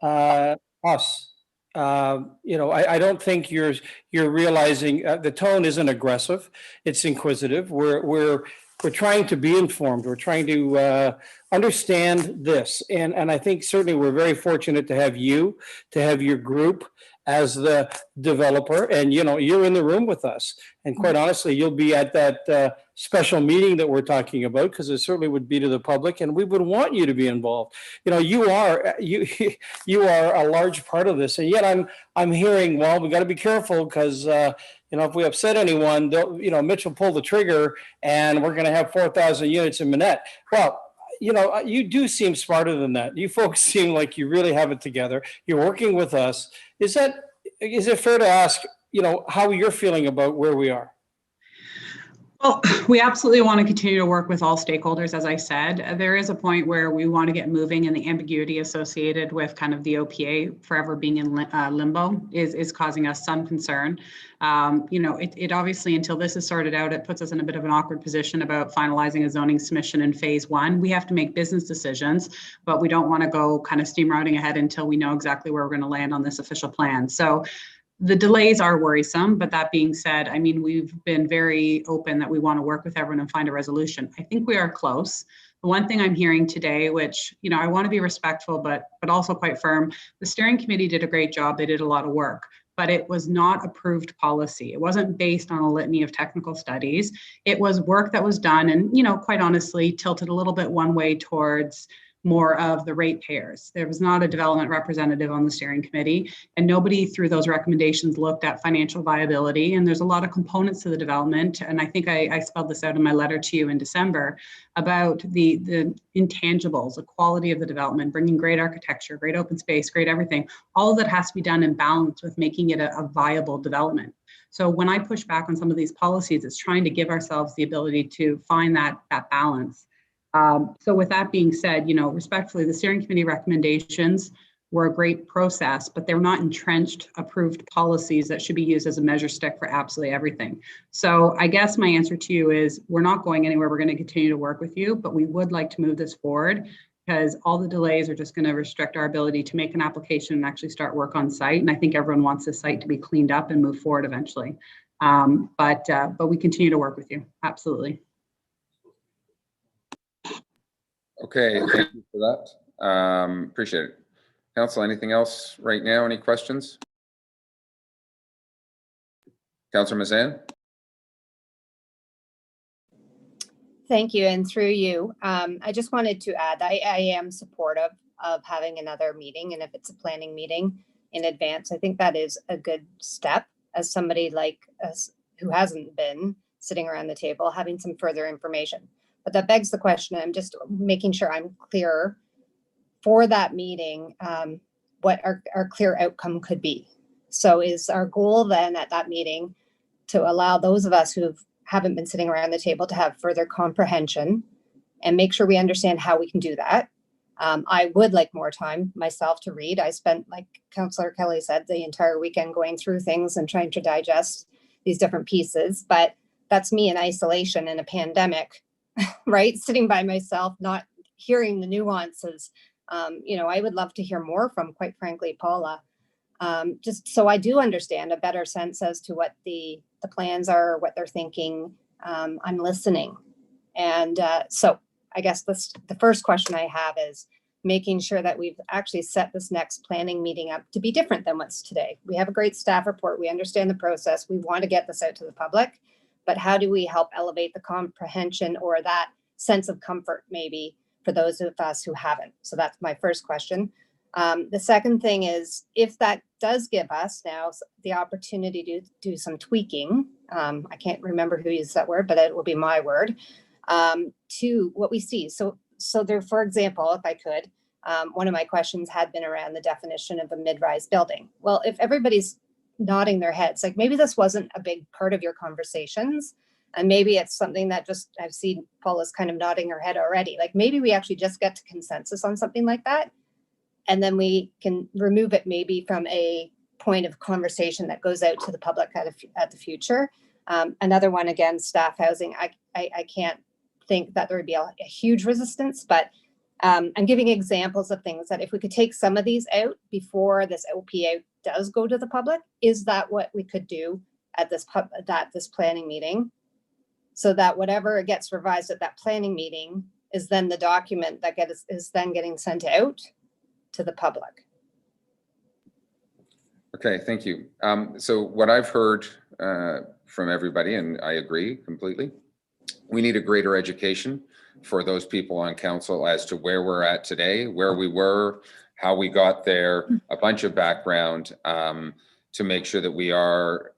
Speaker 2: us. I don't think you're realizing the tone isn't aggressive. It's inquisitive. We're trying to be informed. We're trying to understand this. And I think certainly we're very fortunate to have you, to have your group as the developer, and you're in the room with us. And quite honestly, you'll be at that special meeting that we're talking about, because it certainly would be to the public, and we would want you to be involved. You are a large part of this, and yet I'm hearing, well, we got to be careful because if we upset anyone, Mitch will pull the trigger, and we're going to have 4,000 units in Minett. Well, you do seem smarter than that. You folks seem like you really have it together. You're working with us. Is it fair to ask, how you're feeling about where we are?
Speaker 13: Well, we absolutely want to continue to work with all stakeholders. As I said, there is a point where we want to get moving, and the ambiguity associated with kind of the OPA forever being in limbo is causing us some concern. It obviously, until this is sorted out, it puts us in a bit of an awkward position about finalizing a zoning submission in phase 1. We have to make business decisions, but we don't want to go kind of steam routing ahead until we know exactly where we're going to land on this official plan. So the delays are worrisome, but that being said, we've been very open that we want to work with everyone and find a resolution. I think we are close. The one thing I'm hearing today, which, I want to be respectful, but also quite firm, the steering committee did a great job. They did a lot of work, but it was not approved policy. It wasn't based on a litany of technical studies. It was work that was done and, quite honestly, tilted a little bit one way towards more of the ratepayers. There was not a development representative on the steering committee, and nobody through those recommendations looked at financial viability. And there's a lot of components to the development. And I think I spelled this out in my letter to you in December about the intangibles, the quality of the development, bringing great architecture, great open space, great everything. All of that has to be done in balance with making it a viable development. So when I push back on some of these policies, it's trying to give ourselves the ability to find that balance. So with that being said, respectfully, the steering committee recommendations were a great process, but they're not entrenched, approved policies that should be used as a measure stick for absolutely everything. So I guess my answer to you is we're not going anywhere. We're going to continue to work with you, but we would like to move this forward because all the delays are just going to restrict our ability to make an application and actually start work on site. And I think everyone wants this site to be cleaned up and move forward eventually. But we continue to work with you. Absolutely.
Speaker 1: Okay, thank you for that. Appreciate it. Council, anything else right now? Any questions? Councillor Mazan?
Speaker 20: Thank you, and through you, I just wanted to add, I am supportive of having another meeting, and if it's a planning meeting in advance, I think that is a good step as somebody like us who hasn't been sitting around the table, having some further information. But that begs the question, I'm just making sure I'm clear for that meeting, what our clear outcome could be. So is our goal then at that meeting to allow those of us who haven't been sitting around the table to have further comprehension and make sure we understand how we can do that. I would like more time myself to read. I spent, like Councillor Kelly said, the entire weekend going through things and trying to digest these different pieces, but that's me in isolation in a pandemic right? Sitting by myself, not hearing the nuances. I would love to hear more from, quite frankly, Paula. Just so I do understand a better sense as to what the plans are, what they're thinking. I'm listening. And so I guess the first question I have is making sure that we've actually set this next planning meeting up to be different than what's today. We have a great staff report. We understand the process. We want to get this out to the public, but how do we help elevate the comprehension or that sense of comfort maybe for those of us who haven't? So that's my first question. The second thing is, if that does give us now the opportunity to do some tweaking, I can't remember who used that word, but it will be my word, to what we see. So there, for example, if I could, one of my questions had been around the definition of a mid-rise building. Well, if everybody's nodding their heads, like maybe this wasn't a big part of your conversations, and maybe it's something that just, I've seen Paula's kind of nodding her head already. Like maybe we actually just get to consensus on something like that, and then we can remove it maybe from a point of conversation that goes out to the public at the future. Another one, again, staff housing. I can't think that there would be a huge resistance, but I'm giving examples of things that if we could take some of these out before this OPA does go to the public, is that what we could do at this planning meeting? So that whatever gets revised at that planning meeting is then the document that is then getting sent out to the public.
Speaker 1: Okay, thank you. So what I've heard from everybody, and I agree completely, we need a greater education for those people on council as to where we're at today, where we were, how we got there, a bunch of background to make sure that we are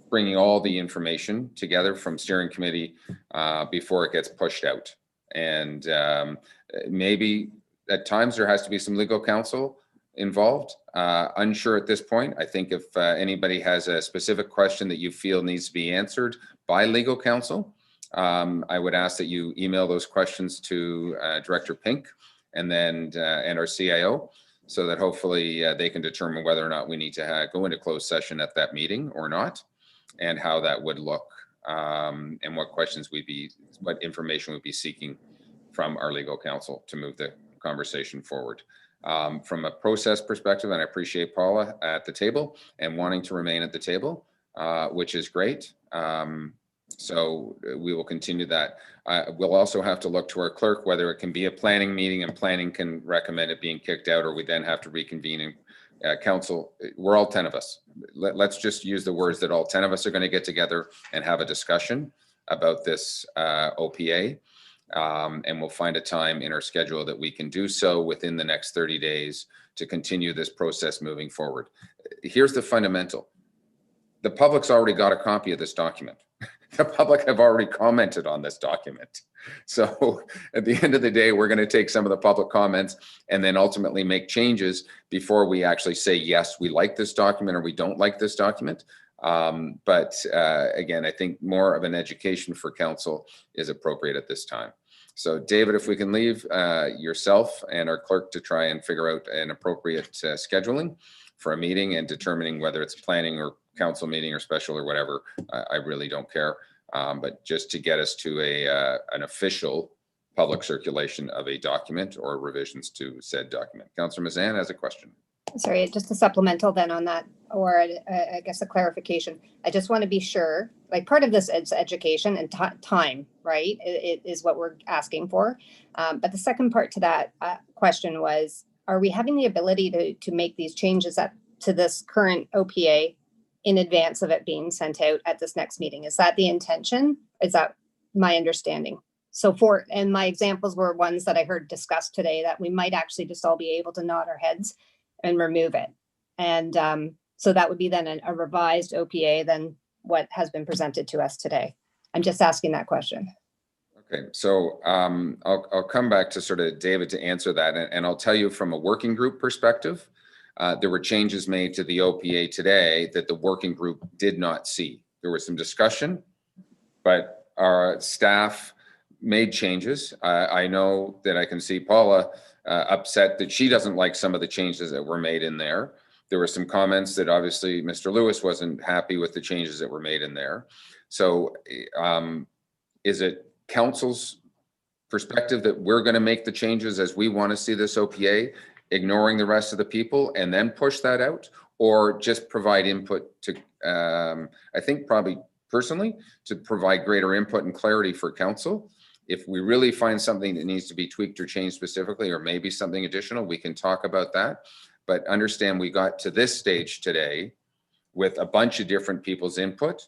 Speaker 1: bringing all the information together from steering committee before it gets pushed out. And maybe at times there has to be some legal counsel involved. Unsure at this point. I think if anybody has a specific question that you feel needs to be answered by legal counsel, I would ask that you email those questions to Director Pink and then and our CIO, so that hopefully they can determine whether or not we need to go into closed session at that meeting or not, and how that would look, and what questions what information we'd be seeking from our legal counsel to move the conversation forward. From a process perspective, and I appreciate Paula at the table and wanting to remain at the table, which is great. So we will continue that. We'll also have to look to our clerk whether it can be a planning meeting and planning can recommend it being kicked out, or we then have to reconvene in council. We're all 10 of us. Let's just use the words that all 10 of us are going to get together and have a discussion about this OPA. And we'll find a time in our schedule that we can do so within the next 30 days to continue this process moving forward. Here's the fundamental. The public's already got a copy of this document. The public have already commented on this document. So at the end of the day, we're going to take some of the public comments and then ultimately make changes before we actually say, yes, we like this document or we don't like this document. But again, I think more of an education for council is appropriate at this time. So David, if we can leave yourself and our clerk to try and figure out an appropriate scheduling for a meeting and determining whether it's planning or council meeting or special or whatever, I really don't care. But just to get us to an official public circulation of a document or revisions to said document. Councillor Mazan has a question.
Speaker 20: Sorry, just a supplemental then on that, or I guess a clarification. I just want to be sure, like part of this is education and time, right? It is what we're asking for. But the second part to that question was, are we having the ability to make these changes to this current OPA in advance of it being sent out at this next meeting? Is that the intention? Is that my understanding? So and my examples were ones that I heard discussed today that we might actually just all be able to nod our heads and remove it. And so that would be then a revised OPA than what has been presented to us today. I'm just asking that question.
Speaker 1: Okay, so I'll come back to sort of David to answer that. And I'll tell you from a working group perspective, there were changes made to the OPA today that the working group did not see. There was some discussion, but our staff made changes. I know that I can see Paula upset that she doesn't like some of the changes that were made in there. There were some comments that obviously Mr. Lewis wasn't happy with the changes that were made in there. So is it council's perspective that we're going to make the changes as we want to see this OPA, ignoring the rest of the people, and then push that out, or just provide input to, I think probably personally, to provide greater input and clarity for council. If we really find something that needs to be tweaked or changed specifically, or maybe something additional, we can talk about that. But understand we got to this stage today with a bunch of different people's input,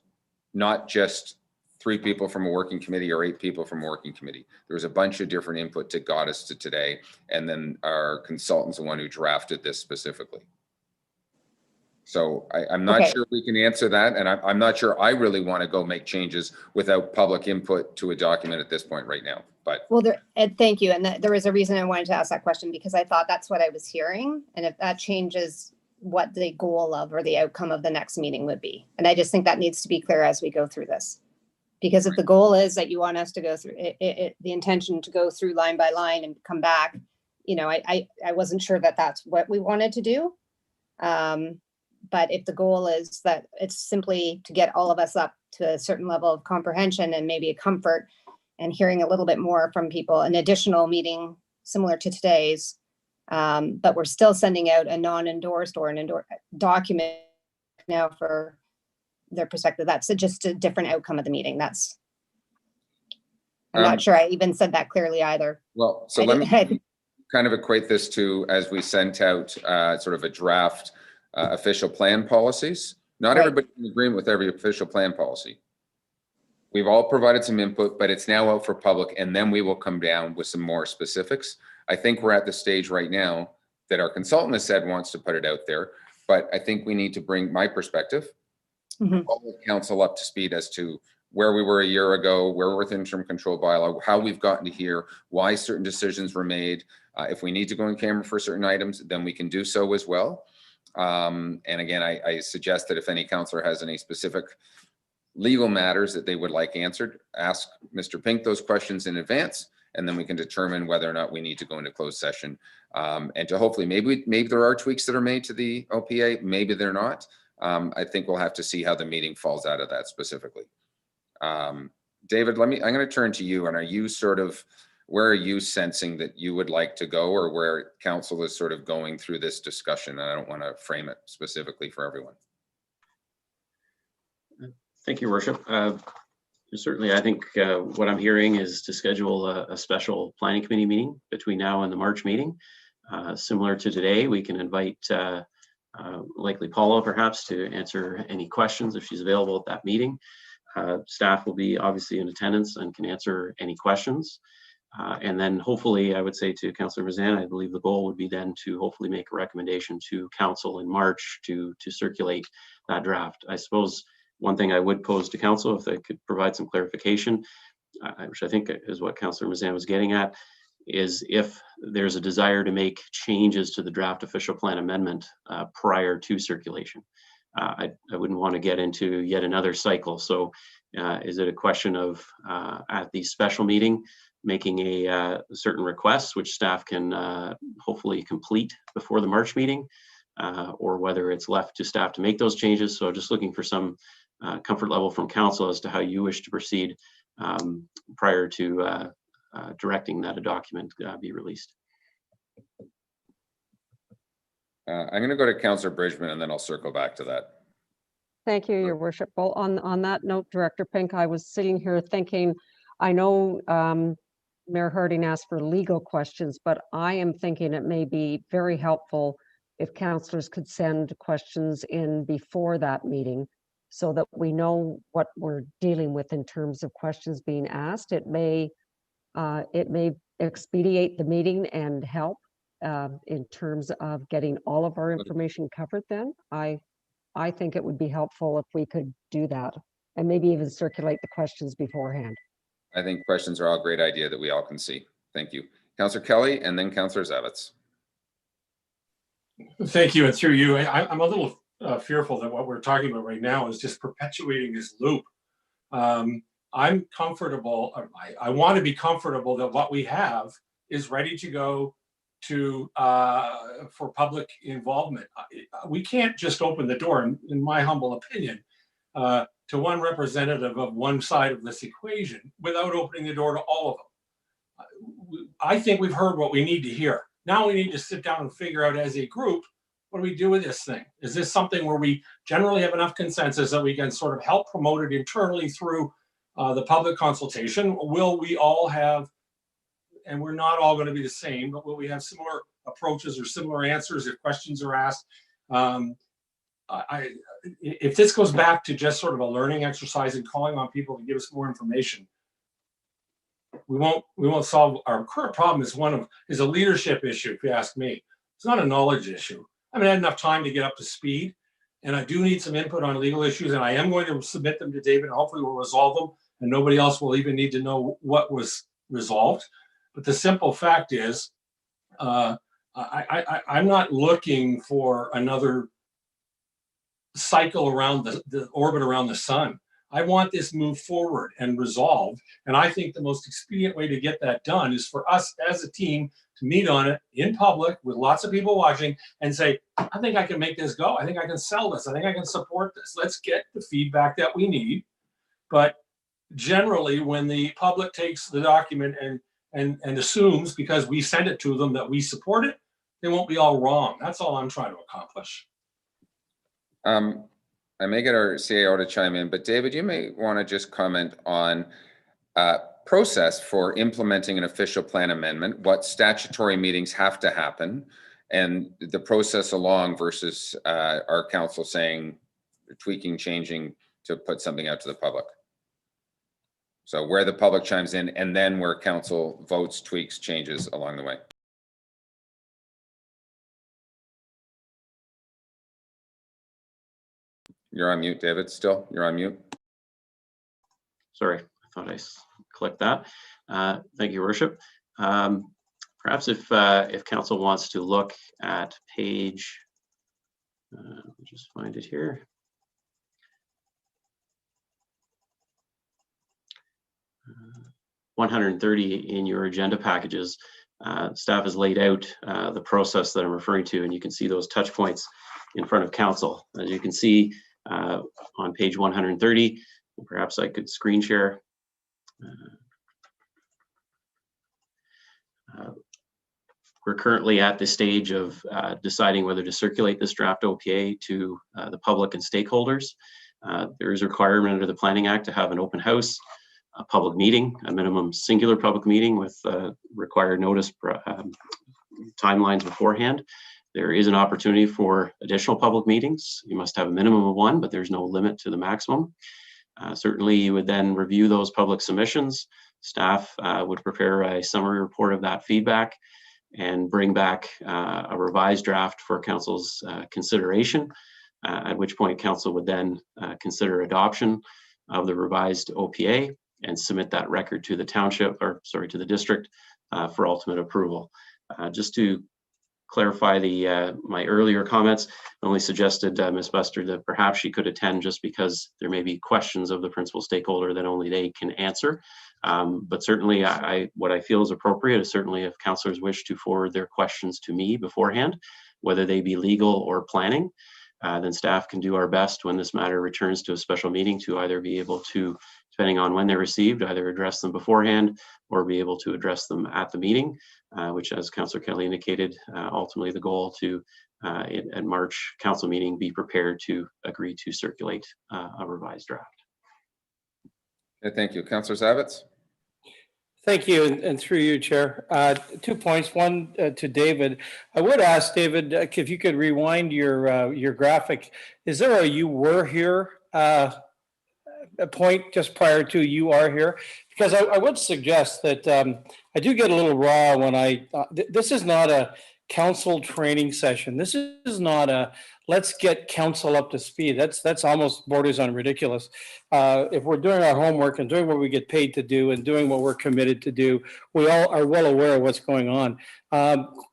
Speaker 1: not just 3 people from a working committee or 8 people from a working committee. There was a bunch of different input that got us to today. And then our consultant's the one who drafted this specifically. So I'm not sure we can answer that. And I'm not sure I really want to go make changes without public input to a document at this point right now. But
Speaker 20: Well, Ed, thank you. And there was a reason I wanted to ask that question, because I thought that's what I was hearing. And if that changes what the goal of or the outcome of the next meeting would be. And I just think that needs to be clear as we go through this. Because if the goal is that you want us to go through the intention to go through line by line and come back, you know, I wasn't sure that that's what we wanted to do. But if the goal is that it's simply to get all of us up to a certain level of comprehension and maybe a comfort and hearing a little bit more from people, an additional meeting similar to today's, but we're still sending out a non-endorsed or an endorsed document now for their perspective. That's just a different outcome of the meeting. I'm not sure I even said that clearly either.
Speaker 1: Well, so let me kind of equate this to, as we sent out sort of a draft official plan policies. Not everybody's in agreement with every official plan policy. We've all provided some input, but it's now out for public, and then we will come down with some more specifics. I think we're at the stage right now that our consultant has said wants to put it out there, but I think we need to bring my perspective, all the council up to speed as to where we were a year ago, where we're with interim control bylaw, how we've gotten to here, why certain decisions were made. If we need to go in camera for certain items, then we can do so as well. And again, I suggest that if any councillor has any specific legal matters that they would like answered, ask Mr. Pink those questions in advance, and then we can determine whether or not we need to go into closed session. And to hopefully, maybe there are tweaks that are made to the OPA, maybe they're not. I think we'll have to see how the meeting falls out of that specifically. David, I'm going to turn to you. And are you sort of, where are you sensing that you would like to go, or where council is sort of going through this discussion? And I don't want to frame it specifically for everyone.
Speaker 11: Thank you, Worship. Certainly, I think what I'm hearing is to schedule a special planning committee meeting between now and the March meeting. Similar to today, we can invite likely Paula perhaps to answer any questions if she's available at that meeting. Staff will be obviously in attendance and can answer any questions. And then hopefully, I would say to Councillor Mazan, I believe the goal would be then to hopefully make a recommendation to council in March to circulate that draft. I suppose one thing I would pose to council, if they could provide some clarification, which I think is what Councillor Mazan was getting at, is if there's a desire to make changes to the draft official plan amendment prior to circulation. I wouldn't want to get into yet another cycle. So is it a question of at the special meeting making a certain request, which staff can hopefully complete before the March meeting, or whether it's left to staff to make those changes? So just looking for some comfort level from council as to how you wish to proceed prior to directing that a document be released.
Speaker 1: I'm going to go to Councillor Bridgman, and then I'll circle back to that.
Speaker 5: Thank you, Your Worship. Well, on that note, Director Pink, I was sitting here thinking, I know Mayor Harding asked for legal questions, but I am thinking it may be very helpful if councillors could send questions in before that meeting so that we know what we're dealing with in terms of questions being asked. It may expedite the meeting and help in terms of getting all of our information covered then. I think it would be helpful if we could do that and maybe even circulate the questions beforehand.
Speaker 1: I think questions are all a great idea that we all can see. Thank you. Councillor Kelly, and then Councillor Zavitz.
Speaker 9: Thank you, and through you, I'm a little fearful that what we're talking about right now is just perpetuating this loop. I'm comfortable, I want to be comfortable that what we have is ready to go to for public involvement. We can't just open the door, in my humble opinion. to one representative of one side of this equation without opening the door to all of them. I think we've heard what we need to hear. Now we need to sit down and figure out as a group, what do we do with this thing? Is this something where we generally have enough consensus that we can sort of help promote it internally through the public consultation? Will we all have, and we're not all going to be the same, but will we have similar approaches or similar answers if questions are asked? If this goes back to just sort of a learning exercise and calling on people to give us more information, we won't solve our current problem. Is a leadership issue, if you ask me. It's not a knowledge issue. I haven't had enough time to get up to speed, and I do need some input on legal issues, and I am going to submit them to David, and hopefully we'll resolve them, and nobody else will even need to know what was resolved. But the simple fact is, I'm not looking for another cycle around the orbit around the sun. I want this moved forward and resolved. And I think the most expedient way to get that done is for us as a team to meet on it in public with lots of people watching and say, I think I can make this go. I think I can sell this. I think I can support this. Let's get the feedback that we need. But generally, when the public takes the document and assumes because we send it to them that we support it, they won't be all wrong. That's all I'm trying to accomplish.
Speaker 1: I may get our CAO to chime in, but David, you may want to just comment on process for implementing an official plan amendment, what statutory meetings have to happen, and the process along versus our council saying, tweaking, changing to put something out to the public. So where the public chimes in and then where council votes, tweaks, changes along the way. You're on mute, David, still? You're on mute.
Speaker 11: Sorry, I thought I clicked that. Thank you, Your Worship. Perhaps if council wants to look at page, let me just find it here. Uh, 130 in your agenda packages, staff has laid out the process that I'm referring to, and you can see those touch points in front of council. As you can see on page 130, perhaps I could screen share. We're currently at the stage of deciding whether to circulate this draft OPA to the public and stakeholders. There is a requirement under the Planning Act to have an open house, a public meeting, a minimum singular public meeting with required notice timelines beforehand. There is an opportunity for additional public meetings. You must have a minimum of one, but there's no limit to the maximum. Certainly, you would then review those public submissions. Staff would prepare a summary report of that feedback and bring back a revised draft for council's consideration, at which point council would then consider adoption of the revised OPA and submit that record to the township, or sorry, to the district for ultimate approval. Just to clarify my earlier comments, I only suggested Ms. Buster that perhaps she could attend just because there may be questions of the principal stakeholder that only they can answer. But certainly what I feel is appropriate is certainly if councillors wish to forward their questions to me beforehand, whether they be legal or planning, then staff can do our best when this matter returns to a special meeting to either be able to, depending on when they're received, either address them beforehand or be able to address them at the meeting, which, as Councillor Kelly indicated, ultimately the goal to, at March council meeting, be prepared to agree to circulate a revised draft.
Speaker 1: Okay, thank you. Councillor Zavitz.
Speaker 2: Thank you, and through you, Chair. 2 points. One to David. I would ask David if you could rewind your graphic. Is there a "you were here" a point just prior to "you are here"? Because I would suggest that I do get a little raw when this is not a council training session. This is not a let's get council up to speed. That's almost borders on ridiculous. If we're doing our homework and doing what we get paid to do and doing what we're committed to do, we all are well aware of what's going on.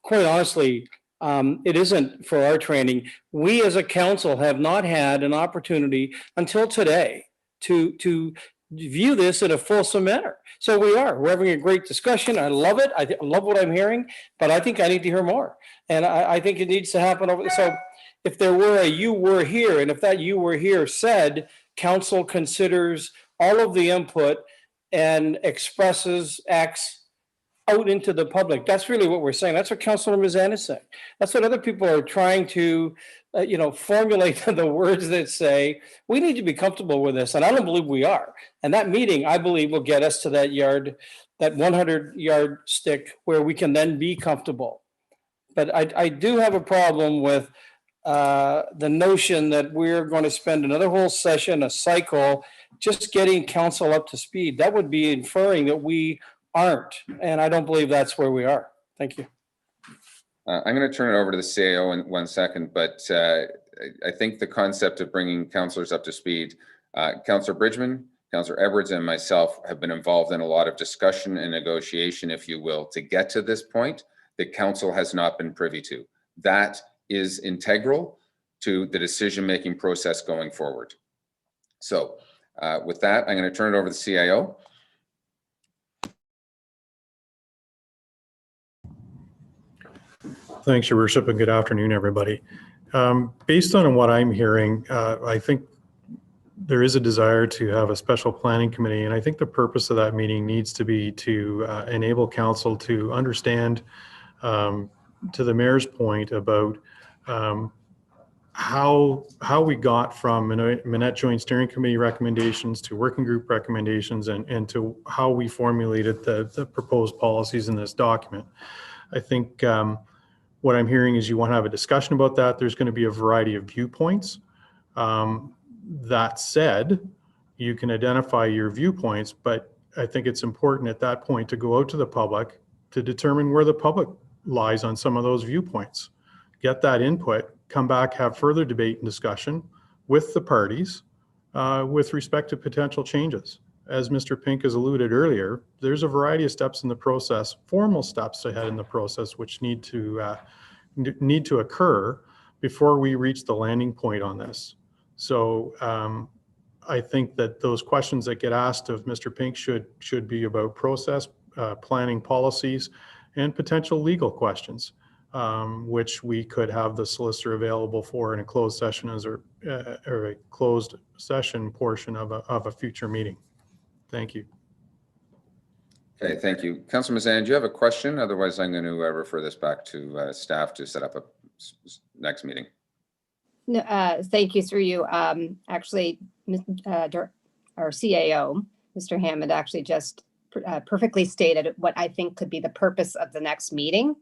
Speaker 2: Quite honestly, it isn't for our training. We as a council have not had an opportunity until today to view this in a fulsome manner. So we're having a great discussion. I love it. I love what I'm hearing, but I think I need to hear more. And I think it needs to happen over. So if there were a "you were here," and if that "you were here" said council considers all of the input and expresses, acts out into the public. That's really what we're saying. That's what Councilor Mazan is saying. That's what other people are trying to, formulate the words that say, we need to be comfortable with this. And I don't believe we are. And that meeting, I believe, will get us to that yard, that 100-yard stick where we can then be comfortable. But I do have a problem with the notion that we're going to spend another whole session, a cycle, just getting council up to speed. That would be inferring that we aren't, and I don't believe that's where we are. Thank you.
Speaker 1: I'm going to turn it over to the CAO in 1 second, but I think the concept of bringing councillors up to speed, Councillor Bridgman, Councillor Edwards, and myself have been involved in a lot of discussion and negotiation, if you will, to get to this point that council has not been privy to. That is integral to the decision-making process going forward. So with that, I'm going to turn it over to the CIO.
Speaker 21: Thanks, Your Worship, and good afternoon, everybody. Based on what I'm hearing, I think there is a desire to have a special planning committee, and I think the purpose of that meeting needs to be to enable council to understand, to the mayor's point about how we got from Minett Joint Steering Committee recommendations to working group recommendations and to how we formulated the proposed policies in this document. I think what I'm hearing is you want to have a discussion about that. There's going to be a variety of viewpoints. That said, you can identify your viewpoints, but I think it's important at that point to go out to the public to determine where the public lies on some of those viewpoints. Get that input, come back, have further debate and discussion with the parties with respect to potential changes. As Mr. Pink has alluded earlier, there's a variety of steps in the process, formal steps ahead in the process, which need to occur before we reach the landing point on this. So I think that those questions that get asked of Mr. Pink should be about process, planning policies, and potential legal questions, which we could have the solicitor available for in a closed session or a closed session portion of a future meeting. Thank you.
Speaker 1: Okay, thank you. Councillor Mazan, do you have a question? Otherwise, I'm going to refer this back to staff to set up a next meeting.
Speaker 20: No, thank you, through you. Actually, our CAO, Mr. Hammond, actually just perfectly stated what I think could be the purpose of the next meeting.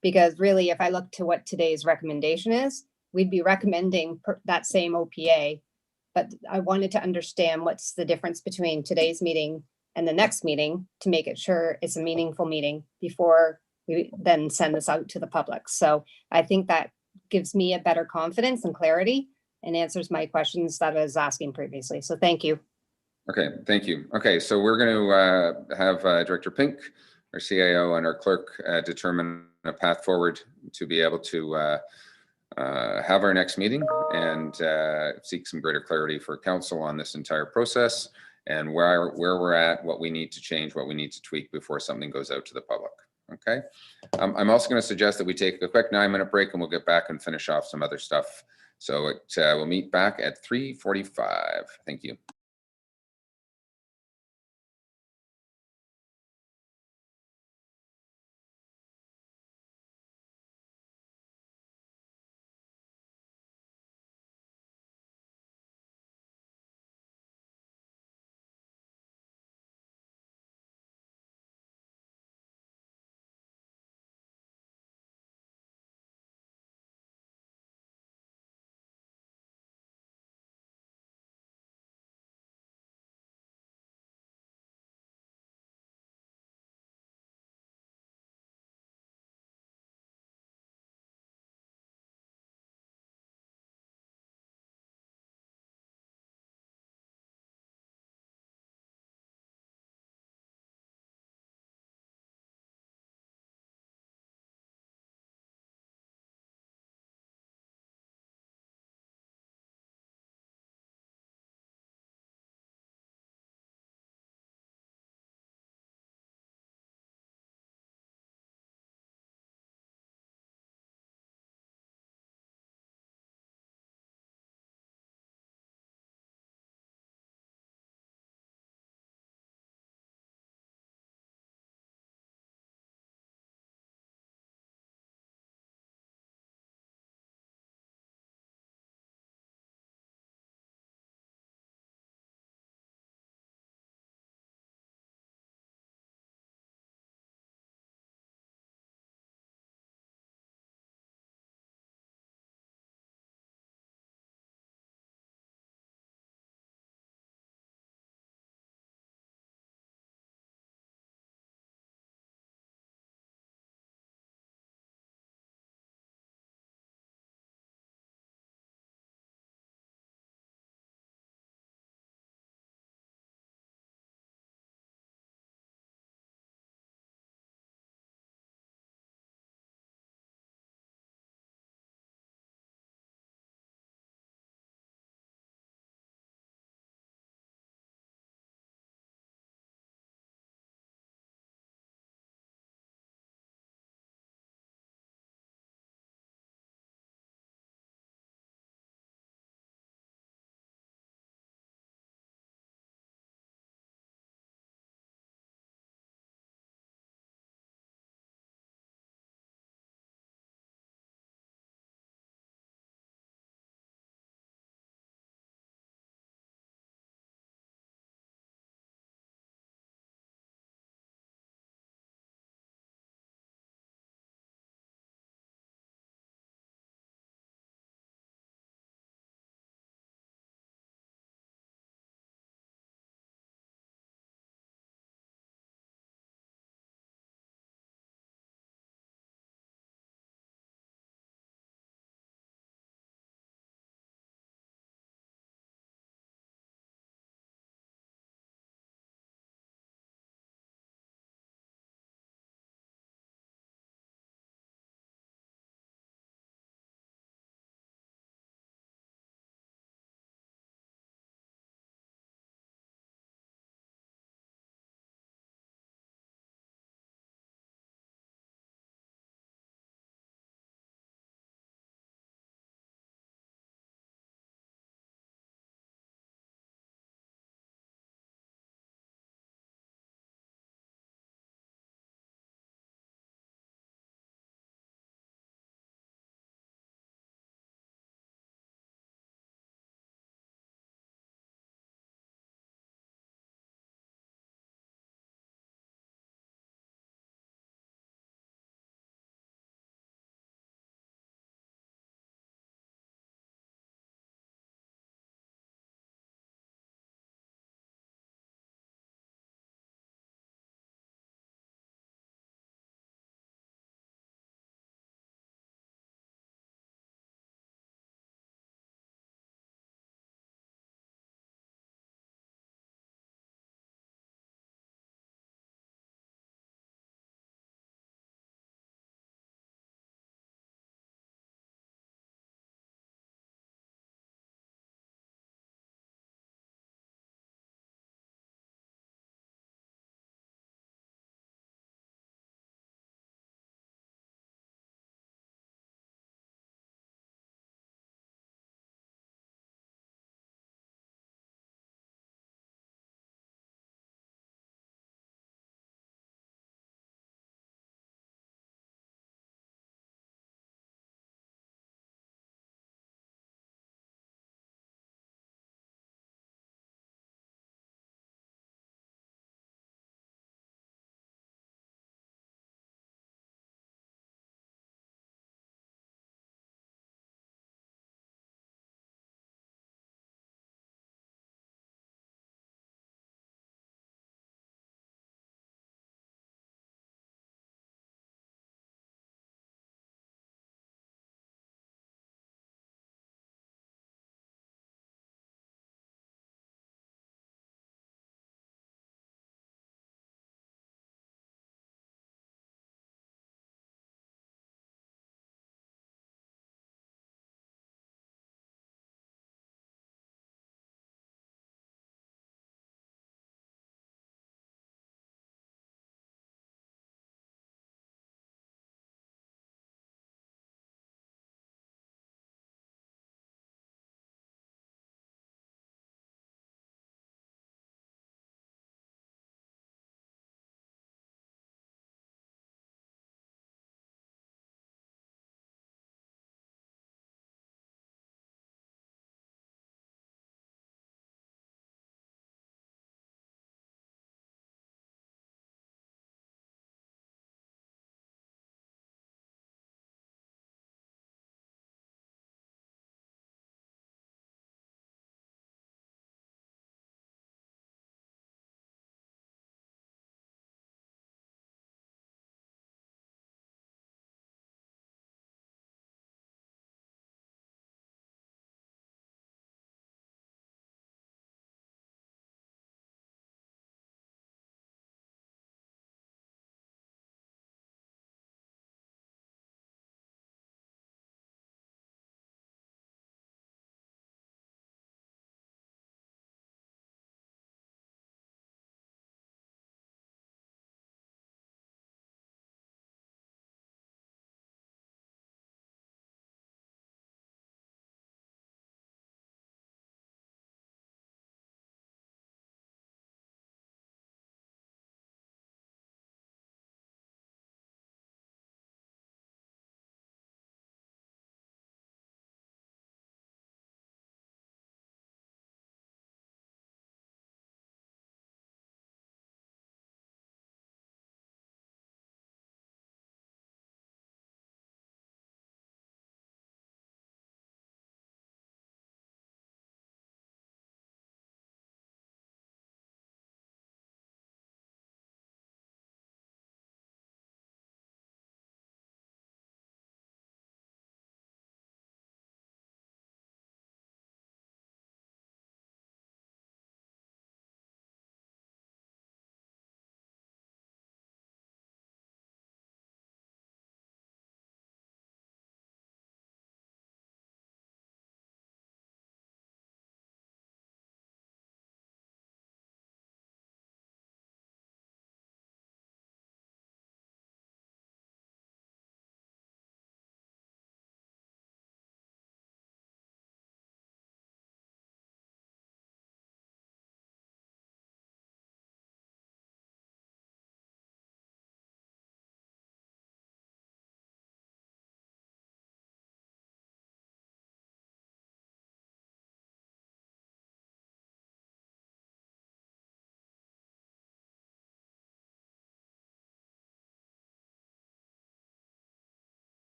Speaker 20: Because really, if I look to what today's recommendation is, we'd be recommending that same OPA. But I wanted to understand what's the difference between today's meeting and the next meeting to make it sure it's a meaningful meeting before we then send this out to the public. So I think that gives me a better confidence and clarity and answers my questions that I was asking previously. So thank you.
Speaker 1: Okay, thank you. Okay, so we're going to have Director Pink, our CAO, and our clerk determine a path forward to be able to have our next meeting and seek some greater clarity for council on this entire process and where we're at, what we need to change, what we need to tweak before something goes out to the public. Okay. I'm also going to suggest that we take a quick 9-minute break and we'll get back and finish off some other stuff. So we'll meet back at 3:45. Thank you.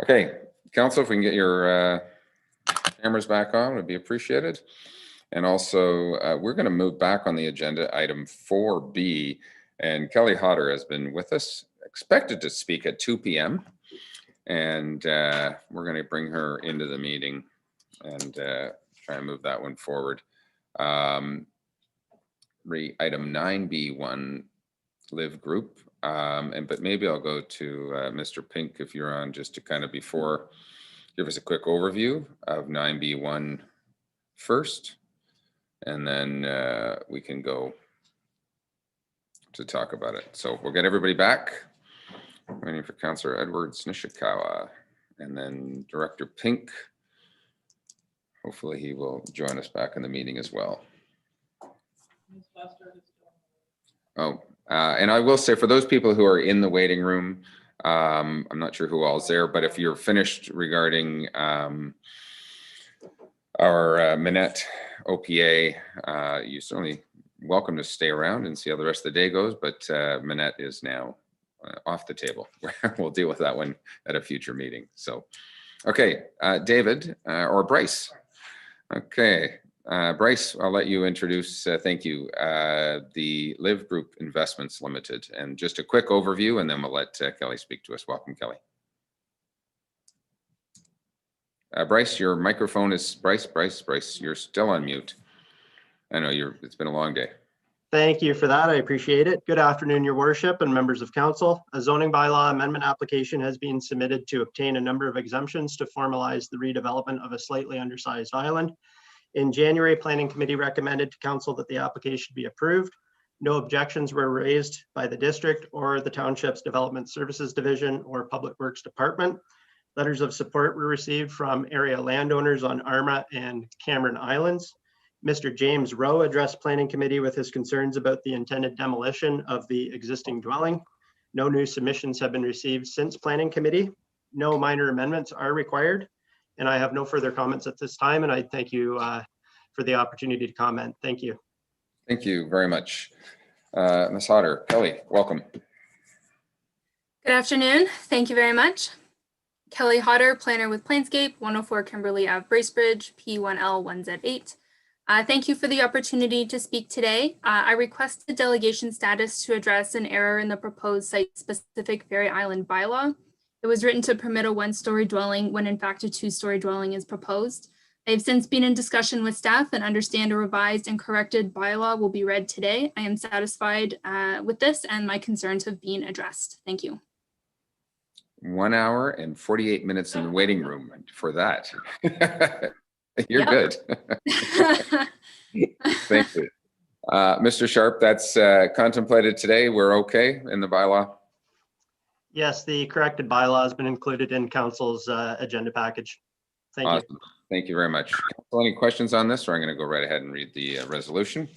Speaker 1: Okay, council, if we can get your cameras back on, would be appreciated. And also, we're going to move back on the agenda, item 4B. And Kelly Hodder has been with us, expected to speak at 2 p.m. And we're going to bring her into the meeting and try and move that one forward. Item 9B1, Livgroup. But maybe I'll go to Mr. Pink if you're on, just to kind of before give us a quick overview of 9B1 first, and then we can go to talk about it. So we'll get everybody back. Waiting for Councillor Edwards Nishikawa, and then Director Pink. Hopefully he will join us back in the meeting as well. Oh, and I will say, for those people who are in the waiting room, I'm not sure who all is there, but if you're finished regarding our Minett OPA, you're certainly welcome to stay around and see how the rest of the day goes, but Minett is now off the table. We'll deal with that one at a future meeting. So, okay, David or Bryce. Okay, Bryce, I'll let you introduce, thank you, the Livgroup Investments Limited, and just a quick overview, and then we'll let Kelly speak to us. Welcome, Kelly. Bryce, your microphone is, Bryce, you're still on mute. I know it's been a long day.
Speaker 3: Thank you for that. I appreciate it. Good afternoon, Your Worship and members of council. A zoning bylaw amendment application has been submitted to obtain a number of exemptions to formalize the redevelopment of a slightly undersized island. In January, Planning Committee recommended to council that the application be approved. No objections were raised by the district or the township's Development Services Division or Public Works Department. Letters of support were received from area landowners on Arma and Cameron Islands. Mr. James Rowe addressed Planning Committee with his concerns about the intended demolition of the existing dwelling. No new submissions have been received since Planning Committee. No minor amendments are required. And I have no further comments at this time. And I thank you for the opportunity to comment. Thank you.
Speaker 1: Thank you very much. Ms. Hodder, Kelly, welcome.
Speaker 22: Good afternoon. Thank you very much. Kelly Hodder, planner with Planscape, 104 Kimberley Ave, Bracebridge, P1L1Z8. Thank you for the opportunity to speak today. I request the delegation status to address an error in the proposed site-specific Ferry Island bylaw. It was written to permit a one-story dwelling when in fact a two-story dwelling is proposed. I've since been in discussion with staff and understand a revised and corrected bylaw will be read today. I am satisfied with this and my concerns have been addressed. Thank you.
Speaker 1: 1 hour and 48 minutes in the waiting room for that. You're good. Thank you. Mr. Sharp, that's contemplated today. We're okay in the bylaw?
Speaker 3: Yes, the corrected bylaw has been included in council's agenda package. Thank you.
Speaker 1: Thank you very much. So any questions on this, or I'm going to go right ahead and read the resolution.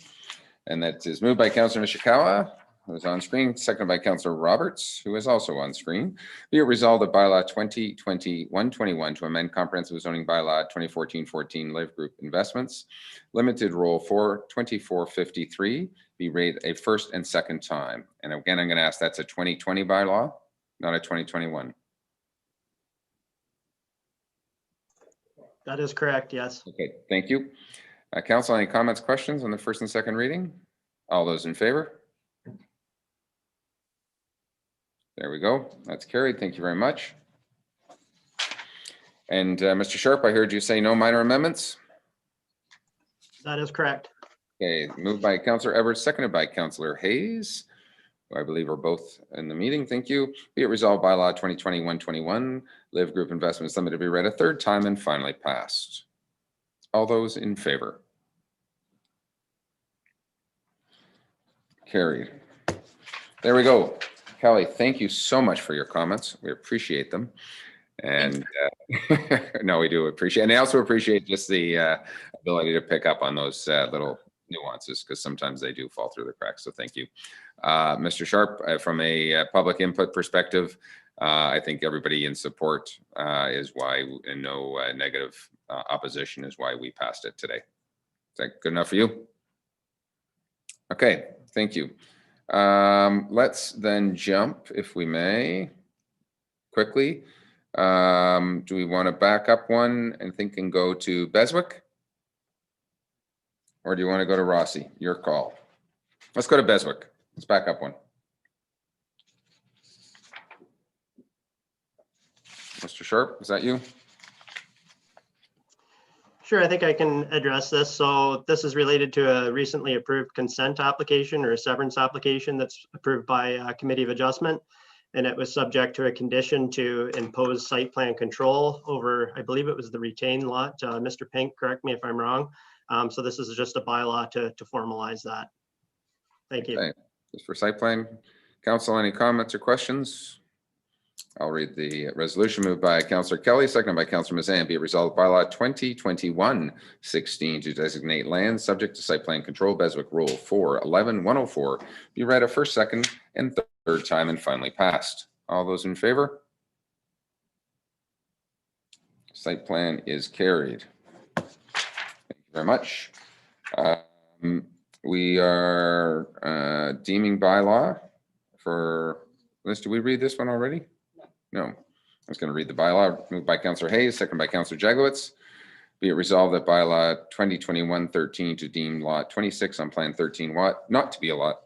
Speaker 1: And that is moved by Councillor Nishikawa, who is on screen, seconded by Councillor Roberts, who is also on screen. Be it resolved that bylaw 2020-121 to amend comprehensive zoning bylaw 2014-14 Livgroup Investments Limited Rule 42453 be read a first and second time. And again, I'm going to ask, that's a 2020 bylaw, not a 2021.
Speaker 3: That is correct, yes.
Speaker 1: Okay, thank you. Council, any comments, questions on the first and second reading? All those in favor? There we go. That's carried. Thank you very much. And Mr. Sharp, I heard you say no minor amendments.
Speaker 3: That is correct.
Speaker 1: Okay, moved by Councillor Edwards, seconded by Councillor Hayes, who I believe are both in the meeting. Thank you. Be it resolved by law 2020-121, Livgroup Investments Limited be read a third time and finally passed. All those in favor? Carried. There we go. Kelly, thank you so much for your comments. We appreciate them. And no, we do appreciate, and I also appreciate just the ability to pick up on those little nuances, because sometimes they do fall through the cracks. So thank you. Mr. Sharp, from a public input perspective, I think everybody in support is why, and no negative opposition is why we passed it today. Is that good enough for you? Okay, thank you. Let's then jump, if we may, quickly Do we want to back up one and think and go to Beswick? Or do you want to go to Rossi? Your call. Let's go to Beswick. Let's back up one. Mr. Sharp, is that you?
Speaker 3: Sure, I think I can address this. So this is related to a recently approved consent application or a severance application that's approved by a Committee of Adjustment. And it was subject to a condition to impose site plan control over, I believe it was the retained lot. Mr. Pink, correct me if I'm wrong. So this is just a bylaw to formalize that. Thank you.
Speaker 1: Okay. Just for site plan. Council, any comments or questions? I'll read the resolution. Moved by Councillor Kelly, seconded by Councillor Mazan. Be it resolved, bylaw 2021-16 to designate land subject to site plan control, Beswick Rule 4.11.104 be read a first, second, and third time and finally passed. All those in favor? Site plan is carried. Thank you very much. We are deeming bylaw for this. Do we read this one already? No. I was going to read the bylaw. Moved by Councillor Hayes, second by Councillor Jaglowitz. Be it resolved that bylaw 2021-13 to deem lot 26 on plan 13 Watt not to be a lot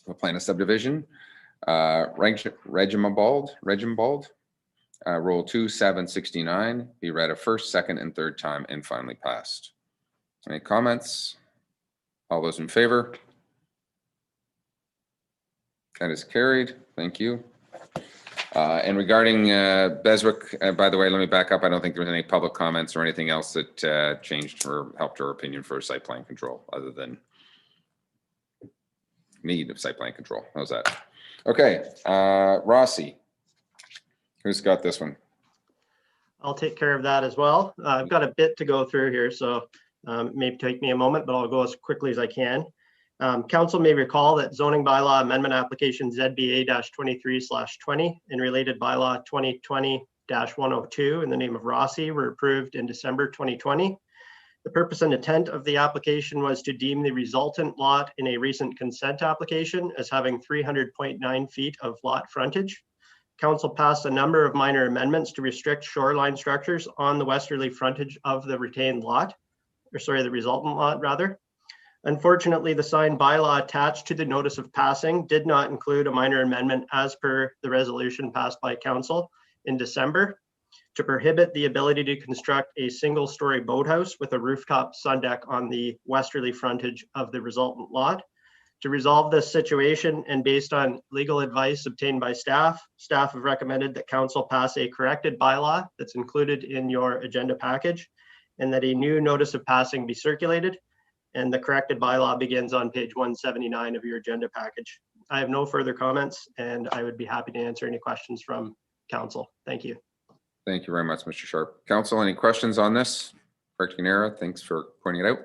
Speaker 1: of a plan of subdivision. Regimabald, Rule 2.769 be read a first, second, and third time and finally passed. Any comments? All those in favor? That is carried. Thank you. And regarding Beswick, by the way, let me back up. I don't think there was any public comments or anything else that changed or helped our opinion for site plan control other than need of site plan control. How's that? Okay, Rossi, who's got this one?
Speaker 3: I'll take care of that as well. I've got a bit to go through here, so maybe take me a moment, but I'll go as quickly as I can. Council may recall that zoning bylaw amendment application ZBA-23/20 and related bylaw 2020-102 in the name of Rossi were approved in December 2020. The purpose and intent of the application was to deem the resultant lot in a recent consent application as having 300.9 feet of lot frontage. Council passed a number of minor amendments to restrict shoreline structures on the westerly frontage of the retained lot, or sorry, the resultant lot rather. Unfortunately, the signed bylaw attached to the notice of passing did not include a minor amendment as per the resolution passed by council in December to prohibit the ability to construct a single-story boathouse with a rooftop sun deck on the westerly frontage of the resultant lot. To resolve this situation and based on legal advice obtained by staff have recommended that council pass a corrected bylaw that's included in your agenda package and that a new notice of passing be circulated. And the corrected bylaw begins on page 179 of your agenda package. I have no further comments and I would be happy to answer any questions from council. Thank you.
Speaker 1: Thank you very much, Mr. Sharp. Council, any questions on this? Pecuniary, thanks for pointing it out.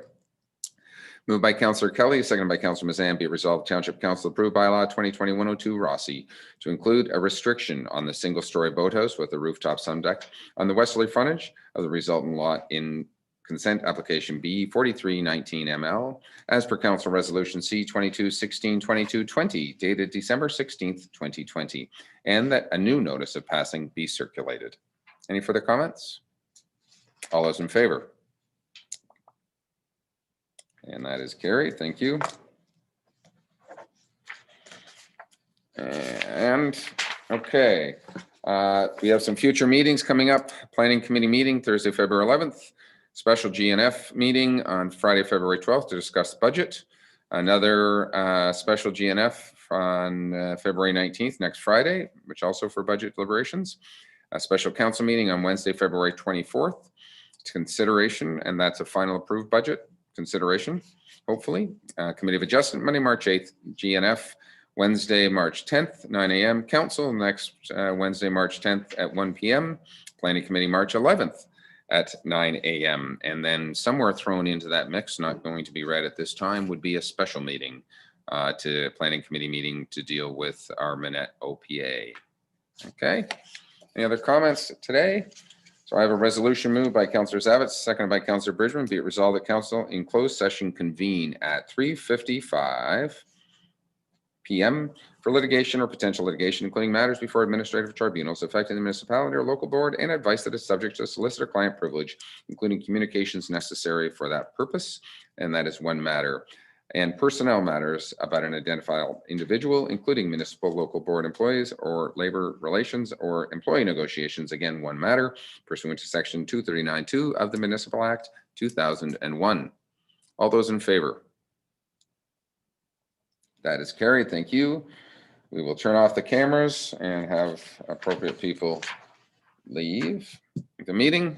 Speaker 1: Moved by Councillor Kelly, seconded by Councillor Mazan. Be it resolved, Township Council approve bylaw 2020-102 Rossi to include a restriction on the single-story boathouse with a rooftop sun deck on the westerly frontage of the resultant lot in consent application B 4319 ML as per Council Resolution C 2216-2220 dated December 16th, 2020, and that a new notice of passing be circulated. Any further comments? All those in favor? And that is carried. Thank you. And okay, we have some future meetings coming up. Planning Committee meeting Thursday, February 11th. Special GNF meeting on Friday, February 12th to discuss budget. Another special GNF on February 19th, next Friday, which also for budget deliberations. A special council meeting on Wednesday, February 24th to consideration, and that's a final approved budget consideration, hopefully. Committee of Adjustment, Monday, March 8th, GNF, Wednesday, March 10th, 9 a.m. Council, next Wednesday, March 10th at 1 p.m. Planning Committee, March 11th. At 9 a.m. And then somewhere thrown into that mix, not going to be read at this time, would be a special meeting to Planning Committee meeting to deal with our Minett OPA. Okay. Any other comments today? So I have a resolution moved by Councillor Zavitz, seconded by Councillor Bridgman. Be it resolved that Council in closed session convene at 3:55 p.m. for litigation or potential litigation, including matters before administrative tribunals affecting the municipality or local board, and advice that is subject to solicitor-client privilege, including communications necessary for that purpose. And that is one matter. And personnel matters about an identifiable individual, including municipal local board employees or labor relations or employee negotiations, again, one matter, pursuant to section 239(2) of the Municipal Act 2001. All those in favor? That is carried. Thank you. We will turn off the cameras and have appropriate people leave the meeting.